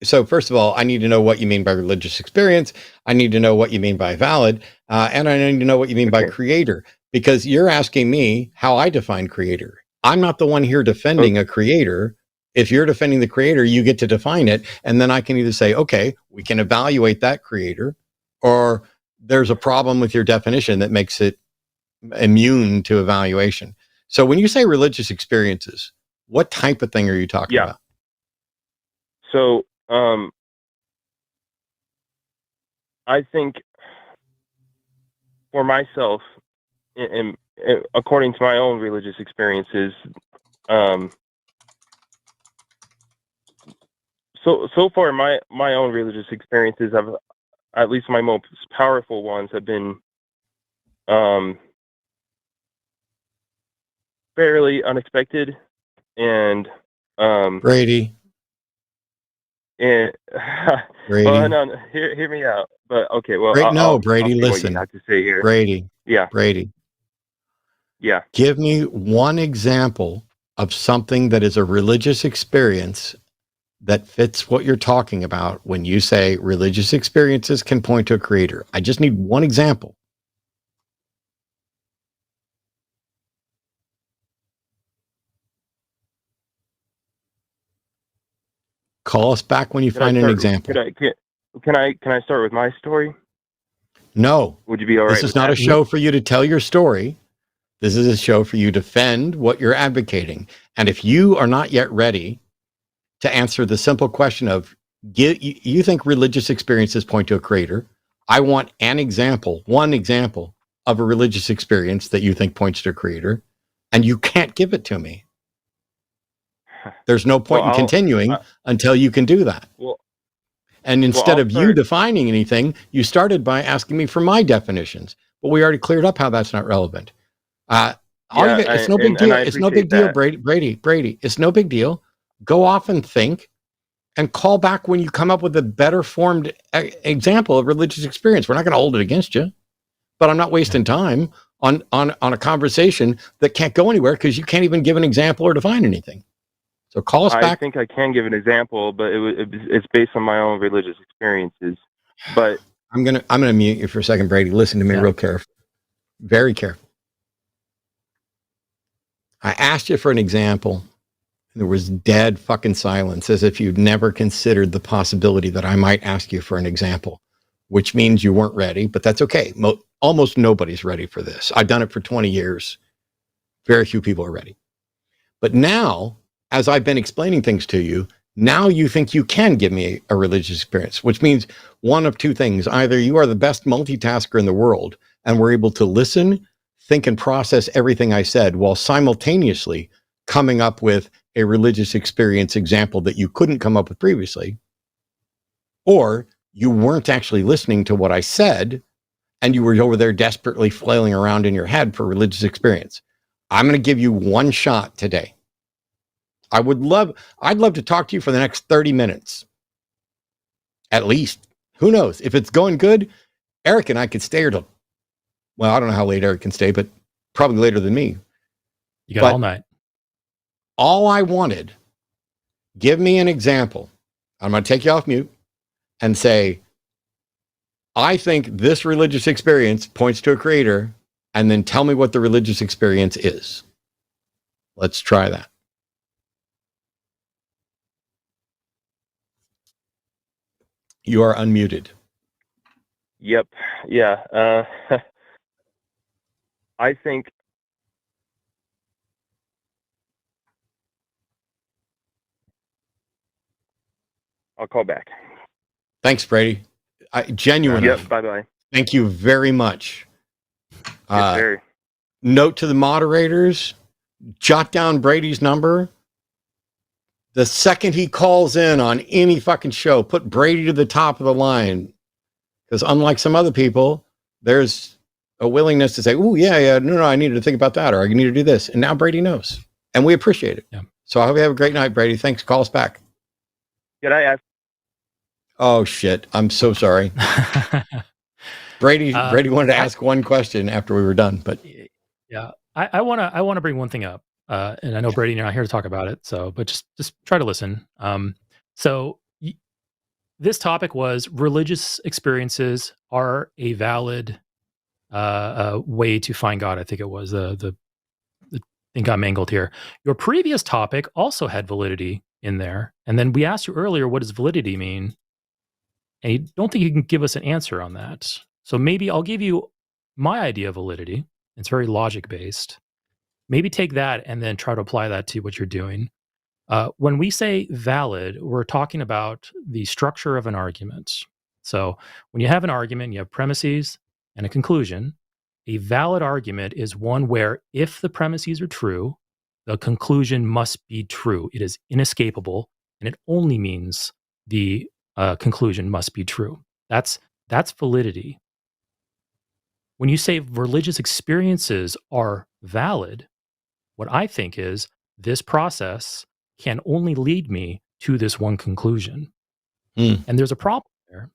Speaker 1: So first of all, I need to know what you mean by religious experience. I need to know what you mean by valid. And I need to know what you mean by creator, because you're asking me how I define creator. I'm not the one here defending a creator. If you're defending the creator, you get to define it. And then I can either say, okay, we can evaluate that creator, or there's a problem with your definition that makes it immune to evaluation. So when you say religious experiences, what type of thing are you talking about?
Speaker 11: So, I think for myself, and according to my own religious experiences, so far my own religious experiences have, at least my most powerful ones, have been fairly unexpected and
Speaker 1: Brady.
Speaker 11: And
Speaker 1: Brady.
Speaker 11: Well, no, hear me out. But okay, well,
Speaker 1: Brady, listen.
Speaker 11: I'll have to say here.
Speaker 1: Brady.
Speaker 11: Yeah.
Speaker 1: Brady.
Speaker 11: Yeah.
Speaker 1: Give me one example of something that is a religious experience that fits what you're talking about when you say religious experiences can point to a creator? I just need one example. Call us back when you find an example.
Speaker 11: Can I start with my story?
Speaker 1: No.
Speaker 11: Would you be all right?
Speaker 1: This is not a show for you to tell your story. This is a show for you to defend what you're advocating. And if you are not yet ready to answer the simple question of, you think religious experiences point to a creator, I want one example of a religious experience that you think points to a creator, and you can't give it to me. There's no point in continuing until you can do that. And instead of you defining anything, you started by asking me for my definitions, but we already cleared up how that's not relevant. It's no big deal. It's no big deal, Brady. It's no big deal. Go off and think, and call back when you come up with a better formed example of religious experience. We're not going to hold it against you, but I'm not wasting time on a conversation that can't go anywhere because you can't even give an example or define anything. So call us back.
Speaker 11: I think I can give an example, but it's based on my own religious experiences. But
Speaker 1: I'm gonna mute you for a second, Brady. Listen to me real careful, very careful. I asked you for an example. There was dead fucking silence, as if you'd never considered the possibility that I might ask you for an example, which means you weren't ready, but that's okay. Almost nobody's ready for this. I've done it for 20 years. Very few people are ready. But now, as I've been explaining things to you, now you think you can give me a religious experience, which means one of two things. Either you are the best multitasker in the world, and we're able to listen, think, and process everything I said while simultaneously coming up with a religious experience example that you couldn't come up with previously, or you weren't actually listening to what I said and you were over there desperately flailing around in your head for religious experience. I'm going to give you one shot today. I'd love to talk to you for the next 30 minutes. At least. Who knows? If it's going good, Eric and I could stay here till, well, I don't know how late Eric can stay, but probably later than me.
Speaker 2: You got all night.
Speaker 1: All I wanted, give me an example. I'm going to take you off mute and say, I think this religious experience points to a creator, and then tell me what the religious experience is. Let's try that. You are unmuted.
Speaker 11: Yep. Yeah. I think I'll call back.
Speaker 1: Thanks, Brady. Genuinely.
Speaker 11: Yep. Bye-bye.
Speaker 1: Thank you very much.
Speaker 11: Yes, sir.
Speaker 1: Note to the moderators, jot down Brady's number. The second he calls in on any fucking show, put Brady to the top of the line. Because unlike some other people, there's a willingness to say, oh, yeah, no, I needed to think about that, or I need to do this. And now Brady knows. And we appreciate it.
Speaker 2: Yeah.
Speaker 1: So I hope you have a great night, Brady. Thanks. Call us back.
Speaker 11: Could I ask?
Speaker 1: Oh, shit. I'm so sorry. Brady wanted to ask one question after we were done, but
Speaker 2: yeah, I want to bring one thing up. And I know Brady, you're not here to talk about it. So, but just try to listen. This topic was religious experiences are a valid way to find God. I think it was the thing got mangled here. Your previous topic also had validity in there. And then we asked you earlier, what does validity mean? And you don't think you can give us an answer on that. So maybe I'll give you my idea of validity. It's very logic based. Maybe take that and then try to apply that to what you're doing. When we say valid, we're talking about the structure of an argument. So when you have an argument, you have premises and a conclusion. A valid argument is one where if the premises are true, the conclusion must be true. It is inescapable, and it only means the conclusion must be true. That's validity. When you say religious experiences are valid, what I think is this process can only lead me to this one conclusion. And there's a problem there.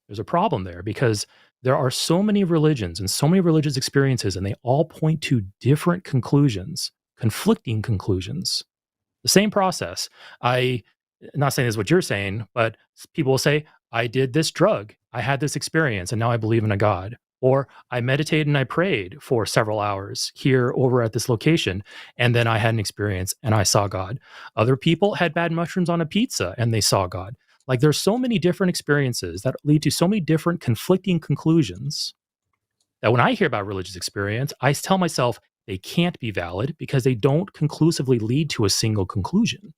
Speaker 2: There's a problem there because there are so many religions and so many religious experiences, and they all point to different conclusions, conflicting conclusions. The same process. Not saying this is what you're saying, but people will say, I did this drug, I had this experience, and now I believe in a God. Or I meditated and I prayed for several hours here over at this location, and then I had an experience and I saw God. Other people had bad mushrooms on a pizza and they saw God. Like, there's so many different experiences that lead to so many different conflicting conclusions that when I hear about religious experience, I tell myself they can't be valid because they don't conclusively lead to a single conclusion.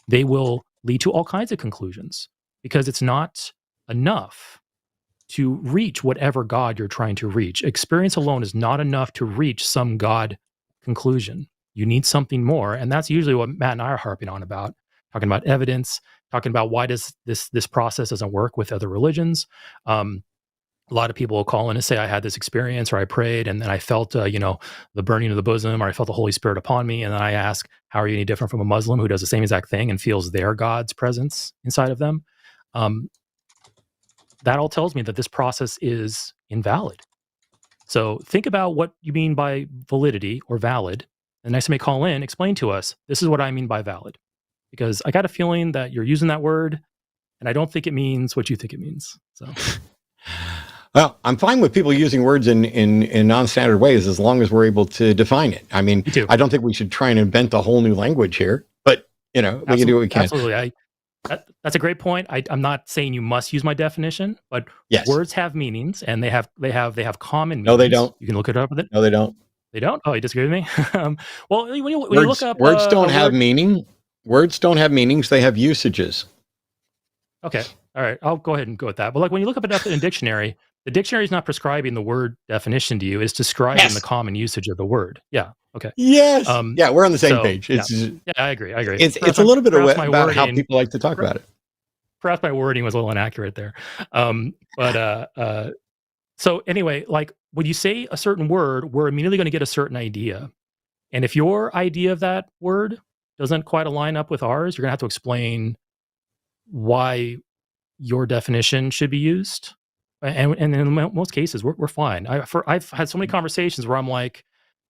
Speaker 2: They will lead to all kinds of conclusions because it's not enough to reach whatever God you're trying to reach. Experience alone is not enough to reach some God conclusion. You need something more. And that's usually what Matt and I are harping on about, talking about evidence, talking about why does this process doesn't work with other religions. A lot of people will call in and say, I had this experience, or I prayed, and then I felt, the burning of the bosom, or I felt the Holy Spirit upon me. And then I ask, how are you any different from a Muslim who does the same exact thing and feels their God's presence inside of them? That all tells me that this process is invalid. So think about what you mean by validity or valid. And next time you call in, explain to us, this is what I mean by valid. Because I got a feeling that you're using that word, and I don't think it means what you think it means. So,
Speaker 1: well, I'm fine with people using words in non-standard ways as long as we're able to define it. I mean, I don't think we should try and invent a whole new language here, but we can do what we can.
Speaker 2: Absolutely. That's a great point. I'm not saying you must use my definition, but words have meanings, and they have common meanings.
Speaker 1: No, they don't.
Speaker 2: You can look it up.
Speaker 1: No, they don't.
Speaker 2: They don't? Oh, you disagree with me? Well, when you look up...
Speaker 1: Words don't have meaning. Words don't have meanings. They have usages.
Speaker 2: Okay. All right. I'll go ahead and go with that. But like when you look up in a dictionary, the dictionary is not prescribing the word definition to you. It's describing the common usage of the word. Yeah. Okay.
Speaker 1: Yes. Yeah, we're on the same page.
Speaker 2: Yeah, I agree.
Speaker 1: It's a little bit about how people like to talk about it.
Speaker 2: Perhaps my wording was a little inaccurate there. So anyway, like when you say a certain word, we're immediately going to get a certain idea. And if your idea of that word doesn't quite align up with ours, you're going to have to explain why your definition should be used. And in most cases, we're fine. I've had so many conversations where I'm like,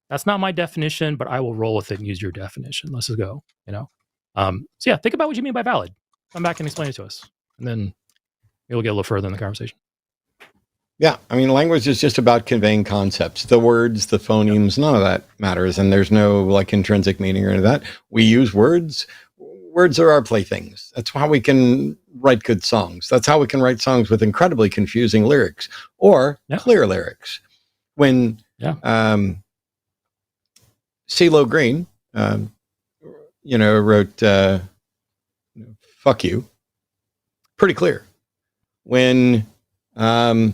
Speaker 2: that's not my definition, but I will roll with it and use your definition. Let's just go, So yeah, think about what you mean by valid. Come back and explain it to us. And then we'll get a little further in the conversation.
Speaker 1: Yeah, I mean, language is just about conveying concepts. The words, the phonemes, none of that matters. And there's no like intrinsic meaning or any of that. We use words. Words are our playthings. That's how we can write good songs. That's how we can write songs with incredibly confusing lyrics or clear lyrics. When CeeLo Green, wrote "Fuck You," pretty clear. When, the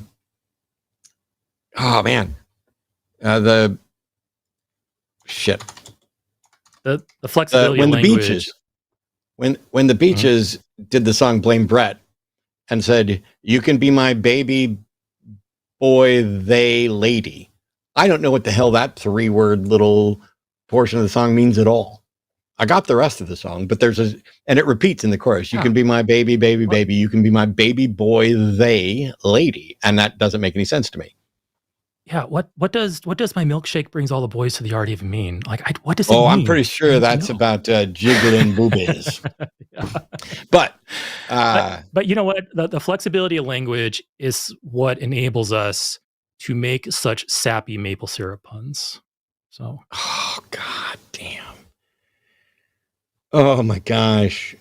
Speaker 2: flexibility
Speaker 1: when
Speaker 2: of
Speaker 1: the
Speaker 2: language.
Speaker 1: Beaches, when the Beaches did the song "Blame Brett" and said, "You can be my baby boy, they lady." I don't know what the hell that 3-word little portion of the song means at all. I got the rest of the song, but and it repeats in the chorus. You can be my baby, baby, baby. You can be my baby boy, they lady. And that doesn't make any sense to me.
Speaker 2: Yeah. What does my milkshake brings all the boys to the yard even mean? Like, what does it mean?
Speaker 1: Oh, I'm pretty sure that's about jiggling boobies. But
Speaker 2: you know what? The flexibility of language is what enables us to make such sappy maple syrup puns. So,
Speaker 1: oh god damn! Oh my gosh,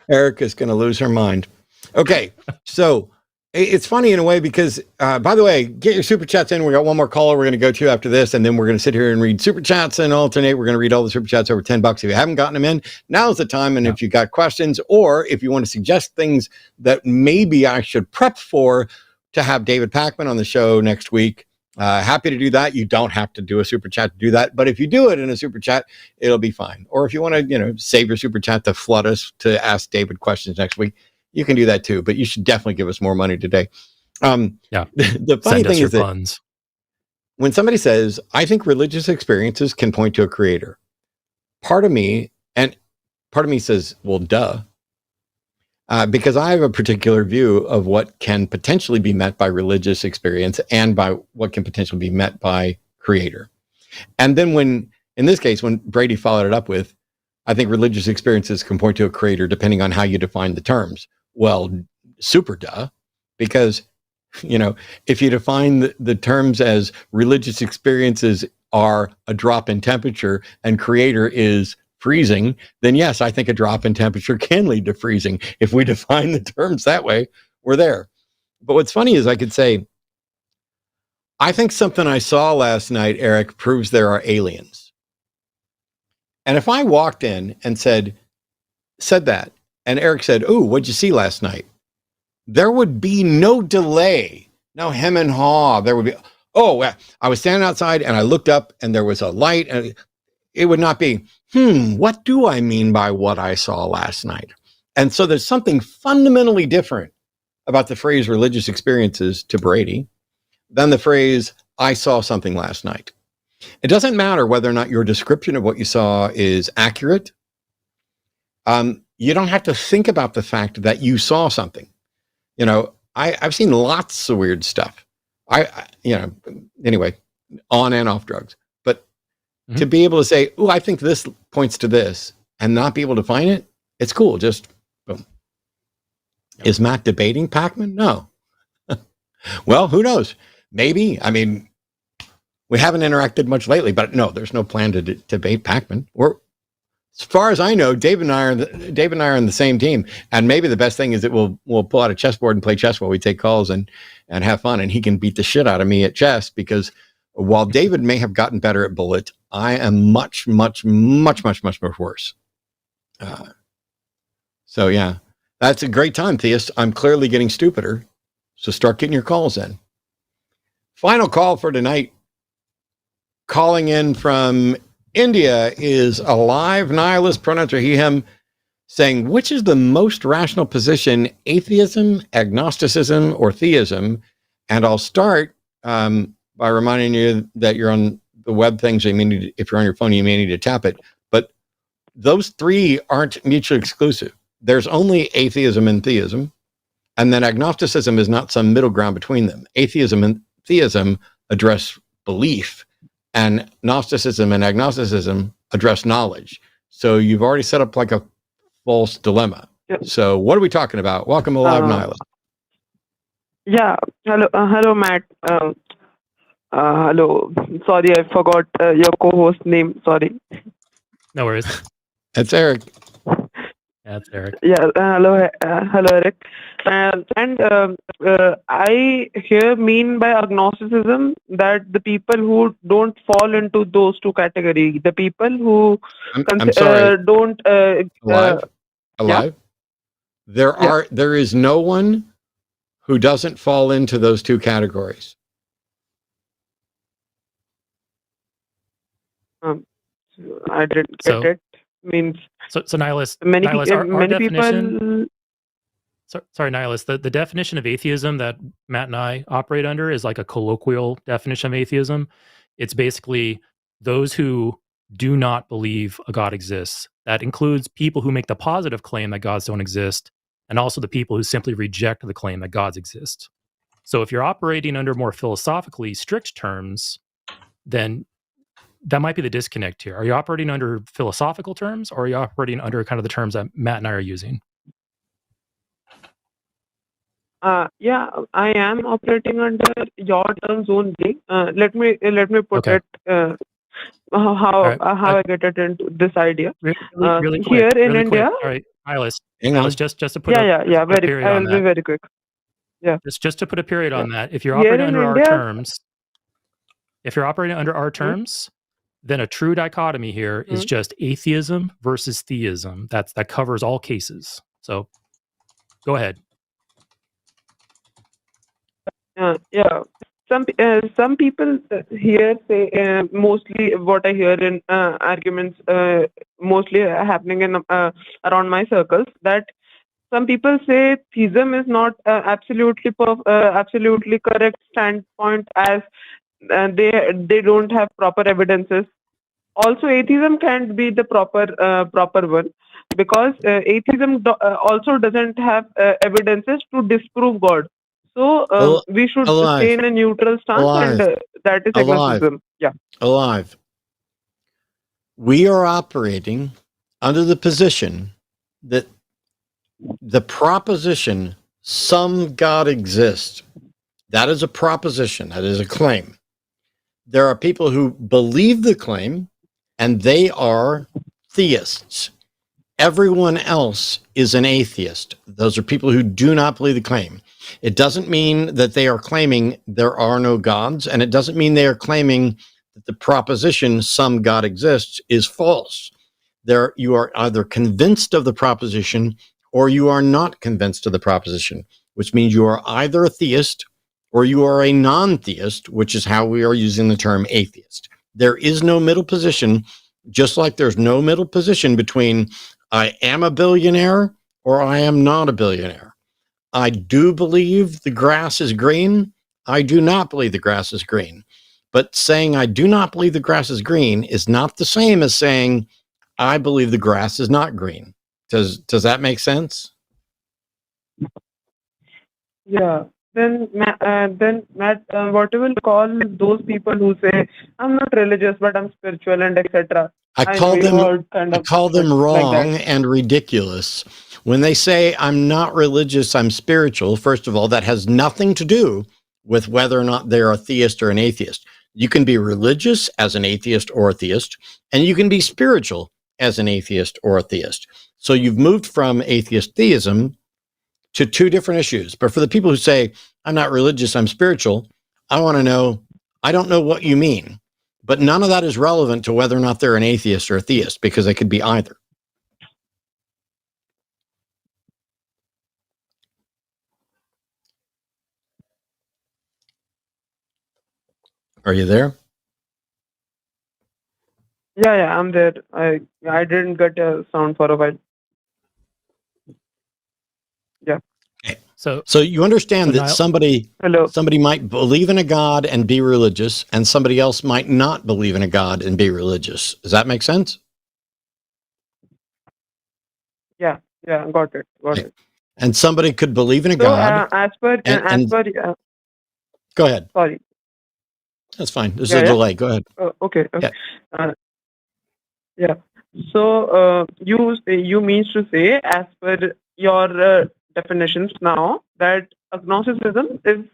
Speaker 1: Erica's going to lose her mind. Okay, so it's funny in a way because, by the way, get your super chats in. We got one more caller we're going to go to after this, and then we're going to sit here and read super chats and alternate. We're going to read all the super chats over $10. If you haven't gotten them in, now's the time. And if you got questions, or if you want to suggest things that maybe I should prep for to have David Pakman on the show next week, happy to do that. You don't have to do a super chat to do that, but if you do it in a super chat, it'll be fine. Or if you want to, save your super chat to flood us to ask David questions next week, you can do that too. But you should definitely give us more money today. The funny thing is that when somebody says, "I think religious experiences can point to a creator," part of me says, "Well, duh." Because I have a particular view of what can potentially be met by religious experience and by what can potentially be met by creator. And then in this case, when Brady followed it up with, I think religious experiences can point to a creator depending on how you define the terms. Well, super duh, because, if you define the terms as religious experiences are a drop in temperature and creator is freezing, then yes, I think a drop in temperature can lead to freezing. If we define the terms that way, we're there. But what's funny is I could say, I think something I saw last night, Eric, proves there are aliens. And if I walked in and said that, and Eric said, "Ooh, what'd you see last night?" There would be no delay, no hem and haw. There would be, I was standing outside and I looked up and there was a light, and it would not be, what do I mean by what I saw last night? And so there's something fundamentally different about the phrase religious experiences to Brady than the phrase I saw something last night. It doesn't matter whether or not your description of what you saw is accurate. You don't have to think about the fact that you saw something. I've seen lots of weird stuff. Anyway, on and off drugs. But to be able to say, I think this points to this, and not be able to find it, it's cool. Just boom. Is Matt debating Pacman? No. Well, who knows? Maybe. I mean, we haven't interacted much lately, but no, there's no plan to debate Pacman. As far as I know, Dave and I are on the same team. And maybe the best thing is that we'll pull out a chessboard and play chess while we take calls and have fun. And he can beat the shit out of me at chess, because while David may have gotten better at bullet, I am much, much, much, much, much, much worse. So yeah, that's a great time, Theist. I'm clearly getting stupider. So start getting your calls in. Final call for tonight. Calling in from India is a live nihilist, pronouns are he, him, saying, which is the most rational position, atheism, agnosticism, or theism? And I'll start by reminding you that you're on the web thing, so if you're on your phone, you may need to tap it. But those three aren't mutually exclusive. There's only atheism and theism, and then agnosticism is not some middle ground between them. Atheism and theism address belief, and Gnosticism and agnosticism address knowledge. So you've already set up like a false dilemma.
Speaker 12: Yep.
Speaker 1: So what are we talking about? Welcome to Live Nihilist.
Speaker 12: Yeah. Hello, Matt. Hello. Sorry, I forgot your co-host name. Sorry.
Speaker 2: No worries.
Speaker 1: That's Eric.
Speaker 2: That's Eric.
Speaker 12: Yeah. Hello, Eric. I here mean by agnosticism that the people who don't fall into those two categories, the people who
Speaker 1: I'm sorry.
Speaker 12: don't
Speaker 1: Alive?
Speaker 12: Yeah.
Speaker 1: There is no one who doesn't fall into those two categories.
Speaker 12: I didn't get it. Means
Speaker 2: so nihilist.
Speaker 12: Many
Speaker 2: definition,
Speaker 12: people.
Speaker 2: Sorry, nihilist. The definition of atheism that Matt and I operate under is like a colloquial definition of atheism. It's basically those who do not believe a God exists. That includes people who make the positive claim that gods don't exist, and also the people who simply reject the claim that gods exist. So if you're operating under more philosophically strict terms, then that might be the disconnect here. Are you operating under philosophical terms, or are you operating under kind of the terms that Matt and I are using?
Speaker 12: Yeah, I am operating under your terms only. Let me put
Speaker 2: Okay.
Speaker 12: it
Speaker 2: All right.
Speaker 12: I get it into this idea.
Speaker 2: Really quick,
Speaker 12: Here in
Speaker 2: really quick.
Speaker 12: India.
Speaker 2: All right, nihilist.
Speaker 1: Hang on.
Speaker 2: Just to put
Speaker 12: Yeah.
Speaker 2: a
Speaker 12: Very.
Speaker 2: period
Speaker 12: I
Speaker 2: on
Speaker 12: will be
Speaker 2: that.
Speaker 12: very quick. Yeah.
Speaker 2: Just to put a period on that. If you're
Speaker 12: Here
Speaker 2: operating
Speaker 12: in
Speaker 2: under
Speaker 12: India.
Speaker 2: our terms, then a true dichotomy here is just atheism versus theism. That covers all cases. So go ahead.
Speaker 12: Yeah. Some people here say mostly what I hear in arguments mostly happening in around my circles, that some people say theism is not absolutely correct standpoint, as they don't have proper evidences. Also, atheism can't be the proper one, because atheism also doesn't have evidences to disprove God. So we should stay in a neutral stance, and that is agnosticism. Yeah.
Speaker 1: Alive. We are operating under the position that the proposition some God exists, that is a proposition, that is a claim. There are people who believe the claim, and they are theists. Everyone else is an atheist. Those are people who do not believe the claim. It doesn't mean that they are claiming there are no gods, and it doesn't mean they are claiming that the proposition some God exists is false. You are either convinced of the proposition or you are not convinced of the proposition, which means you are either a theist or you are a non-theist, which is how we are using the term atheist. There is no middle position, just like there's no middle position between I am a billionaire or I am not a billionaire. I do believe the grass is green. I do not believe the grass is green. But saying I do not believe the grass is green is not the same as saying I believe the grass is not green. Does that make sense?
Speaker 12: Yeah. Then Matt, what you will call those people who say, I'm not religious, but I'm spiritual and etc.
Speaker 1: I call them wrong
Speaker 12: like
Speaker 1: and ridiculous. When they say I'm not religious, I'm spiritual, first of all, that has nothing to do with whether or not they're a theist or an atheist. You can be religious as an atheist or a theist, and you can be spiritual as an atheist or a theist. So you've moved from atheist theism to two different issues. But for the people who say, I'm not religious, I'm spiritual, I want to know, I don't know what you mean. But none of that is relevant to whether or not they're an atheist or a theist, because they could be either. Are you there?
Speaker 12: Yeah, I'm there. I didn't get a sound for a while. Yeah.
Speaker 1: So you understand that somebody might believe in a God and be religious, and somebody else might not believe in a God and be religious. Does that make sense?
Speaker 12: Yeah, got it.
Speaker 1: And somebody could believe in a God. Go ahead.
Speaker 12: Sorry.
Speaker 1: That's fine. There's a delay. Go ahead.
Speaker 12: Okay. Yeah. So you mean to say, as per your definitions now, that agnosticism is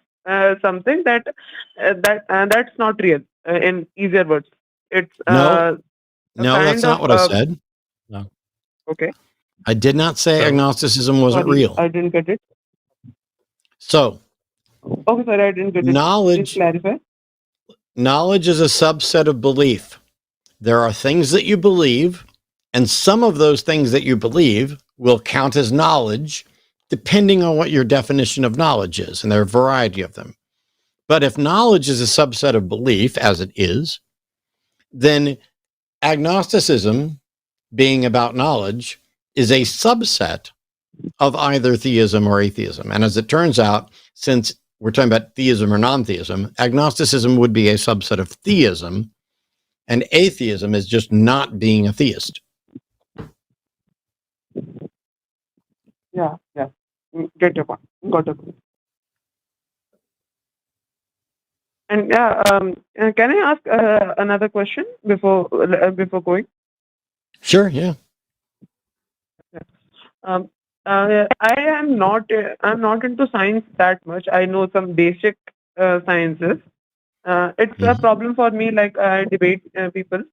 Speaker 12: something that's not real. In easier words, it's
Speaker 1: no, that's not what I said. No.
Speaker 12: Okay.
Speaker 1: I did not say agnosticism wasn't real.
Speaker 12: I didn't get it.
Speaker 1: So.
Speaker 12: Okay, sorry, I didn't get it. Please clarify.
Speaker 1: Knowledge is a subset of belief. There are things that you believe, and some of those things that you believe will count as knowledge, depending on what your definition of knowledge is, and there are a variety of them. But if knowledge is a subset of belief, as it is, then agnosticism, being about knowledge, is a subset of either theism or atheism. And as it turns out, since we're talking about theism or non-theism, agnosticism would be a subset of theism, and atheism is just not being a theist.
Speaker 12: Yeah. Get your point. Got it. And can I ask another question before going?
Speaker 1: Sure. Yeah.
Speaker 12: I am not. I'm not into science that much. I know some basic sciences. It's a problem for me. Like I debate people.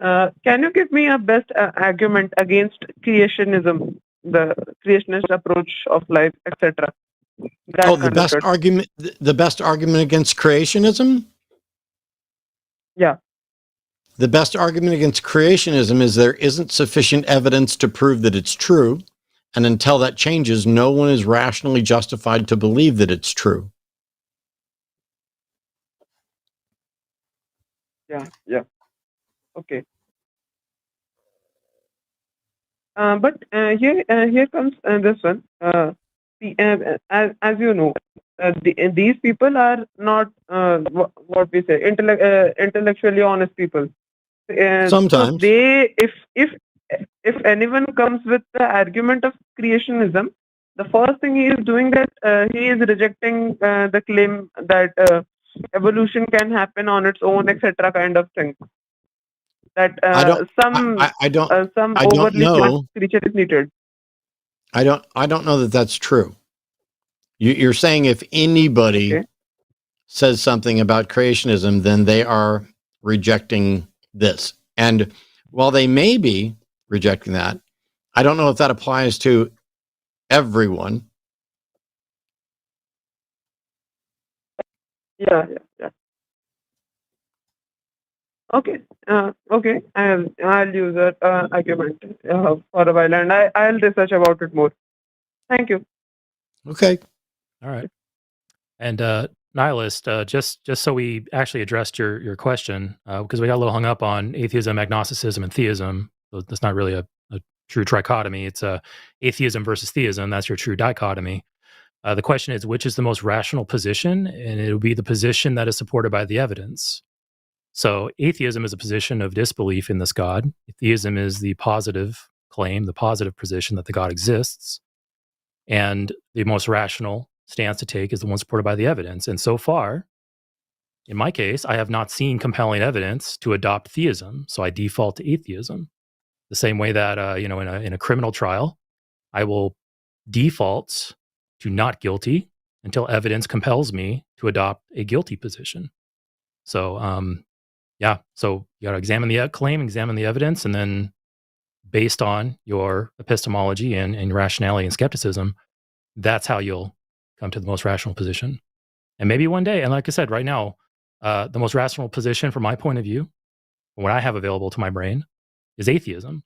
Speaker 12: Can you give me a best argument against creationism, the creationist approach of life, etc.?
Speaker 1: The best argument. The best argument against creationism.
Speaker 12: Yeah.
Speaker 1: The best argument against creationism is there isn't sufficient evidence to prove that it's true. And until that changes, no one is rationally justified to believe that it's true.
Speaker 12: Yeah. Okay. But here comes this one. As you know, these people are not what we say intellectually honest people.
Speaker 1: Sometimes
Speaker 12: so if anyone comes with the argument of creationism, the first thing he is doing that he is rejecting the claim that evolution can happen on its own, etc. kind of thing. that
Speaker 1: I don't.
Speaker 12: some
Speaker 1: I don't.
Speaker 12: some
Speaker 1: I don't
Speaker 12: overly
Speaker 1: know.
Speaker 12: smart creature is needed.
Speaker 1: I don't know that that's true. You're saying if anybody
Speaker 12: Okay.
Speaker 1: says something about creationism, then they are rejecting this. And while they may be rejecting that, I don't know if that applies to everyone.
Speaker 12: Yeah. Okay. Okay. I'll use that argument for a while, and I'll research about it more. Thank you.
Speaker 1: Okay.
Speaker 2: All right. And nihilist, just so we actually addressed your question, because we got a little hung up on atheism, agnosticism, and theism. So that's not really a true trichotomy. It's atheism versus theism. That's your true dichotomy. The question is, which is the most rational position? And it will be the position that is supported by the evidence. So atheism is a position of disbelief in this God. Theism is the positive claim, the positive position that the God exists. And the most rational stance to take is the one supported by the evidence. And so far, in my case, I have not seen compelling evidence to adopt theism. So I default to atheism. The same way that, in a criminal trial, I will default to not guilty until evidence compels me to adopt a guilty position. So, so you got to examine the claim, examine the evidence, and then based on your epistemology and your rationality and skepticism, that's how you'll come to the most rational position. And maybe one day, and like I said, right now, the most rational position from my point of view, what I have available to my brain, is atheism.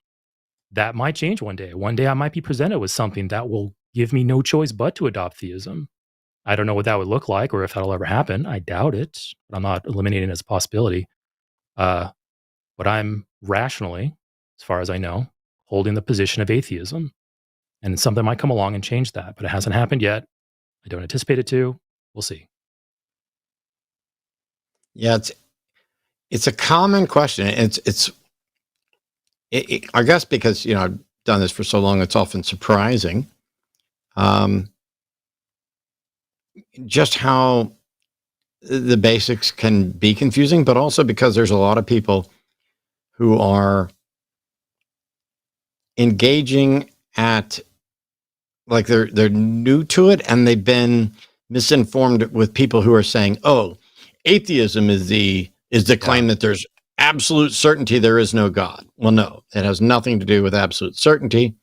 Speaker 2: That might change one day. One day I might be presented with something that will give me no choice but to adopt theism. I don't know what that would look like or if that'll ever happen. I doubt it, but I'm not eliminating it as a possibility. But I'm rationally, as far as I know, holding the position of atheism. And something might come along and change that, but it hasn't happened yet. I don't anticipate it to. We'll see.
Speaker 1: Yeah, it's a common question. I guess because I've done this for so long, it's often surprising, just how the basics can be confusing, but also because there's a lot of people who are engaging at, like, they're new to it, and they've been misinformed with people who are saying, "Oh, atheism is the claim that there's absolute certainty there is no God." Well, no, it has nothing to do with absolute certainty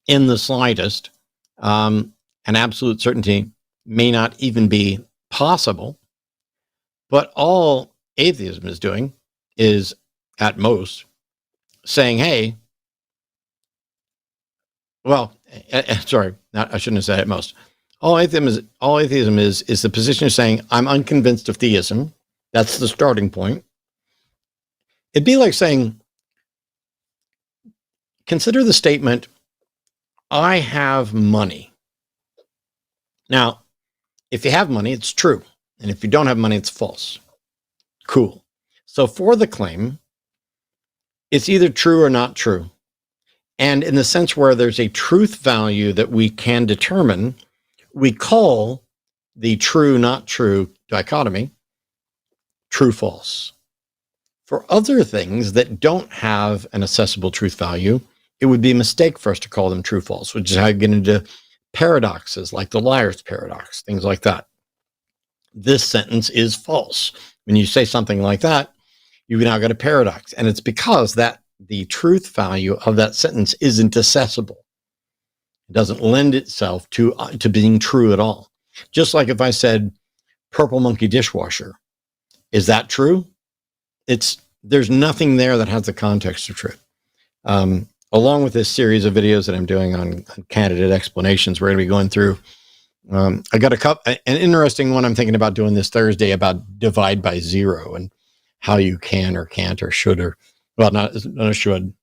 Speaker 1: in the slightest. And absolute certainty may not even be possible. But all atheism is doing is, at most, saying, "Hey, well, sorry, I shouldn't have said at most. All atheism is the position of saying, I'm unconvinced of theism. That's the starting point. It'd be like saying, consider the statement, I have money. Now, if you have money, it's true. And if you don't have money, it's false. Cool. So for the claim, it's either true or not true. And in the sense where there's a truth value that we can determine, we call the true, not true dichotomy true, false. For other things that don't have an accessible truth value, it would be a mistake for us to call them true, false, which is how you get into paradoxes like the liar's paradox, things like that. This sentence is false. When you say something like that, you've now got a paradox. And it's because that the truth value of that sentence isn't accessible. It doesn't lend itself to being true at all. Just like if I said purple monkey dishwasher, is that true? There's nothing there that has the context of truth. Along with this series of videos that I'm doing on candidate explanations, we're going to be going through. I got an interesting one I'm thinking about doing this Thursday about divide by zero and how you can or can't or should or, well, not a should,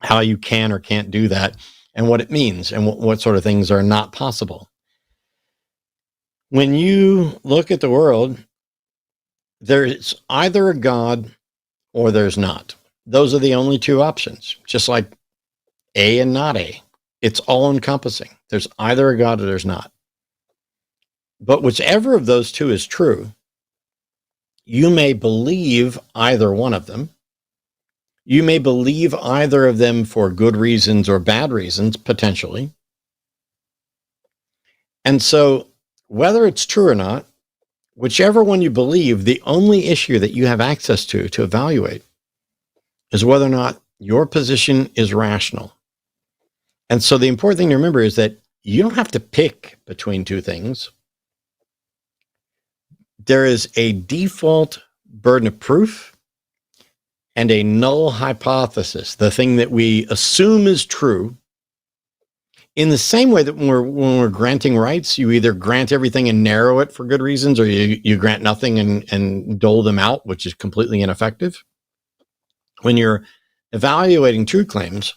Speaker 1: how you can or can't do that and what it means and what sort of things are not possible. When you look at the world, there's either a God or there's not. Those are the only two options, just like A and not A. It's all encompassing. There's either a God or there's not. But whichever of those two is true, you may believe either one of them. You may believe either of them for good reasons or bad reasons, potentially. And so, whether it's true or not, whichever one you believe, the only issue that you have access to evaluate is whether or not your position is rational. And so the important thing to remember is that you don't have to pick between two things. There is a default burden of proof and a null hypothesis, the thing that we assume is true. In the same way that when we're granting rights, you either grant everything and narrow it for good reasons, or you grant nothing and dole them out, which is completely ineffective. When you're evaluating true claims,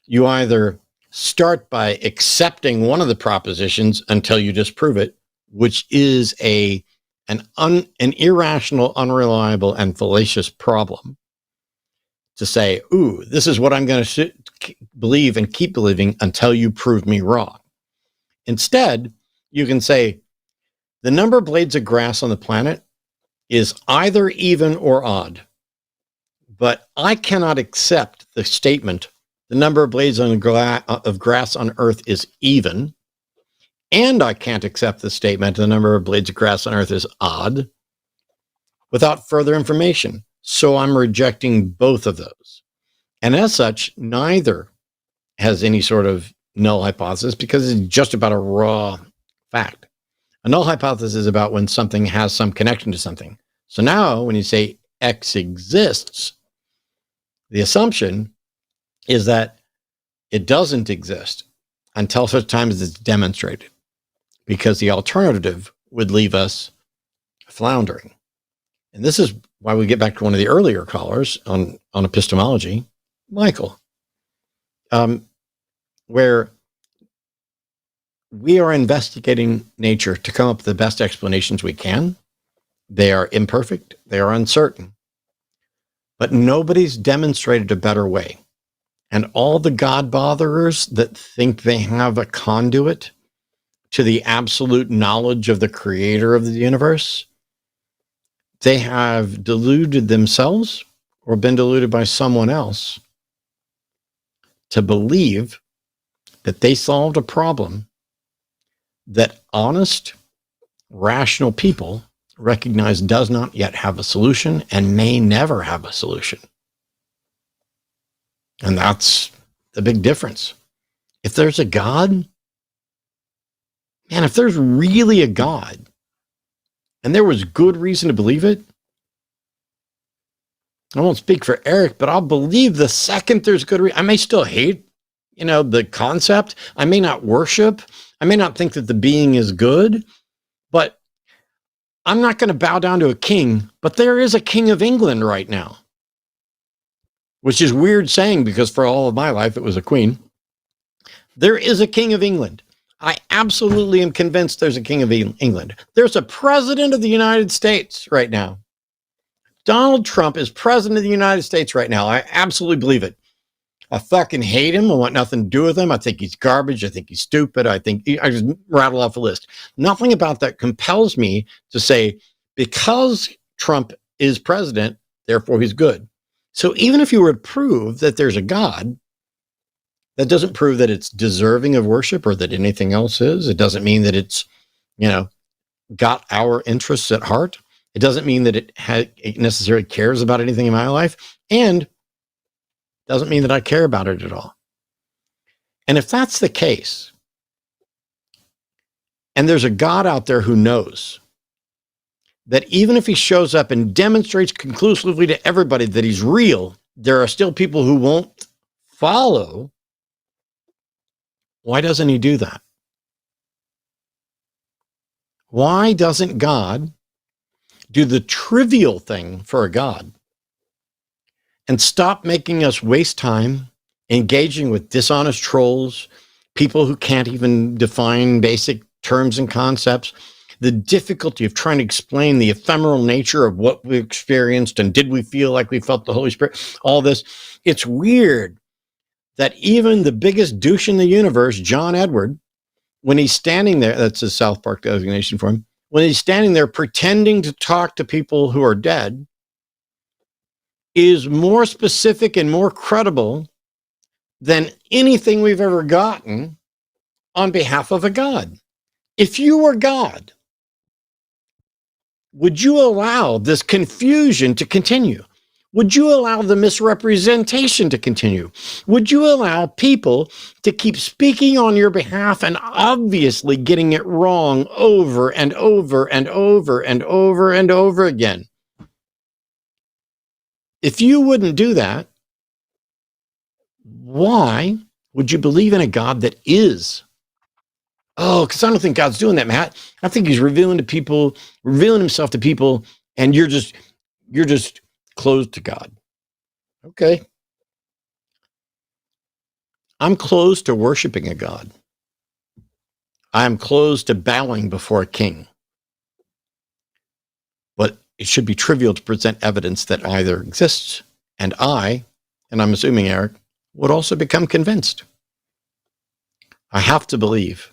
Speaker 1: you either start by accepting one of the propositions until you disprove it, which is an irrational, unreliable, and fallacious problem. To say, ooh, this is what I'm going to believe and keep believing until you prove me wrong. Instead, you can say, the number of blades of grass on the planet is either even or odd. But I cannot accept the statement, the number of blades of grass on Earth is even. And I can't accept the statement, the number of blades of grass on Earth is odd, without further information. So I'm rejecting both of those. And as such, neither has any sort of null hypothesis because it's just about a raw fact. A null hypothesis is about when something has some connection to something. So now when you say X exists, the assumption is that it doesn't exist until such time as it's demonstrated, because the alternative would leave us floundering. And this is why we get back to one of the earlier callers on epistemology, Michael, where we are investigating nature to come up with the best explanations we can. They are imperfect, they are uncertain, but nobody's demonstrated a better way. And all the God botherers that think they have a conduit to the absolute knowledge of the creator of the universe, they have deluded themselves or been deluded by someone else to believe that they solved a problem that honest, rational people recognize does not yet have a solution and may never have a solution. And that's the big difference. If there's a God, man, if there's really a God, and there was good reason to believe it, I won't speak for Eric, but I'll believe the second there's good reason. I may still hate, the concept. I may not worship. I may not think that the being is good, but I'm not going to bow down to a king. But there is a king of England right now, which is weird saying because for all of my life, it was a queen. There is a king of England. I absolutely am convinced there's a king of England. There's a president of the United States right now. Donald Trump is president of the United States right now. I absolutely believe it. I fucking hate him. I want nothing to do with him. I think he's garbage. I think he's stupid. I just rattle off a list. Nothing about that compels me to say, because Trump is president, therefore he's good. So even if you were to prove that there's a God, that doesn't prove that it's deserving of worship or that anything else is. It doesn't mean that it's, got our interests at heart. It doesn't mean that it necessarily cares about anything in my life, and doesn't mean that I care about it at all. And if that's the case, and there's a God out there who knows that even if he shows up and demonstrates conclusively to everybody that he's real, there are still people who won't follow, why doesn't he do that? Why doesn't God do the trivial thing for a God and stop making us waste time engaging with dishonest trolls, people who can't even define basic terms and concepts, the difficulty of trying to explain the ephemeral nature of what we experienced and did we feel like we felt the Holy Spirit, all this. It's weird that even the biggest douche in the universe, John Edward, when he's standing there, that's a South Park designation for him, when he's standing there pretending to talk to people who are dead is more specific and more credible than anything we've ever gotten on behalf of a God. If you were God, would you allow this confusion to continue? Would you allow the misrepresentation to continue? Would you allow people to keep speaking on your behalf and obviously getting it wrong over and over and over and over and over again? If you wouldn't do that, why would you believe in a God that is? Oh, because I don't think God's doing that, Matt. I think he's revealing himself to people, and you're just closed to God. Okay. I'm closed to worshiping a God. I am closed to bowing before a king. But it should be trivial to present evidence that either exists, and I'm assuming Eric, would also become convinced. I have to believe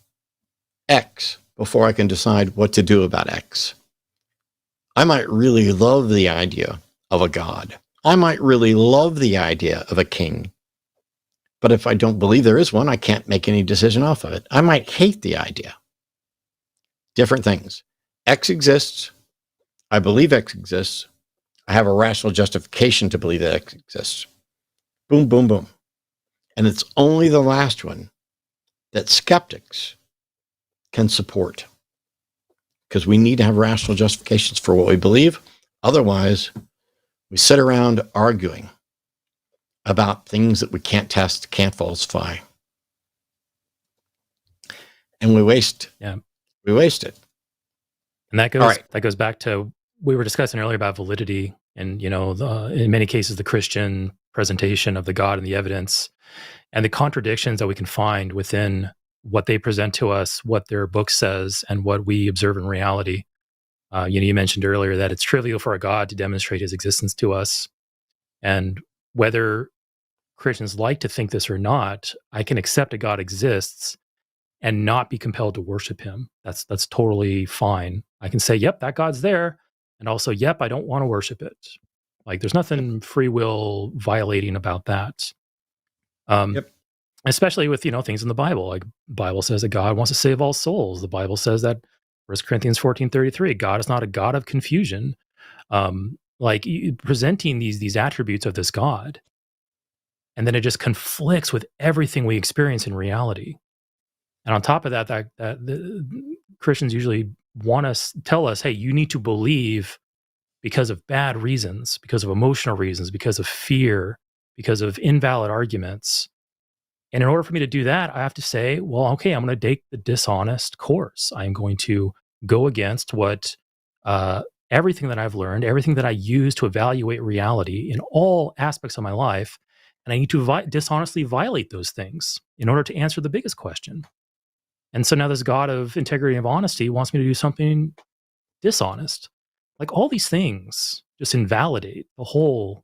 Speaker 1: X before I can decide what to do about X. I might really love the idea of a God. I might really love the idea of a king. But if I don't believe there is one, I can't make any decision off of it. I might hate the idea. Different things. X exists. I believe X exists. I have a rational justification to believe that X exists. Boom, boom, boom. And it's only the last one that skeptics can support, because we need to have rational justifications for what we believe. Otherwise, we sit around arguing about things that we can't test, can't falsify. And we waste it.
Speaker 2: And that goes back to, we were discussing earlier about validity and, in many cases, the Christian presentation of the God and the evidence and the contradictions that we can find within what they present to us, what their book says, and what we observe in reality. You mentioned earlier that it's trivial for a God to demonstrate his existence to us. And whether Christians like to think this or not, I can accept a God exists and not be compelled to worship him. That's totally fine. I can say, yep, that God's there. And also, yep, I don't want to worship it. Like, there's nothing free will violating about that. Especially with, things in the Bible. Like, the Bible says that God wants to save all souls. The Bible says that, 1 Corinthians 14:33, God is not a God of confusion. Presenting these attributes of this God, and then it just conflicts with everything we experience in reality. And on top of that the Christians usually tell us, hey, you need to believe because of bad reasons, because of emotional reasons, because of fear, because of invalid arguments. And in order for me to do that, I have to say, well, okay, I'm going to take the dishonest course. I'm going to go against what everything that I've learned, everything that I use to evaluate reality in all aspects of my life, and I need to dishonestly violate those things in order to answer the biggest question. And so now this God of integrity and of honesty wants me to do something dishonest. Like, all these things just invalidate the whole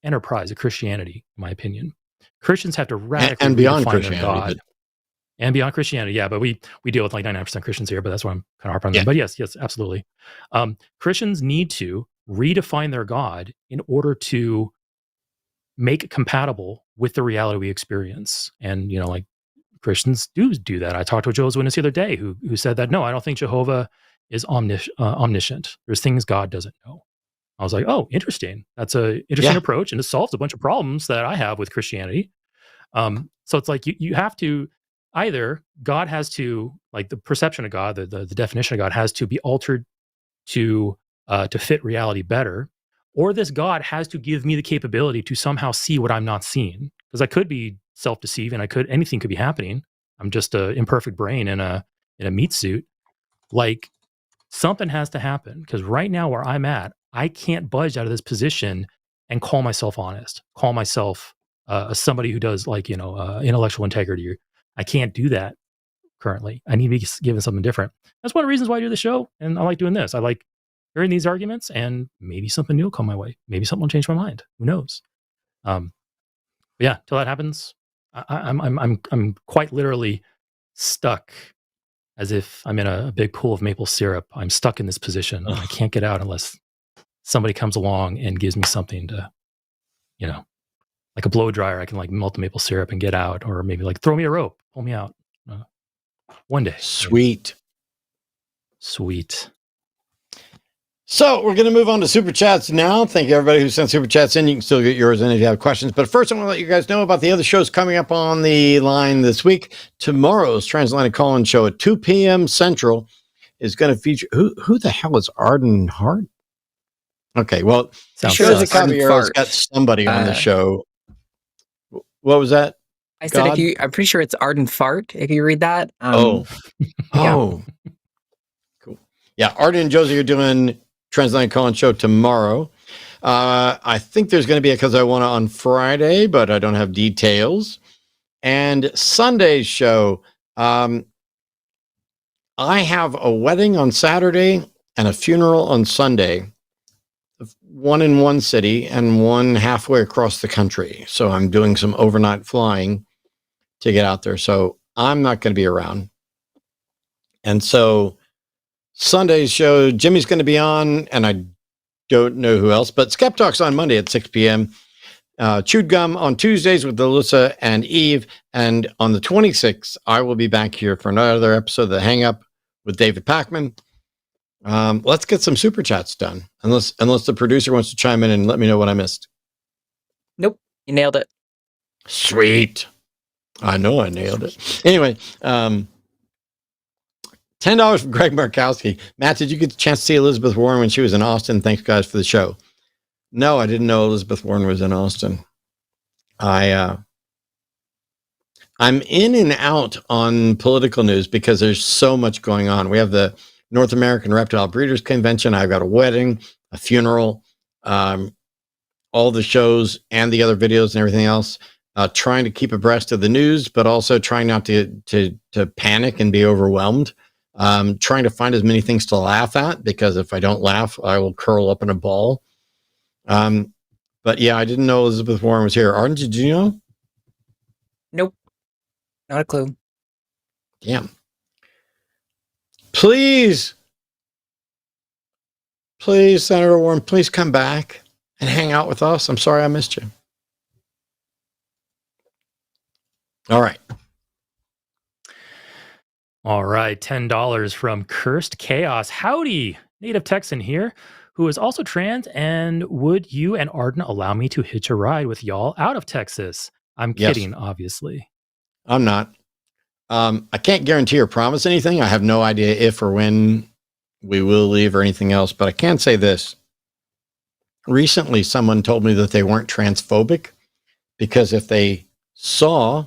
Speaker 2: enterprise of Christianity, in my opinion. Christians have to radically
Speaker 1: and beyond
Speaker 2: redefine
Speaker 1: Christianity,
Speaker 2: their God. And beyond Christianity, yeah, but we deal with like 99% Christians here, but that's why I'm kind of harping on them. But yes, absolutely. Christians need to redefine their God in order to make it compatible with the reality we experience. And, Christians do that. I talked to a Jehovah's Witness the other day who said that, no, I don't think Jehovah is omniscient. There's things God doesn't know. I was like, oh, interesting. That's an interesting approach, and it solves a bunch of problems that I have with Christianity. So it's like you have to, either God has to, like, the perception of God, the definition of God has to be altered to fit reality better, or this God has to give me the capability to somehow see what I'm not seeing. Because I could be self-deceiving, anything could be happening. I'm just an imperfect brain in a meat suit. Like, something has to happen, because right now where I'm at, I can't budge out of this position and call myself honest, call myself somebody who does intellectual integrity. I can't do that currently. I need to be given something different. That's one of the reasons why I do the show, and I like doing this. I like hearing these arguments, and maybe something new will come my way. Maybe something will change my mind. Who knows? But yeah, till that happens, I'm quite literally stuck as if I'm in a big pool of maple syrup. I'm stuck in this position. And I can't get out unless somebody comes along and gives me something to, like a blow dryer. I can like melt the maple syrup and get out, or maybe like throw me a rope, pull me out. One day.
Speaker 1: Sweet.
Speaker 2: Sweet.
Speaker 1: So we're going to move on to Super Chats now. Thank you, everybody who sent Super Chats in. You can still get yours in if you have questions. But first, I want to let you guys know about the other shows coming up on the line this week. Tomorrow's Transatlantic Call-In show at 2 p.m. Central is going to feature... Who the hell is Arden Hart? Okay, well, Jose Caballero's got somebody on the show. What was that?
Speaker 3: I said, I'm pretty sure it's Arden Fart, if you read that.
Speaker 1: Cool. Yeah, Arden and Josie are doing Transatlantic Call-In show tomorrow. I think there's going to be a Cus I Wanna on Friday, but I don't have details. And Sunday's show, I have a wedding on Saturday and a funeral on Sunday. One in one city and one halfway across the country. So I'm doing some overnight flying to get out there. So I'm not going to be around. And so Sunday's show, Jimmy's going to be on, and I don't know who else, but Skeptalk's on Monday at 6 p.m. Chewed Gum on Tuesdays with Alyssa and Eve. And on the 26th, I will be back here for another episode of The Hang Up with David Packman. Let's get some Super Chats done, unless the producer wants to chime in and let me know what I missed.
Speaker 3: Nope, you nailed it.
Speaker 1: Sweet. I know I nailed it. Anyway, $10 from Greg Markowski. Matt, did you get a chance to see Elizabeth Warren when she was in Austin? Thanks, guys, for the show. No, I didn't know Elizabeth Warren was in Austin. I'm in and out on political news because there's so much going on. We have the North American Reptile Breeders Convention. I've got a wedding, a funeral, all the shows and the other videos and everything else. Trying to keep abreast of the news, but also trying not to panic and be overwhelmed. Trying to find as many things to laugh at, because if I don't laugh, I will curl up in a ball. But yeah, I didn't know Elizabeth Warren was here. Arden, did you know?
Speaker 3: Nope. Not a clue.
Speaker 1: Damn. Please, Senator Warren, please come back and hang out with us. I'm sorry I missed you. All right.
Speaker 2: All right, $10 from Cursed Chaos. Howdy, native Texan here, who is also trans, and would you and Arden allow me to hitch a ride with y'all out of Texas? I'm kidding, obviously.
Speaker 1: I'm not. I can't guarantee or promise anything. I have no idea if or when we will leave or anything else, but I can say this. Recently, someone told me that they weren't transphobic because if they saw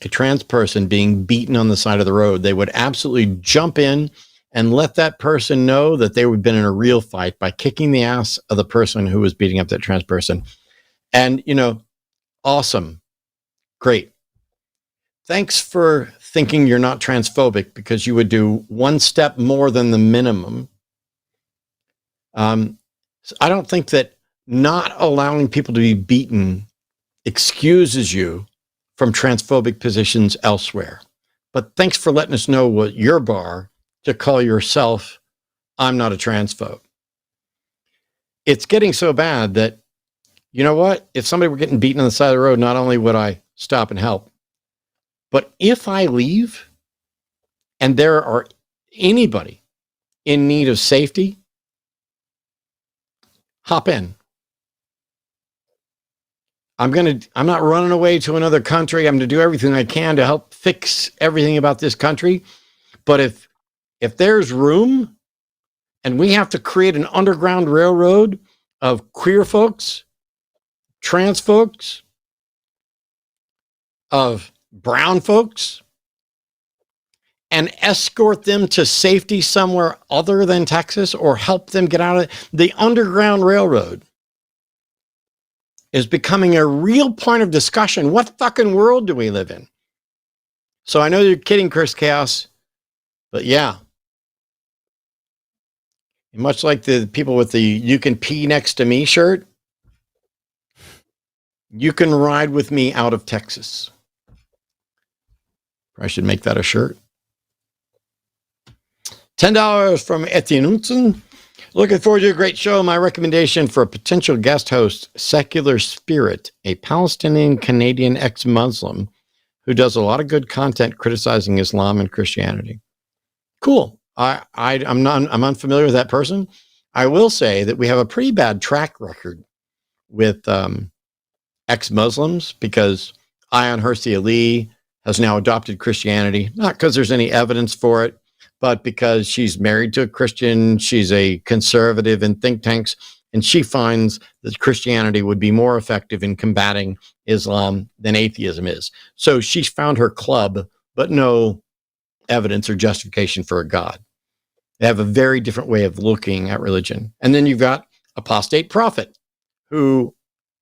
Speaker 1: a trans person being beaten on the side of the road, they would absolutely jump in and let that person know that they would have been in a real fight by kicking the ass of the person who was beating up that trans person. And, awesome. Great. Thanks for thinking you're not transphobic, because you would do one step more than the minimum. I don't think that not allowing people to be beaten excuses you from transphobic positions elsewhere. But thanks for letting us know what your bar to call yourself, I'm not a transphobe. It's getting so bad that, you know what? If somebody were getting beaten on the side of the road, not only would I stop and help, but if I leave and there are anybody in need of safety, hop in. I'm not running away to another country. I'm going to do everything I can to help fix everything about this country. But if there's room and we have to create an underground railroad of queer folks, trans folks, of brown folks, and escort them to safety somewhere other than Texas, or help them get out of it, the Underground Railroad is becoming a real point of discussion. What fucking world do we live in? So I know you're kidding, Chris Chaos, but yeah. Much like the people with the "you can pee next to me" shirt, you can ride with me out of Texas. I should make that a shirt. $10 from Etienne. Looking forward to a great show. My recommendation for a potential guest host, Secular Spirit, a Palestinian Canadian ex-Muslim who does a lot of good content criticizing Islam and Christianity. Cool. I'm unfamiliar with that person. I will say that we have a pretty bad track record with ex-Muslims because Ayaan Hirsi Ali has now adopted Christianity, not because there's any evidence for it, but because she's married to a Christian, she's a conservative in think tanks, and she finds that Christianity would be more effective in combating Islam than atheism is. So she's found her club, but no evidence or justification for a God. They have a very different way of looking at religion. And then you've got Apostate Prophet, who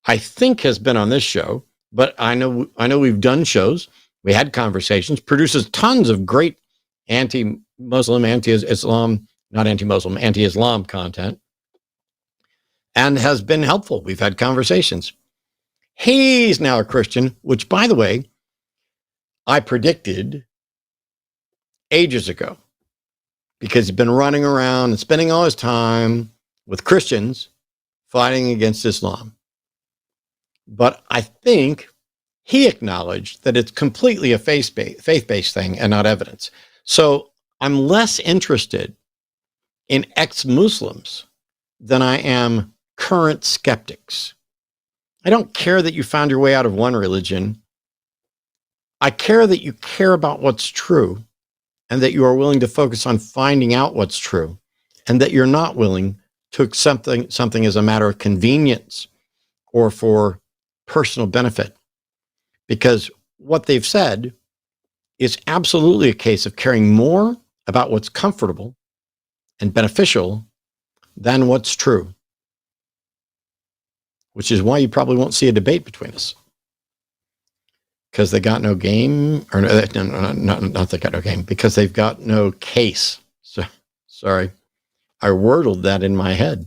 Speaker 1: I think has been on this show, but I know we've done shows, we had conversations, produces tons of great anti-Muslim, anti-Islam, not anti-Muslim, anti-Islam content, and has been helpful. We've had conversations. He's now a Christian, which, by the way, I predicted ages ago because he's been running around and spending all his time with Christians fighting against Islam. But I think he acknowledged that it's completely a faith-based thing and not evidence. So I'm less interested in ex-Muslims than I am current skeptics. I don't care that you found your way out of one religion. I care that you care about what's true and that you are willing to focus on finding out what's true and that you're not willing to accept something as a matter of convenience or for personal benefit. Because what they've said is absolutely a case of caring more about what's comfortable and beneficial than what's true, which is why you probably won't see a debate between us. Because they got no game, or not they got no game, because they've got no case. So, sorry, I wordled that in my head.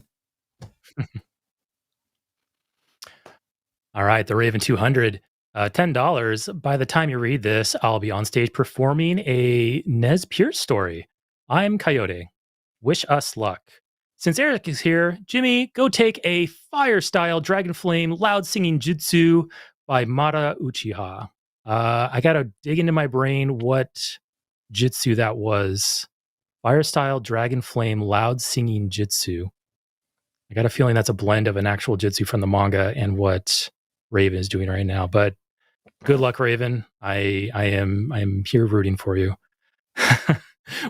Speaker 2: All right, the Raven 200, $10. By the time you read this, I'll be on stage performing a Nez Pierce story. I'm Coyote. Wish us luck. Since Eric is here, Jimmy, go take a fire-style dragon flame loud singing jutsu by Mara Uchiha. I gotta dig into my brain what jutsu that was. Fire-style dragon flame loud singing jutsu. I got a feeling that's a blend of an actual jutsu from the manga and what Raven is doing right now. But good luck, Raven. I am here rooting for you.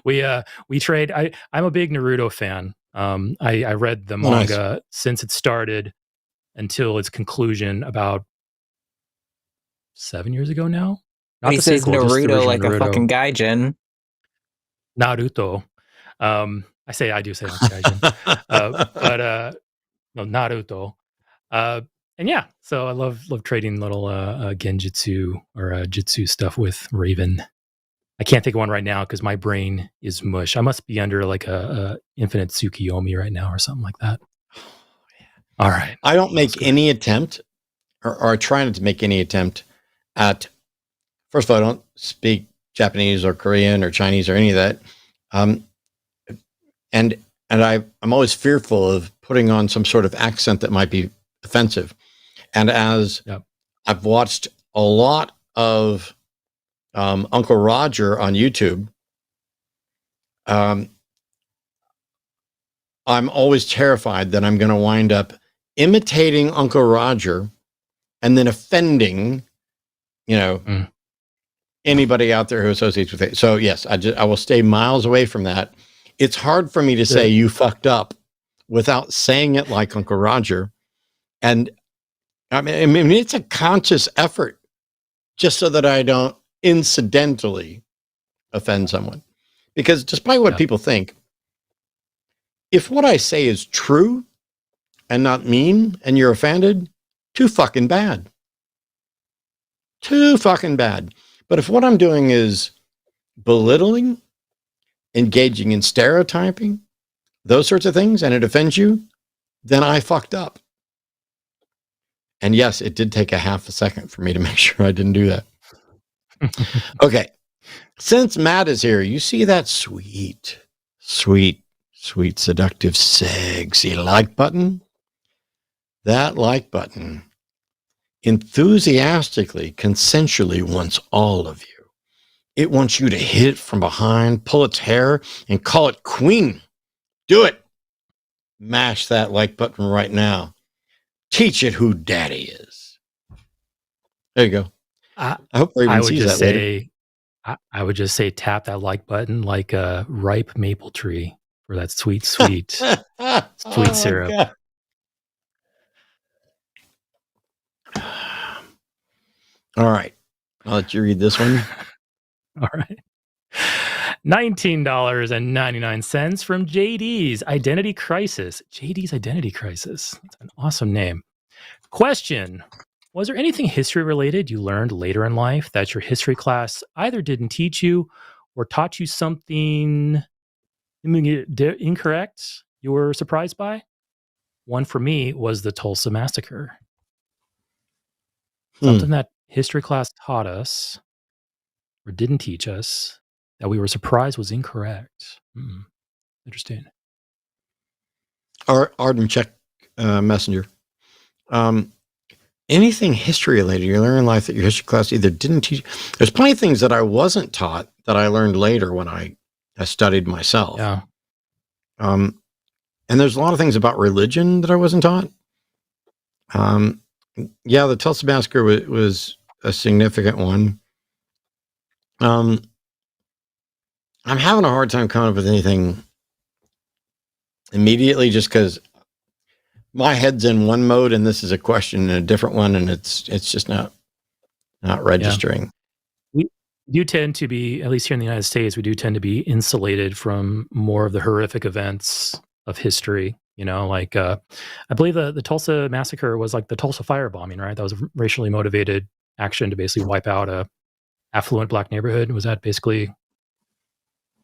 Speaker 2: We trade. I'm a big Naruto fan. I read the manga since it started until its conclusion about 7 years ago now.
Speaker 3: Not he says sequel, Naruto like Naruto. A fucking gaijin.
Speaker 2: Naruto. I do say like gaijin. But no, Naruto. And yeah, so I love trading little genjutsu or jutsu stuff with Raven. I can't think of one right now because my brain is mush. I must be under like a infinite Tsukiyomi right now or something like that. All right.
Speaker 1: I don't make any attempt or try not to make any attempt at, first of all, I don't speak Japanese or Korean or Chinese or any of that. And I'm always fearful of putting on some sort of accent that might be offensive. And as I've watched a lot of Uncle Roger on YouTube, I'm always terrified that I'm going to wind up imitating Uncle Roger and then offending, anybody out there who associates with it. So yes, I will stay miles away from that. It's hard for me to say you fucked up without saying it like Uncle Roger. And I mean, it's a conscious effort just so that I don't incidentally offend someone. Because despite what people think, if what I say is true and not mean and you're offended, too fucking bad. Too fucking bad. But if what I'm doing is belittling, engaging in stereotyping, those sorts of things, and it offends you, then I fucked up. And yes, it did take a half a second for me to make sure I didn't do that. Okay. Since Matt is here, you see that sweet Sweet, sweet, seductive, sexy like button. That like button enthusiastically, consensually wants all of you. It wants you to hit it from behind, pull its hair, and call it queen. Do it. Mash that like button right now. Teach it who daddy is. There you go. I hope Raven sees that later.
Speaker 2: I would just say tap that like button like a ripe maple tree for that sweet, sweet, sweet syrup.
Speaker 1: God. All right. I'll let you read this one.
Speaker 2: All right. $19.99 from JD's Identity Crisis. JD's Identity Crisis. That's an awesome name. Question. Was there anything history related you learned later in life that your history class either didn't teach you or taught you something incorrect you were surprised by? One for me was the Tulsa Massacre. Something that history class taught us or didn't teach us that we were surprised was incorrect. Interesting.
Speaker 1: Arden check messenger. Anything history related you learn in life that your history class either didn't teach. There's plenty of things that I wasn't taught that I learned later when I studied myself.
Speaker 2: Yeah.
Speaker 1: And there's a lot of things about religion that I wasn't taught. Yeah, the Tulsa Massacre was a significant one. I'm having a hard time coming up with anything immediately just because my head's in one mode and this is a question in a different one, and it's just not registering.
Speaker 2: Yeah. We do tend to be, at least here in the United States, we do tend to be insulated from more of the horrific events of history. You know, like I believe the Tulsa Massacre was like the Tulsa firebombing, right? That was a racially motivated action to basically wipe out a affluent black neighborhood. Was that basically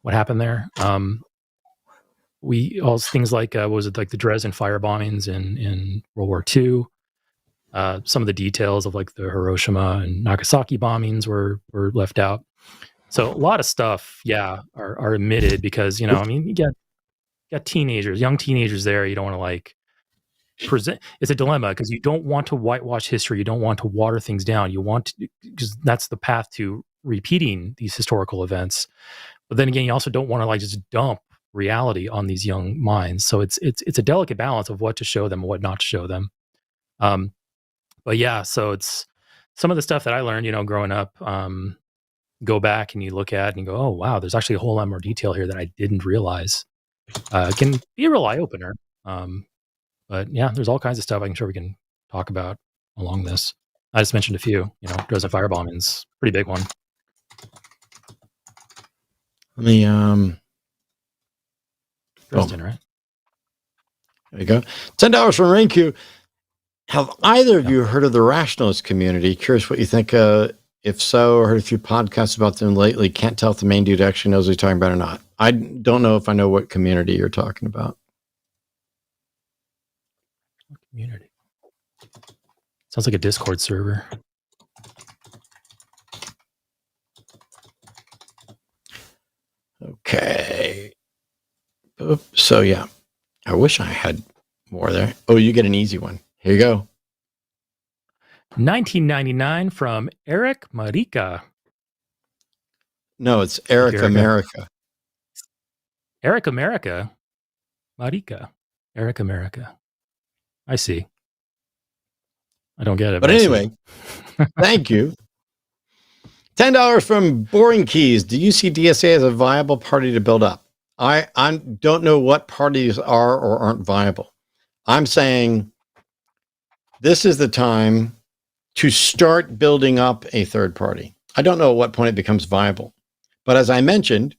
Speaker 2: what happened there? We all things like was it like the Dresden fire bombings in World War II? Some of the details of like the Hiroshima and Nagasaki bombings were left out. So a lot of stuff, are omitted because I mean you got teenagers, young teenagers there. You don't want to like present. It's a dilemma because you don't want to whitewash history. You don't want to water things down. You want to, because that's the path to repeating these historical events. But then again, you also don't want to like just dump reality on these young minds. So it's a delicate balance of what to show them and what not to show them. But yeah, so it's some of the stuff that I learned, growing up. Go back and you look at and you go, oh wow, there's actually a whole lot more detail here that I didn't realize. It can be a real eye opener. But yeah, there's all kinds of stuff I'm sure we can talk about along this. I just mentioned a few. Dresden firebombing's pretty big one.
Speaker 1: Let me
Speaker 2: Dresden, right?
Speaker 1: There you go. $10 from RainQ. Have either of you heard of the rationalist community? Curious what you think. If so, I heard a few podcasts about them lately. Can't tell if the main dude actually knows what he's talking about or not. I don't know if I know what community you're talking about.
Speaker 2: What community? Sounds like a Discord server.
Speaker 1: Okay. So yeah, I wish I had more there. Oh, you get an easy one. Here you go.
Speaker 2: $19.99 from Eric Marica.
Speaker 1: No, it's Eric America.
Speaker 2: Eric America. Marica. Eric America. I see. I don't get it.
Speaker 1: But anyway, thank you. $10 from Boring Keys. Do you see DSA as a viable party to build up? I don't know what parties are or aren't viable. I'm saying this is the time to start building up a third party. I don't know at what point it becomes viable. But as I mentioned,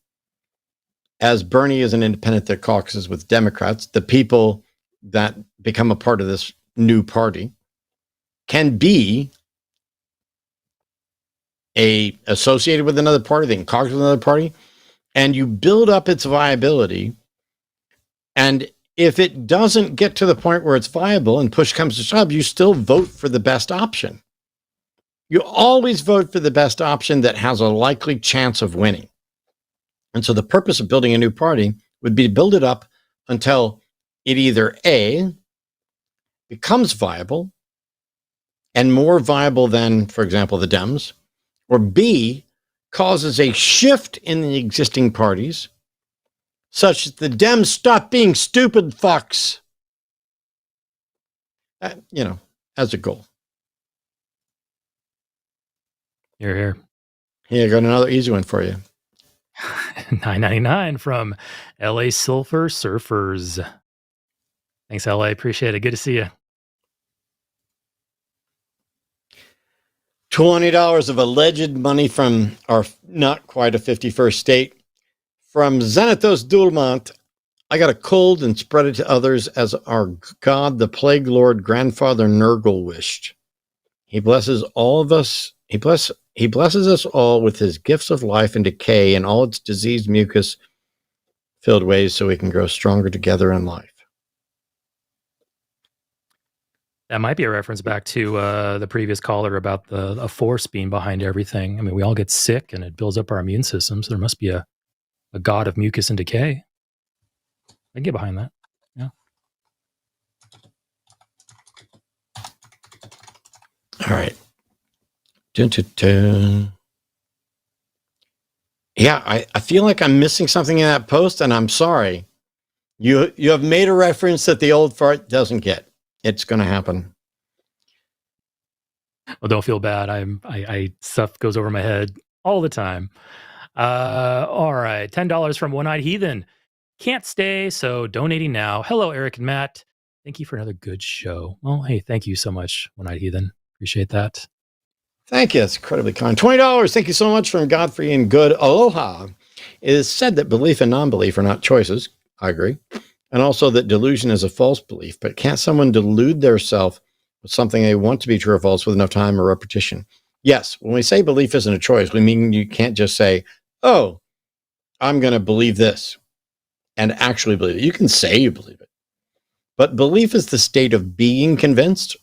Speaker 1: as Bernie is an independent that caucuses with Democrats, the people that become a part of this new party can be associated with another party, they can caucus with another party, and you build up its viability. And if it doesn't get to the point where it's viable and push comes to shove, you still vote for the best option. You always vote for the best option that has a likely chance of winning. And so the purpose of building a new party would be to build it up until it either A, becomes viable and more viable than, for example, the Dems, or B, causes a shift in the existing parties such that the Dems stop being stupid fucks, as a goal.
Speaker 2: Here.
Speaker 1: Here, got another easy one for you.
Speaker 2: $9.99 from LA Silver Surfers. Thanks, LA. Appreciate it. Good to see you.
Speaker 1: $20 of alleged money from our not quite a 51st state. From Xanathos Dulmont, I got a cold and spread it to others as our God, the Plague Lord, Grandfather Nurgle wished. He blesses all of us. He blesses us all with his gifts of life and decay and all its diseased mucus-filled ways so we can grow stronger together in life.
Speaker 2: That might be a reference back to the previous caller about a force being behind everything. I mean, we all get sick and it builds up our immune system, so there must be a god of mucus and decay. I can get behind that. Yeah.
Speaker 1: All right. Dun, dun, dun. Yeah, I feel like I'm missing something in that post, and I'm sorry. You have made a reference that the old fart doesn't get. It's going to happen.
Speaker 2: Well, don't feel bad. I stuff goes over my head all the time. All right. $10 from One-Eyed Heathen. Can't stay, so donating now. Hello, Eric and Matt. Thank you for another good show. Well, hey, thank you so much, One-Eyed Heathen. Appreciate that.
Speaker 1: Thank you. It's incredibly kind. $20. Thank you so much from Godfrey and Good. Aloha. It is said that belief and non-belief are not choices. I agree. And also that delusion is a false belief. But can't someone delude theirself with something they want to be true or false with enough time or repetition? Yes. When we say belief isn't a choice, we mean you can't just say, oh, I'm going to believe this and actually believe it. You can say you believe it. But belief is the state of being convinced,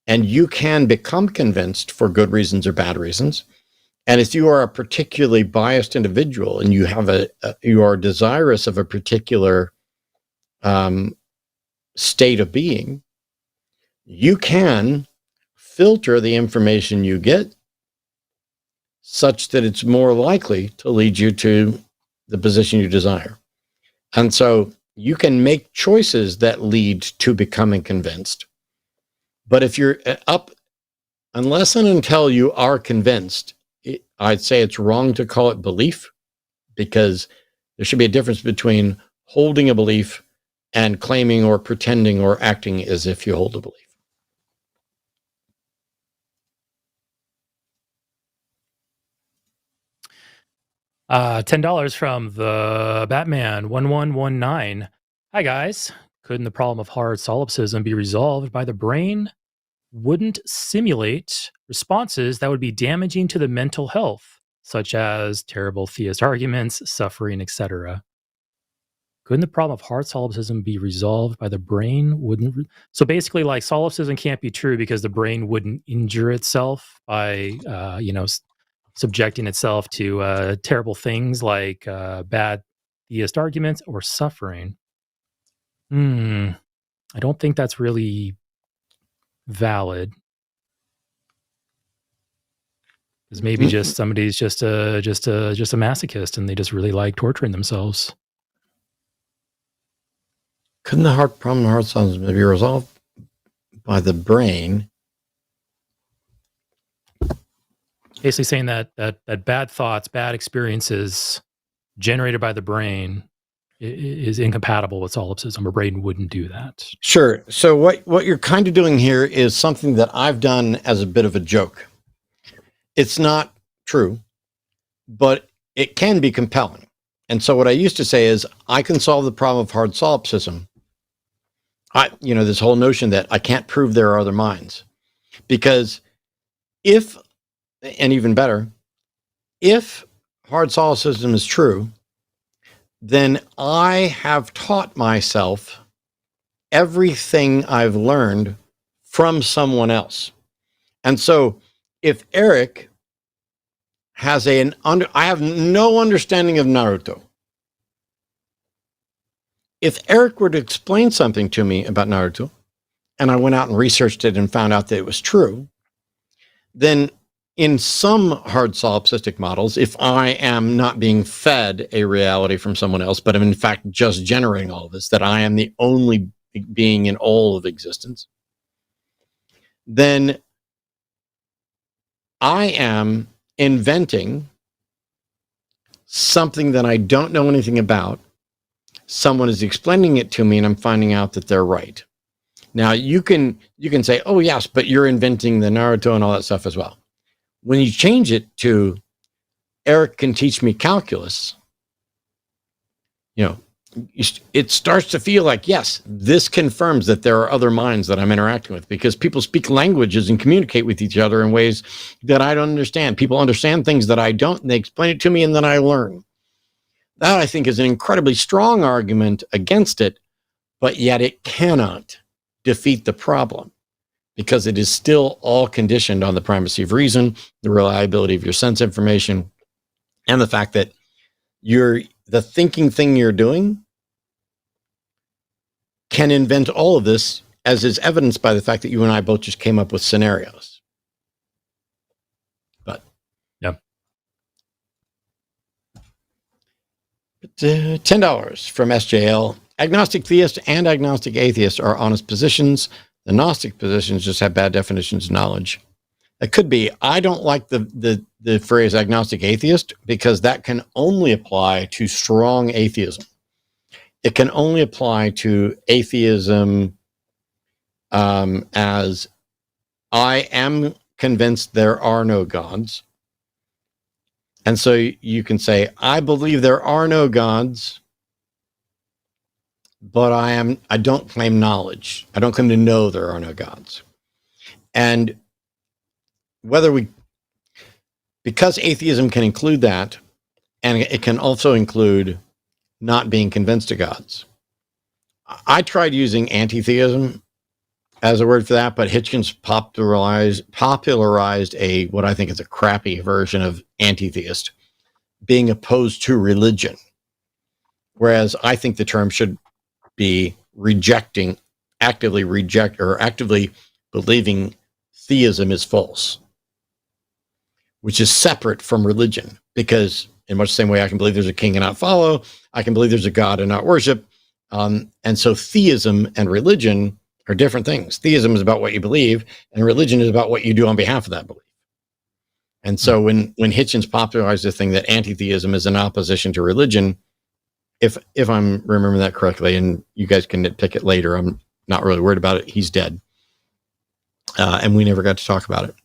Speaker 1: and you can become convinced for good reasons or bad reasons. And if you are a particularly biased individual and you have you are desirous of a particular state of being, you can filter the information you get such that it's more likely to lead you to the position you desire. And so you can make choices that lead to becoming convinced. But if you're unless and until you are convinced, I'd say it's wrong to call it belief, because there should be a difference between holding a belief and claiming or pretending or acting as if you hold a belief.
Speaker 2: $10 from the Batman 1119. Hi guys. Couldn't the problem of hard solipsism be resolved by the brain wouldn't simulate responses that would be damaging to the mental health, such as terrible theist arguments, suffering, etc.? Couldn't the problem of hard solipsism be resolved by the brain wouldn't? So basically, like, solipsism can't be true because the brain wouldn't injure itself by, subjecting itself to terrible things like bad theist arguments or suffering. I don't think that's really valid. Because maybe just somebody's just a masochist and they just really like torturing themselves.
Speaker 1: Couldn't the heart problem of hard solipsism be resolved by the brain?
Speaker 2: Basically saying that bad thoughts, bad experiences generated by the brain is incompatible with solipsism. A brain wouldn't do that.
Speaker 1: Sure. So what you're kind of doing here is something that I've done as a bit of a joke. It's not true, but it can be compelling. And so what I used to say is, I can solve the problem of hard solipsism. This whole notion that I can't prove there are other minds. Because and even better, if hard solipsism is true, then I have taught myself everything I've learned from someone else. And so if Eric has I have no understanding of Naruto. if Eric were to explain something to me about Naruto, and I went out and researched it and found out that it was true, then in some hard solipsistic models, if I am not being fed a reality from someone else, but am in fact just generating all of this, that I am the only being in all of existence, then I am inventing something that I don't know anything about. Someone is explaining it to me, and I'm finding out that they're right. Now, you can say, oh, yes, but you're inventing the Naruto and all that stuff as well. When you change it to Eric can teach me calculus, it starts to feel like, yes, this confirms that there are other minds that I'm interacting with, because people speak languages and communicate with each other in ways that I don't understand. People understand things that I don't, and they explain it to me, and then I learn. That, I think, is an incredibly strong argument against it, but yet it cannot defeat the problem, because it is still all conditioned on the primacy of reason, the reliability of your sense information, and the fact that the thinking thing you're doing can invent all of this, as is evidenced by the fact that you and I both just came up with scenarios. But
Speaker 2: yeah.
Speaker 1: $10 from SJL. Agnostic theist and agnostic atheist are honest positions. The Gnostic positions just have bad definitions of knowledge. It could be. I don't like the phrase agnostic atheist, because that can only apply to strong atheism. It can only apply to atheism as I am convinced there are no gods. And so you can say, I believe there are no gods, but I don't claim knowledge. I don't claim to know there are no gods. And because atheism can include that, and it can also include not being convinced of gods. I tried using anti-theism as a word for that, but Hitchens popularized what I think is a crappy version of anti-theist, being opposed to religion. Whereas I think the term should be actively believing theism is false, which is separate from religion, because in much the same way I can believe there's a king and not follow, I can believe there's a God and not worship. And so theism and religion are different things. Theism is about what you believe, and religion is about what you do on behalf of that belief. And so when Hitchens popularized the thing that anti-theism is in opposition to religion, if I'm remembering that correctly, and you guys can nitpick it later, I'm not really worried about it. He's dead. And we never got to talk about it.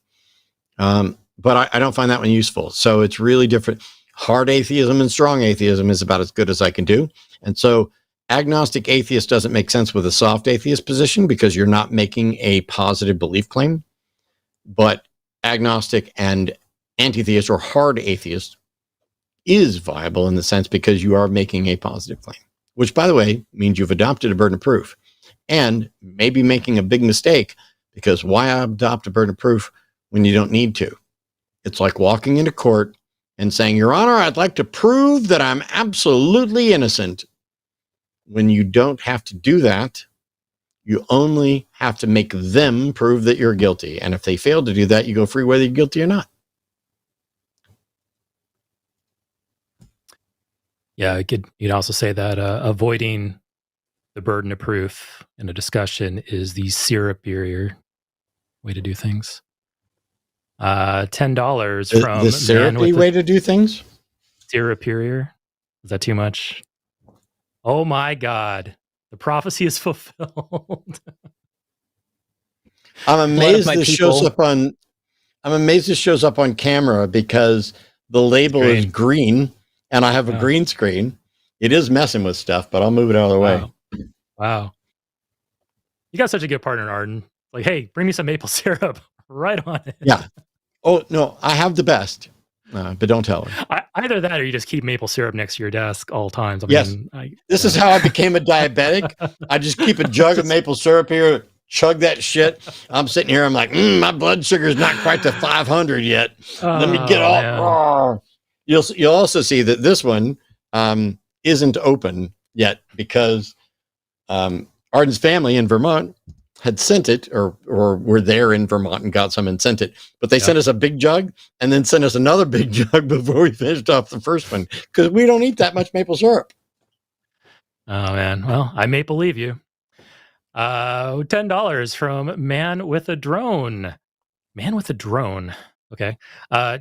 Speaker 1: But I don't find that one useful. So it's really different. Hard atheism and strong atheism is about as good as I can do. And so agnostic atheist doesn't make sense with a soft atheist position, because you're not making a positive belief claim. But agnostic and anti-theist or hard atheist is viable in the sense because you are making a positive claim, which, by the way, means you've adopted a burden of proof, and maybe making a big mistake, because why adopt a burden of proof when you don't need to? It's like walking into court and saying, Your Honor, I'd like to prove that I'm absolutely innocent. When you don't have to do that, you only have to make them prove that you're guilty. And if they fail to do that, you go free whether you're guilty or not.
Speaker 2: Yeah, you'd also say that avoiding the burden of proof in a discussion is the superior way to do things. $10 from
Speaker 1: the syrupy way to do things.
Speaker 2: Superior. Is that too much? Oh my God! The prophecy is fulfilled.
Speaker 1: I'm amazed this shows up on. I'm amazed this shows up on camera, because the label is green, and I have a green screen. It is messing with stuff, but I'll move it out of the way.
Speaker 2: Wow. You got such a good partner, Arden. Like, hey, bring me some maple syrup. Right on it.
Speaker 1: Yeah. Oh, no, I have the best, but don't tell her.
Speaker 2: Either that, or you just keep maple syrup next to your desk all times.
Speaker 1: Yes. This is how I became a diabetic. I just keep a jug of maple syrup here, chug that shit. I'm sitting here, I'm like, my blood sugar's not quite to 500 yet. Let me get off. You'll also see that this one isn't open yet, because Arden's family in Vermont had sent it, or were there in Vermont and got some and sent it. But they sent us a big jug and then sent us another big jug before we finished off the first one, because we don't eat that much maple syrup.
Speaker 2: Oh, man. Well, I may believe you. $10 from Man with a Drone. Man with a Drone. Okay.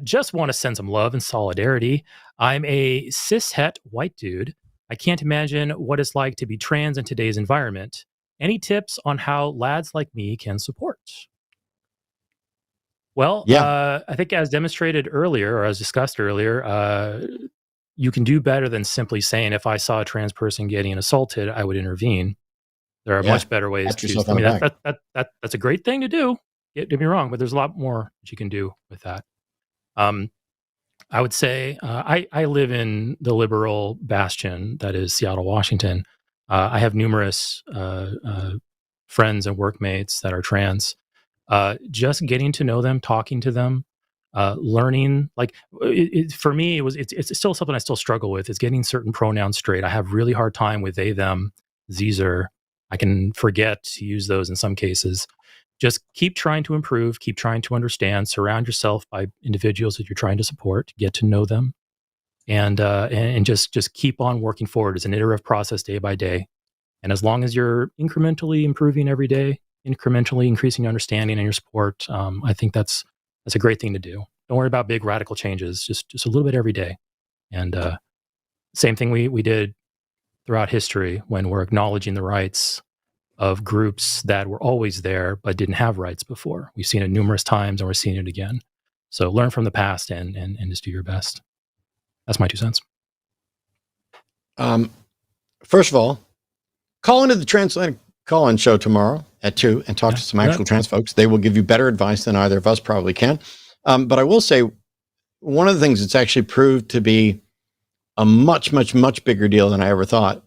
Speaker 2: Just want to send some love and solidarity. I'm a cishet white dude. I can't imagine what it's like to be trans in today's environment. Any tips on how lads like me can support? Well, I think as demonstrated earlier, or as discussed earlier, you can do better than simply saying, if I saw a trans person getting assaulted, I would intervene. There are much better ways to. I mean, that's a great thing to do. Don't get me wrong, but there's a lot more that you can do with that. I would say I live in the liberal bastion that is Seattle, Washington. I have numerous friends and workmates that are trans. Just getting to know them, talking to them, learning. Like for me, it's still something I still struggle with. Is getting certain pronouns straight. I have really hard time with they, them, Zer. I can forget to use those in some cases. Just keep trying to improve, keep trying to understand, surround yourself by individuals that you're trying to support, get to know them, and just keep on working forward. It's an iterative process day by day. And as long as you're incrementally improving every day, incrementally increasing your understanding and your support, I think that's a great thing to do. Don't worry about big radical changes, just a little bit every day. And same thing we did throughout history when we're acknowledging the rights of groups that were always there but didn't have rights before. We've seen it numerous times and we're seeing it again. So learn from the past and just do your best. That's my 2 cents.
Speaker 1: First of all, call into the Transatlantic Call-In show tomorrow at 2 and talk to some actual trans folks. They will give you better advice than either of us probably can. But I will say, one of the things that's actually proved to be a much, much, much bigger deal than I ever thought.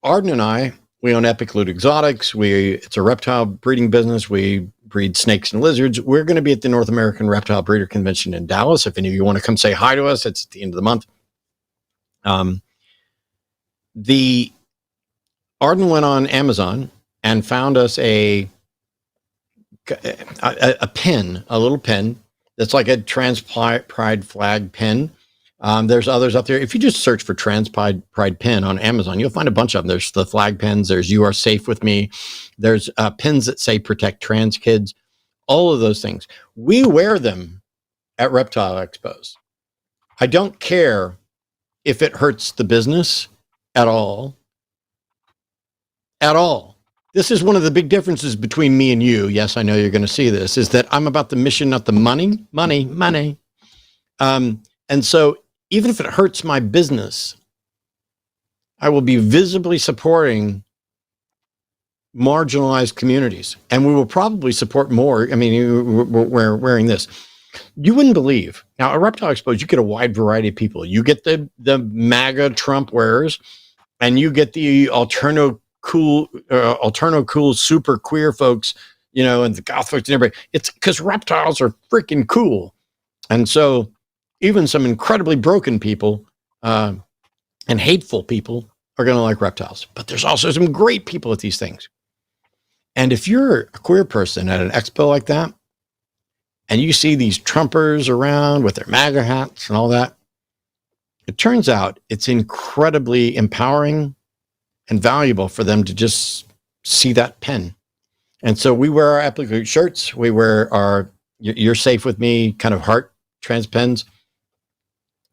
Speaker 1: Arden and I, we own Epic Loot Exotics. It's a reptile breeding business. We breed snakes and lizards. We're going to be at the North American Reptile Breeder Convention in Dallas. If any of you want to come say hi to us, it's at the end of the month. The Arden went on Amazon and found us a pin, a little pin that's like a trans pride flag pin. There's others up there. If you just search for trans pride pin on Amazon, you'll find a bunch of them. There's the flag pins. There's You Are Safe With Me. There's pins that say protect trans kids. All of those things. We wear them at reptile expos. I don't care if it hurts the business at all. At all. This is one of the big differences between me and you. Yes, I know you're going to see this, is that I'm about the mission, not the money. And so even if it hurts my business, I will be visibly supporting marginalized communities. And we will probably support more. I mean, we're wearing this. You wouldn't believe. Now, at Reptile Expos, you get a wide variety of people. You get the MAGA Trump wearers, and you get the alterno cool, super queer folks, and the goth folks and everybody. It's because reptiles are freaking cool. And so even some incredibly broken people and hateful people are going to like reptiles. But there's also some great people at these things. And if you're a queer person at an expo like that, and you see these Trumpers around with their MAGA hats and all that, it turns out it's incredibly empowering and valuable for them to just see that pen. And so we wear our Epic shirts. We wear our You're Safe With Me kind of heart trans pens.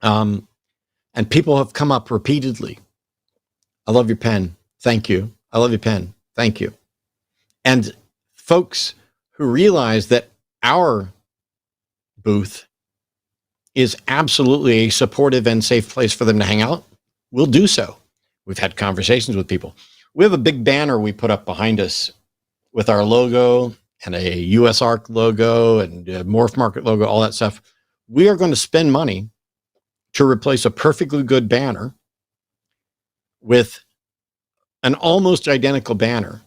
Speaker 1: And people have come up repeatedly. I love your pen. Thank you. I love your pen. Thank you. And folks who realize that our booth is absolutely a supportive and safe place for them to hang out will do so. We've had conversations with people. We have a big banner we put up behind us with our logo and a US ARC logo and a Morph Market logo, all that stuff. We are going to spend money to replace a perfectly good banner with an almost identical banner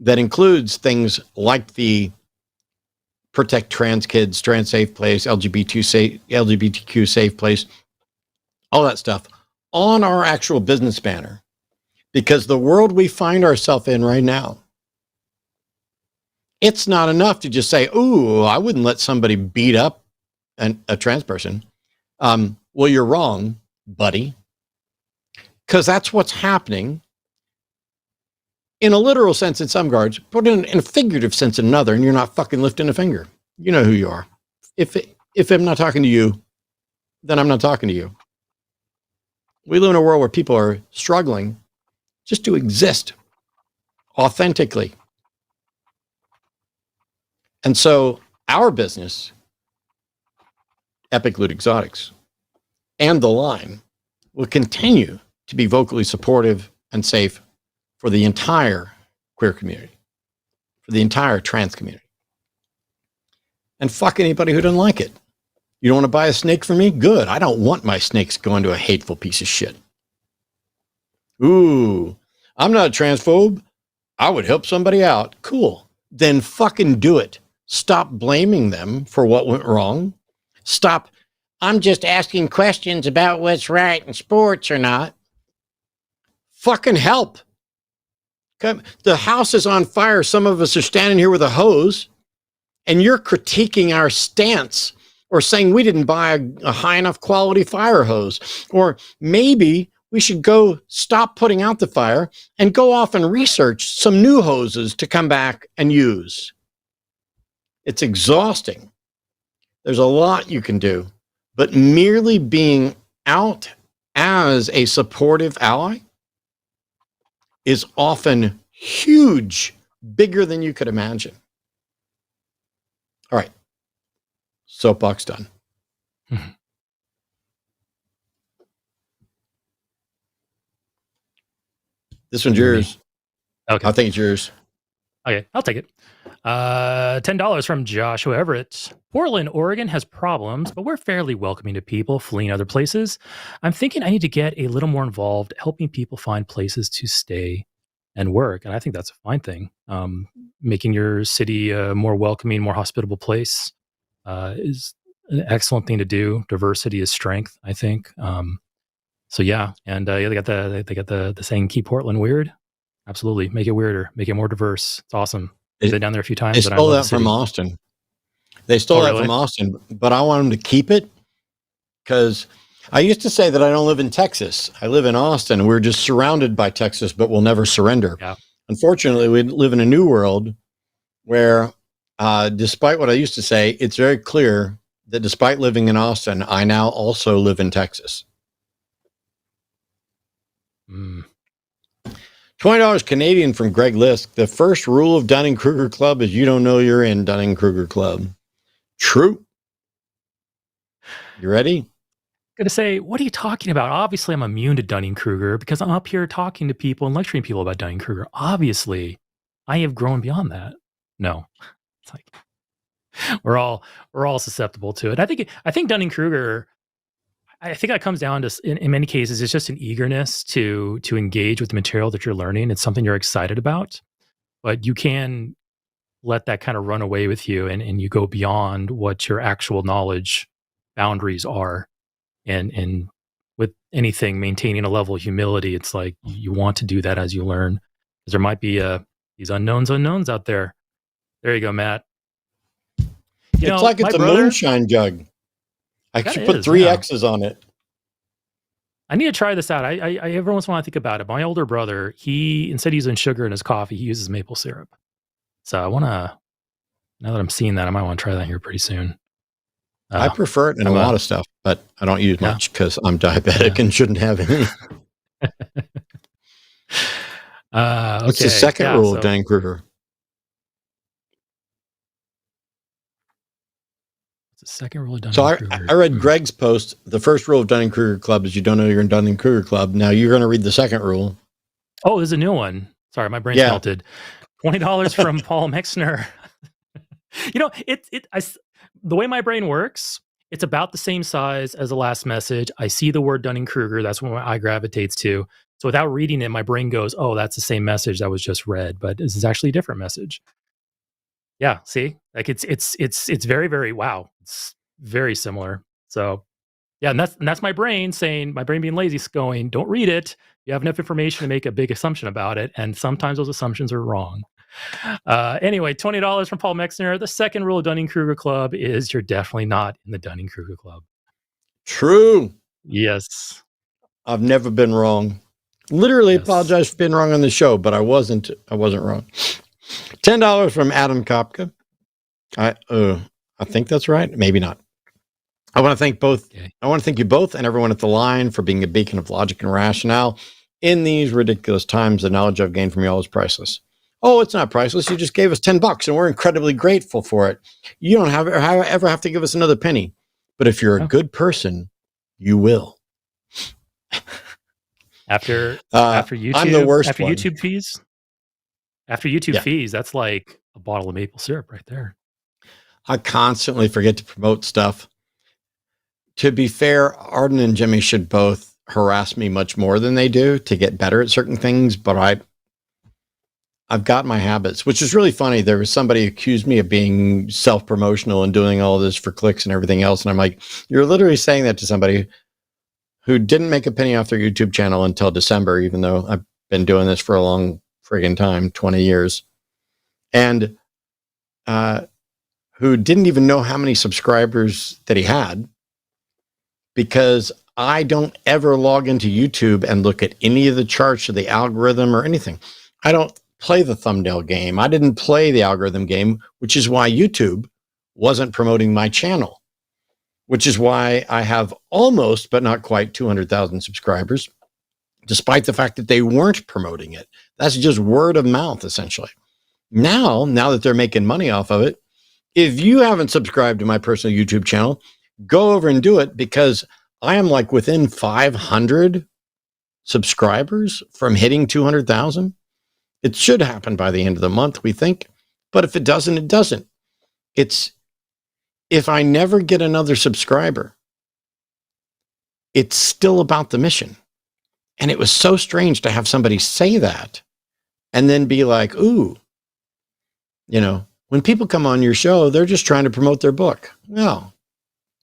Speaker 1: that includes things like the Protect Trans Kids, Trans Safe Place, LGBTQ Safe Place, all that stuff on our actual business banner. Because the world we find ourselves in right now, it's not enough to just say, ooh, I wouldn't let somebody beat up a trans person. Well, you're wrong, buddy. Because that's what's happening in a literal sense in some regards, but in a figurative sense in another, and you're not fucking lifting a finger. You know who you are. If I'm not talking to you, then I'm not talking to you. We live in a world where people are struggling just to exist authentically. And so our business, Epic Loot Exotics, and The Line will continue to be vocally supportive and safe for the entire queer community, for the entire trans community. And fuck anybody who doesn't like it. You don't want to buy a snake from me? Good. I don't want my snakes going to a hateful piece of shit. Ooh, I'm not a transphobe. I would help somebody out. Cool. Then fucking do it. Stop blaming them for what went wrong. Stop. I'm just asking questions about what's right in sports or not. Fucking help. The house is on fire. Some of us are standing here with a hose, and you're critiquing our stance or saying we didn't buy a high enough quality fire hose. Or maybe we should go stop putting out the fire and go off and research some new hoses to come back and use. It's exhausting. There's a lot you can do, but merely being out as a supportive ally is often huge, bigger than you could imagine. All right. Soapbox done. This one's yours.
Speaker 2: Okay.
Speaker 1: I think it's yours.
Speaker 2: Okay, I'll take it. $10 from Joshua Everett. Portland, Oregon has problems, but we're fairly welcoming to people fleeing other places. I'm thinking I need to get a little more involved helping people find places to stay and work. And I think that's a fine thing. Making your city a more welcoming, more hospitable place is an excellent thing to do. Diversity is strength, I think. So yeah, and they got the saying, keep Portland weird. Absolutely. Make it weirder. Make it more diverse. It's awesome. I've been down there a few times.
Speaker 1: They stole that from Austin. They stole that from Austin, but I want them to keep it because I used to say that I don't live in Texas. I live in Austin. We're just surrounded by Texas, but we'll never surrender.
Speaker 2: Yeah.
Speaker 1: Unfortunately, we live in a new world where, despite what I used to say, it's very clear that despite living in Austin, I now also live in Texas. $20 Canadian from Greg Lisk. The first rule of Dunning-Kruger Club is you don't know you're in Dunning-Kruger Club. True. You ready?
Speaker 2: Going to say, what are you talking about? Obviously, I'm immune to Dunning-Kruger because I'm up here talking to people and lecturing people about Dunning-Kruger. Obviously, I have grown beyond that. No, it's like we're all susceptible to it. I think Dunning-Kruger. I think that comes down to, in many cases, it's just an eagerness to engage with the material that you're learning. It's something you're excited about, but you can let that kind of run away with you and you go beyond what your actual knowledge boundaries are. And with anything, maintaining a level of humility, it's like you want to do that as you learn. Because there might be these unknowns out there. There you go, Matt.
Speaker 1: It's like it's a moonshine jug. I should put 3 X's on it.
Speaker 2: I need to try this out. I every once in a while I think about it. My older brother, he instead of using sugar in his coffee, he uses maple syrup. So I want to, now that I'm seeing that, I might want to try that here pretty soon.
Speaker 1: I prefer it in a lot of stuff, but I don't use much because I'm diabetic and shouldn't have any. What's the second rule of Dunning-Kruger?
Speaker 2: Second rule of
Speaker 1: Dunning-Kruger. So I read Greg's post. The first rule of Dunning-Kruger Club is you don't know you're in Dunning-Kruger Club. Now you're going to read the second rule.
Speaker 2: Oh, there's a new one. Sorry, my brain's melted. $20 from Paul Mexner. The way my brain works, it's about the same size as the last message. I see the word Dunning-Kruger. That's what my eye gravitates to. So without reading it, my brain goes, oh, that's the same message that was just read, but this is actually a different message. Yeah, see, like it's very, very, wow. It's very similar. So yeah, and that's my brain saying, my brain being lazy, going, don't read it. You have enough information to make a big assumption about it, and sometimes those assumptions are wrong. Anyway, $20 from Paul Mexner. The second rule of Dunning-Kruger Club is you're definitely not in the Dunning-Kruger Club.
Speaker 1: True.
Speaker 2: Yes.
Speaker 1: I've never been wrong. Literally apologize for being wrong on the show, but I wasn't wrong. $10 from Adam Kopka. I think that's right. Maybe not. I want to thank both. Okay. I want to thank you both and everyone at the line for being a beacon of logic and rationale in these ridiculous times. The knowledge I've gained from you all is priceless. Oh, it's not priceless. You just gave us $10 and we're incredibly grateful for it. You don't ever have to give us another penny. But if you're a good person, you will.
Speaker 2: After YouTube,
Speaker 1: I'm the worst
Speaker 2: after
Speaker 1: one.
Speaker 2: YouTube fees, fees, that's like a bottle of maple syrup right there.
Speaker 1: I constantly forget to promote stuff. To be fair, Arden and Jimmy should both harass me much more than they do to get better at certain things, but I've got my habits, which is really funny. There was somebody who accused me of being self-promotional and doing all this for clicks and everything else. And I'm like, you're literally saying that to somebody who didn't make a penny off their YouTube channel until December, even though I've been doing this for a long friggin' time, 20 years. And who didn't even know how many subscribers that he had, because I don't ever log into YouTube and look at any of the charts or the algorithm or anything. I don't play the thumbnail game. I didn't play the algorithm game, which is why YouTube wasn't promoting my channel, which is why I have almost, but not quite 200,000 subscribers, despite the fact that they weren't promoting it. That's just word of mouth, essentially. Now that they're making money off of it, if you haven't subscribed to my personal YouTube channel, go over and do it, because I am like within 500 subscribers from hitting 200,000. It should happen by the end of the month, we think. But if it doesn't, it doesn't. If I never get another subscriber, it's still about the mission. And it was so strange to have somebody say that and then be like, ooh, when people come on your show, they're just trying to promote their book. Well,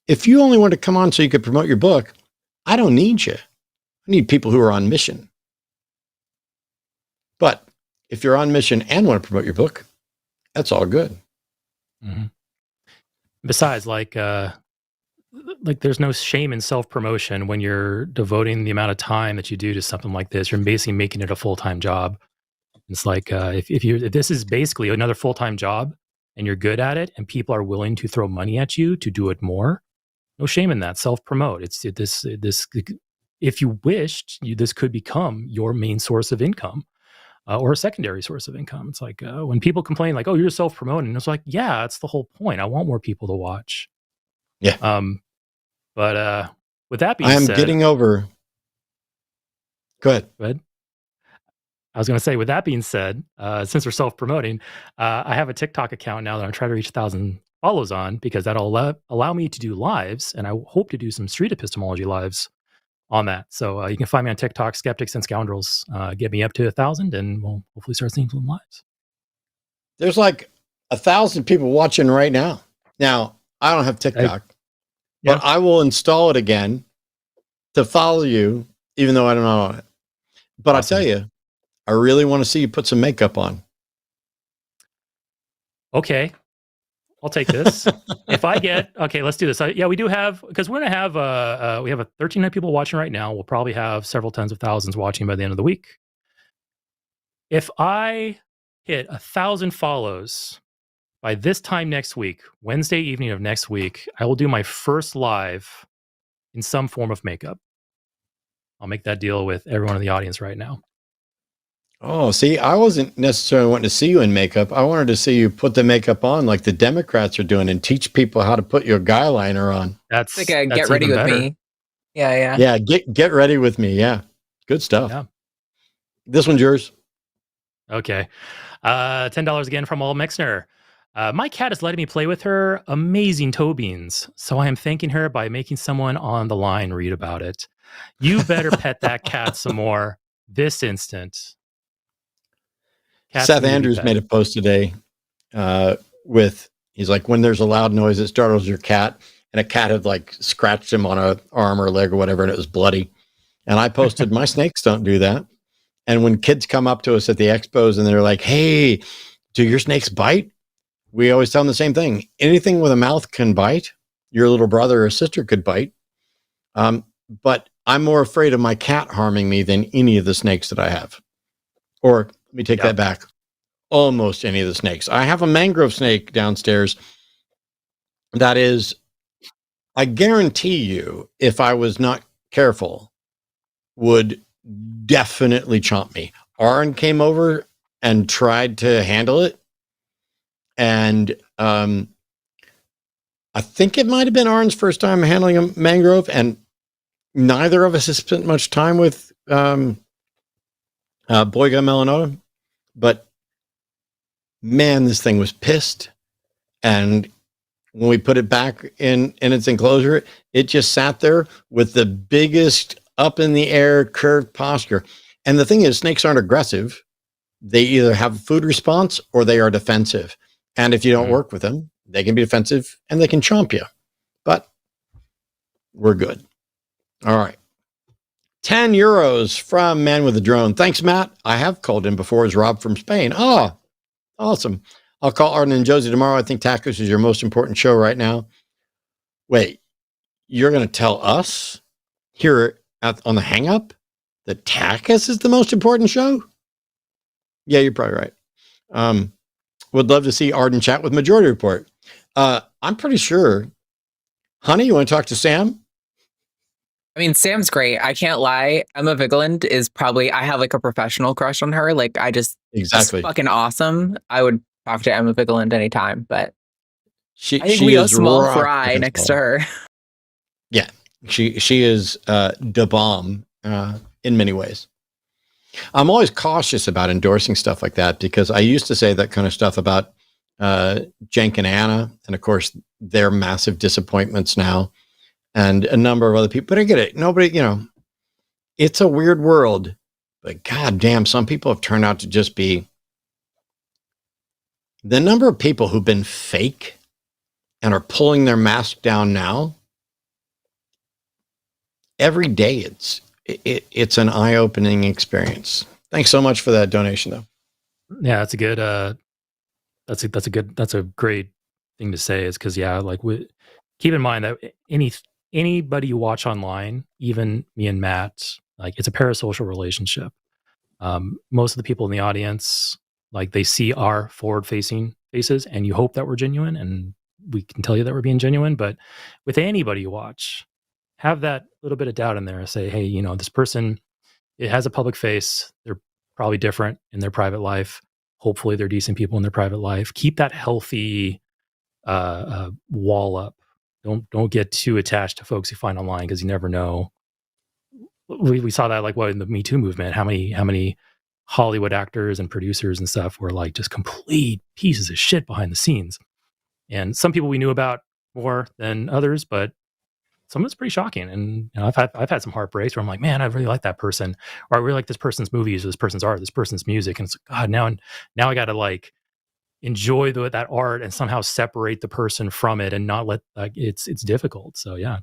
Speaker 1: if you only want to come on so you could promote your book, I don't need you. I need people who are on mission. But if you're on mission and want to promote your book, that's all good.
Speaker 2: Mm-hmm. Besides, like there's no shame in self-promotion when you're devoting the amount of time that you do to something like this. You're basically making it a full-time job. It's like if this is basically another full-time job and you're good at it and people are willing to throw money at you to do it more, no shame in that. Self-promote. This. If you wished, this could become your main source of income. Or a secondary source of income. It's like when people complain like, oh, you're self-promoting. It's like, yeah, that's the whole point. I want more people to watch.
Speaker 1: Yeah.
Speaker 2: But with that being said,
Speaker 1: I am getting over. Go ahead.
Speaker 2: I was going to say, with that being said, since we're self-promoting, I have a TikTok account now that I'm trying to reach 1,000 follows on, because that'll allow me to do lives. And I hope to do some street epistemology lives on that. So you can find me on TikTok, Skeptics and Scoundrels. Get me up to 1,000 and we'll hopefully start seeing some lives.
Speaker 1: There's like 1,000 people watching right now. Now, I don't have TikTok, but I will install it again to follow you, even though I don't know it. But awesome. I'll tell you, I really want to see you put some makeup on.
Speaker 2: Okay. I'll take this. If I get, okay, let's do this. We do have, because we're going to have, we have 1,300 people watching right now. We'll probably have several tens of thousands watching by the end of the week. If I hit 1,000 follows by this time next week, Wednesday evening of next week, I will do my first live in some form of makeup. I'll make that deal with everyone in the audience right now.
Speaker 1: Oh, see, I wasn't necessarily wanting to see you in makeup. I wanted to see you put the makeup on like the Democrats are doing and teach people how to put your guy liner on.
Speaker 3: That's like a get ready with better. Me. Yeah.
Speaker 1: Yeah, get ready with me. Yeah. Good stuff. Yeah. This one's yours.
Speaker 2: Okay. $10 again from Paul Mexner. My cat is letting me play with her amazing toe beans, so I am thanking her by making someone on the line read about it. You better pet that cat some more this instant.
Speaker 1: Cat's Seth Andrews made a post today he's like, when there's a loud noise, it startles your cat, and a cat had like scratched him on an arm or leg or whatever, and it was bloody. And I posted, my snakes don't do that. And when kids come up to us at the expos and they're like, hey, do your snakes bite? We always tell them the same thing. Anything with a mouth can bite. Your little brother or sister could bite. But I'm more afraid of my cat harming me than any of the snakes that I have. Or let me take that back. Almost any of the snakes. I have a mangrove snake downstairs that is, I guarantee you, if I was not careful, would definitely chomp me. Aaron came over and tried to handle it. And I think it might have been Aaron's first time handling a mangrove. And neither of us has spent much time with Boyga melanota. But man, this thing was pissed. And when we put it back in its enclosure, it just sat there with the biggest up in the air curved posture. And the thing is, snakes aren't aggressive. They either have a food response or they are defensive. And if you don't work with them, they can be defensive and they can chomp you. But we're good. All right. 10 euros from Man with a Drone. Thanks, Matt. I have called in before as Rob from Spain. Oh, awesome. I'll call Arden and Josie tomorrow. I think TACIS is your most important show right now. Wait, you're going to tell us here on the Hang Up that TACIS is the most important show? Yeah, you're probably right. Would love to see Arden chat with Majority Report. I'm pretty sure. Honey, you want to talk to Sam?
Speaker 3: I mean, Sam's great. I can't lie. Emma Vigeland is probably, I have like a professional crush on her. Like, she's fucking awesome. I would talk to Emma Vigeland anytime, but I think we have a small fry next to her.
Speaker 1: Yeah, she is the bomb in many ways. I'm always cautious about endorsing stuff like that because I used to say that kind of stuff about Cenk and Anna, and of course they're massive disappointments now, and a number of other people. But I get it. Nobody, it's a weird world, but goddamn, some people have turned out to just be. The number of people who've been fake and are pulling their mask down now, every day it's an eye-opening experience. Thanks so much for that donation, though.
Speaker 2: Yeah, that's a good. That's a great thing to say. Is because keep in mind that anybody you watch online, even me and Matt, like it's a parasocial relationship. Most of the people in the audience, like they see our forward-facing faces, and you hope that we're genuine, and we can tell you that we're being genuine. But with anybody you watch, have that little bit of doubt in there. Say, hey, this person, it has a public face. They're probably different in their private life. Hopefully, they're decent people in their private life. Keep that healthy wall up. Don't get too attached to folks you find online because you never know. We saw that in the Me Too movement. How many Hollywood actors and producers and stuff were like just complete pieces of shit behind the scenes. And some people we knew about more than others, but some of it's pretty shocking. And I've had some heartbreaks where I'm like, man, I really like that person, or I really like this person's movies, or this person's art, this person's music. And it's like, God, now I got to enjoy that art and somehow separate the person from it and not let it's difficult. So yeah,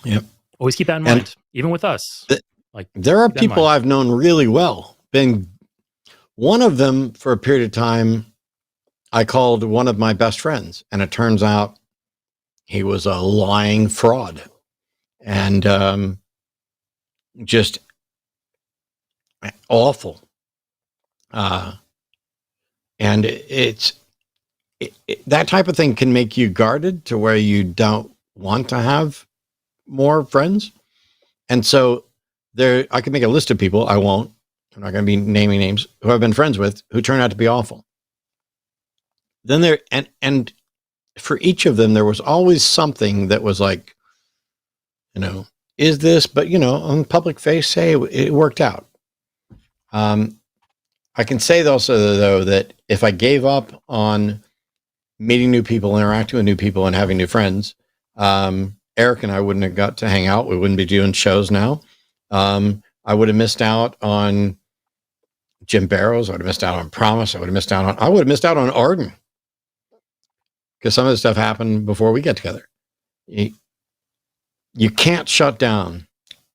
Speaker 1: yep.
Speaker 2: Always keep that in mind, even with us.
Speaker 1: There are people I've known really well. Been one of them for a period of time. I called one of my best friends, and it turns out he was a lying fraud, and just awful. And that type of thing can make you guarded to where you don't want to have more friends. And so I could make a list of people. I won't. I'm not going to be naming names who I've been friends with who turned out to be awful. Then and for each of them, there was always something that was like, is this, but on public face, say it worked out. I can say also though, that if I gave up on meeting new people, interacting with new people and having new friends, Eric and I wouldn't have got to hang out. We wouldn't be doing shows now. I would have missed out on Jim Barrows. I would have missed out on Promise. I would have missed out on Arden. Because some of the stuff happened before we get together. You can't shut down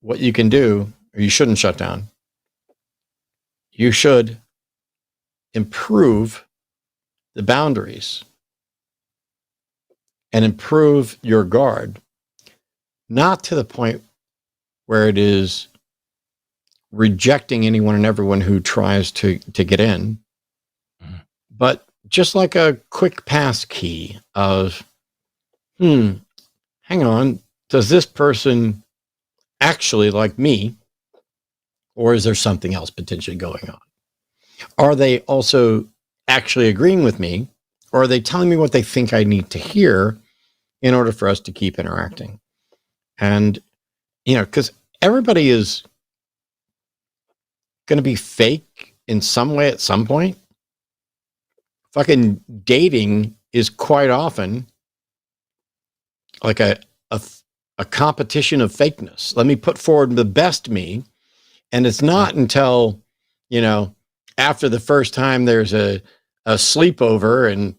Speaker 1: what you can do, or you shouldn't shut down. You should improve the boundaries and improve your guard, not to the point where it is rejecting anyone and everyone who tries to get in, but just like a quick pass key of, hang on, does this person actually like me, or is there something else potentially going on? Are they also actually agreeing with me, or are they telling me what they think I need to hear in order for us to keep interacting? And, because everybody is going to be fake in some way at some point. Fucking dating is quite often like a competition of fakeness. Let me put forward the best me. And it's not until, after the first time there's a sleepover and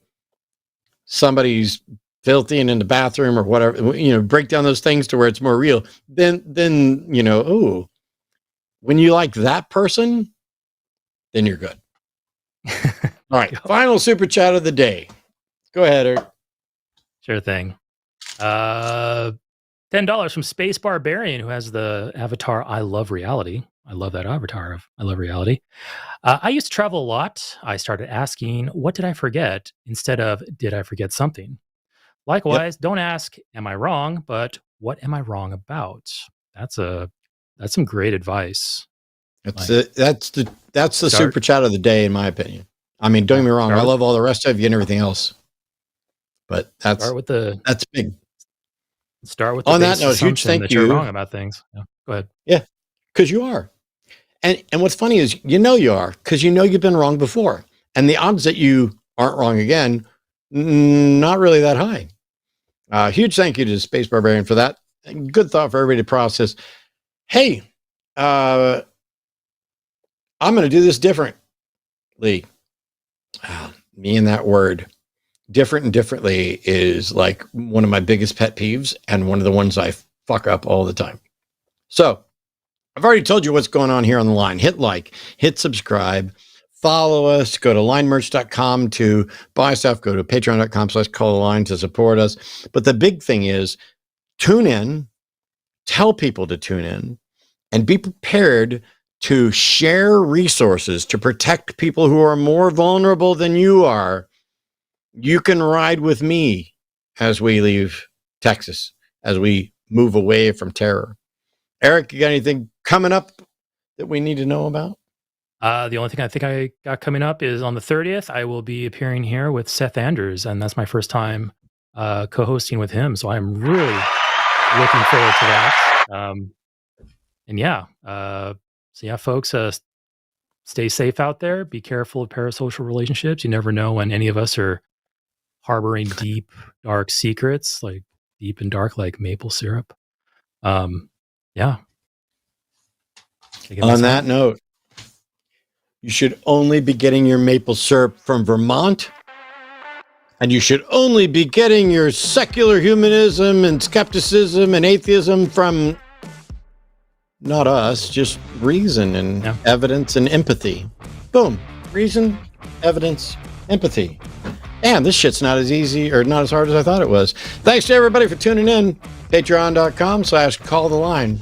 Speaker 1: somebody's filthy and in the bathroom or whatever, break down those things to where it's more real. Then, oh, when you like that person, then you're good. All right. Final super chat of the day. Go ahead, Eric.
Speaker 2: Sure thing. $10 from Space Barbarian, who has the avatar I Love Reality. I love that avatar of I Love Reality. I used to travel a lot. I started asking, what did I forget? Instead of, did I forget something? Likewise, Don't ask, am I wrong? But what am I wrong about? That's some great advice.
Speaker 1: That's the super chat of the day, in my opinion. I mean, don't get me wrong. I love all the rest of you and everything else, but that's big.
Speaker 2: Start with
Speaker 1: on that note. Huge thank you.
Speaker 2: You're wrong about things. Yeah, go ahead.
Speaker 1: Yeah, because you are, and what's funny is you are because you've been wrong before, and the odds that you aren't wrong again, not really that high. Huge thank you to Space Barbarian for that. Good thought for everybody to process. Hey, I'm going to do this differently. Me and that word, different and differently, is like one of my biggest pet peeves and one of the ones I fuck up all the time. So I've already told you what's going on here on the line. Hit like, hit subscribe, follow us, go to linemerch.com to buy stuff, go to patreon.com/calltheline to support us. But the big thing is tune in, tell people to tune in, and be prepared to share resources to protect people who are more vulnerable than you are. You can ride with me as we leave Texas, as we move away from terror. Eric, you got anything coming up that we need to know about?
Speaker 2: The only thing I think I got coming up is on the 30th, I will be appearing here with Seth Andrews, and that's my first time co-hosting with him. So I'm really looking forward to that. So yeah, folks, stay safe out there. Be careful of parasocial relationships. You never know when any of us are harboring deep, dark secrets, like deep and dark, like maple syrup. On
Speaker 1: that note, you should only be getting your maple syrup from Vermont, and you should only be getting your secular humanism and skepticism and atheism from not us, just reason and evidence and empathy. Boom. Reason, evidence, empathy. Damn, this shit's not as easy or not as hard as I thought it was. Thanks to everybody for tuning in. Patreon.com/calltheline.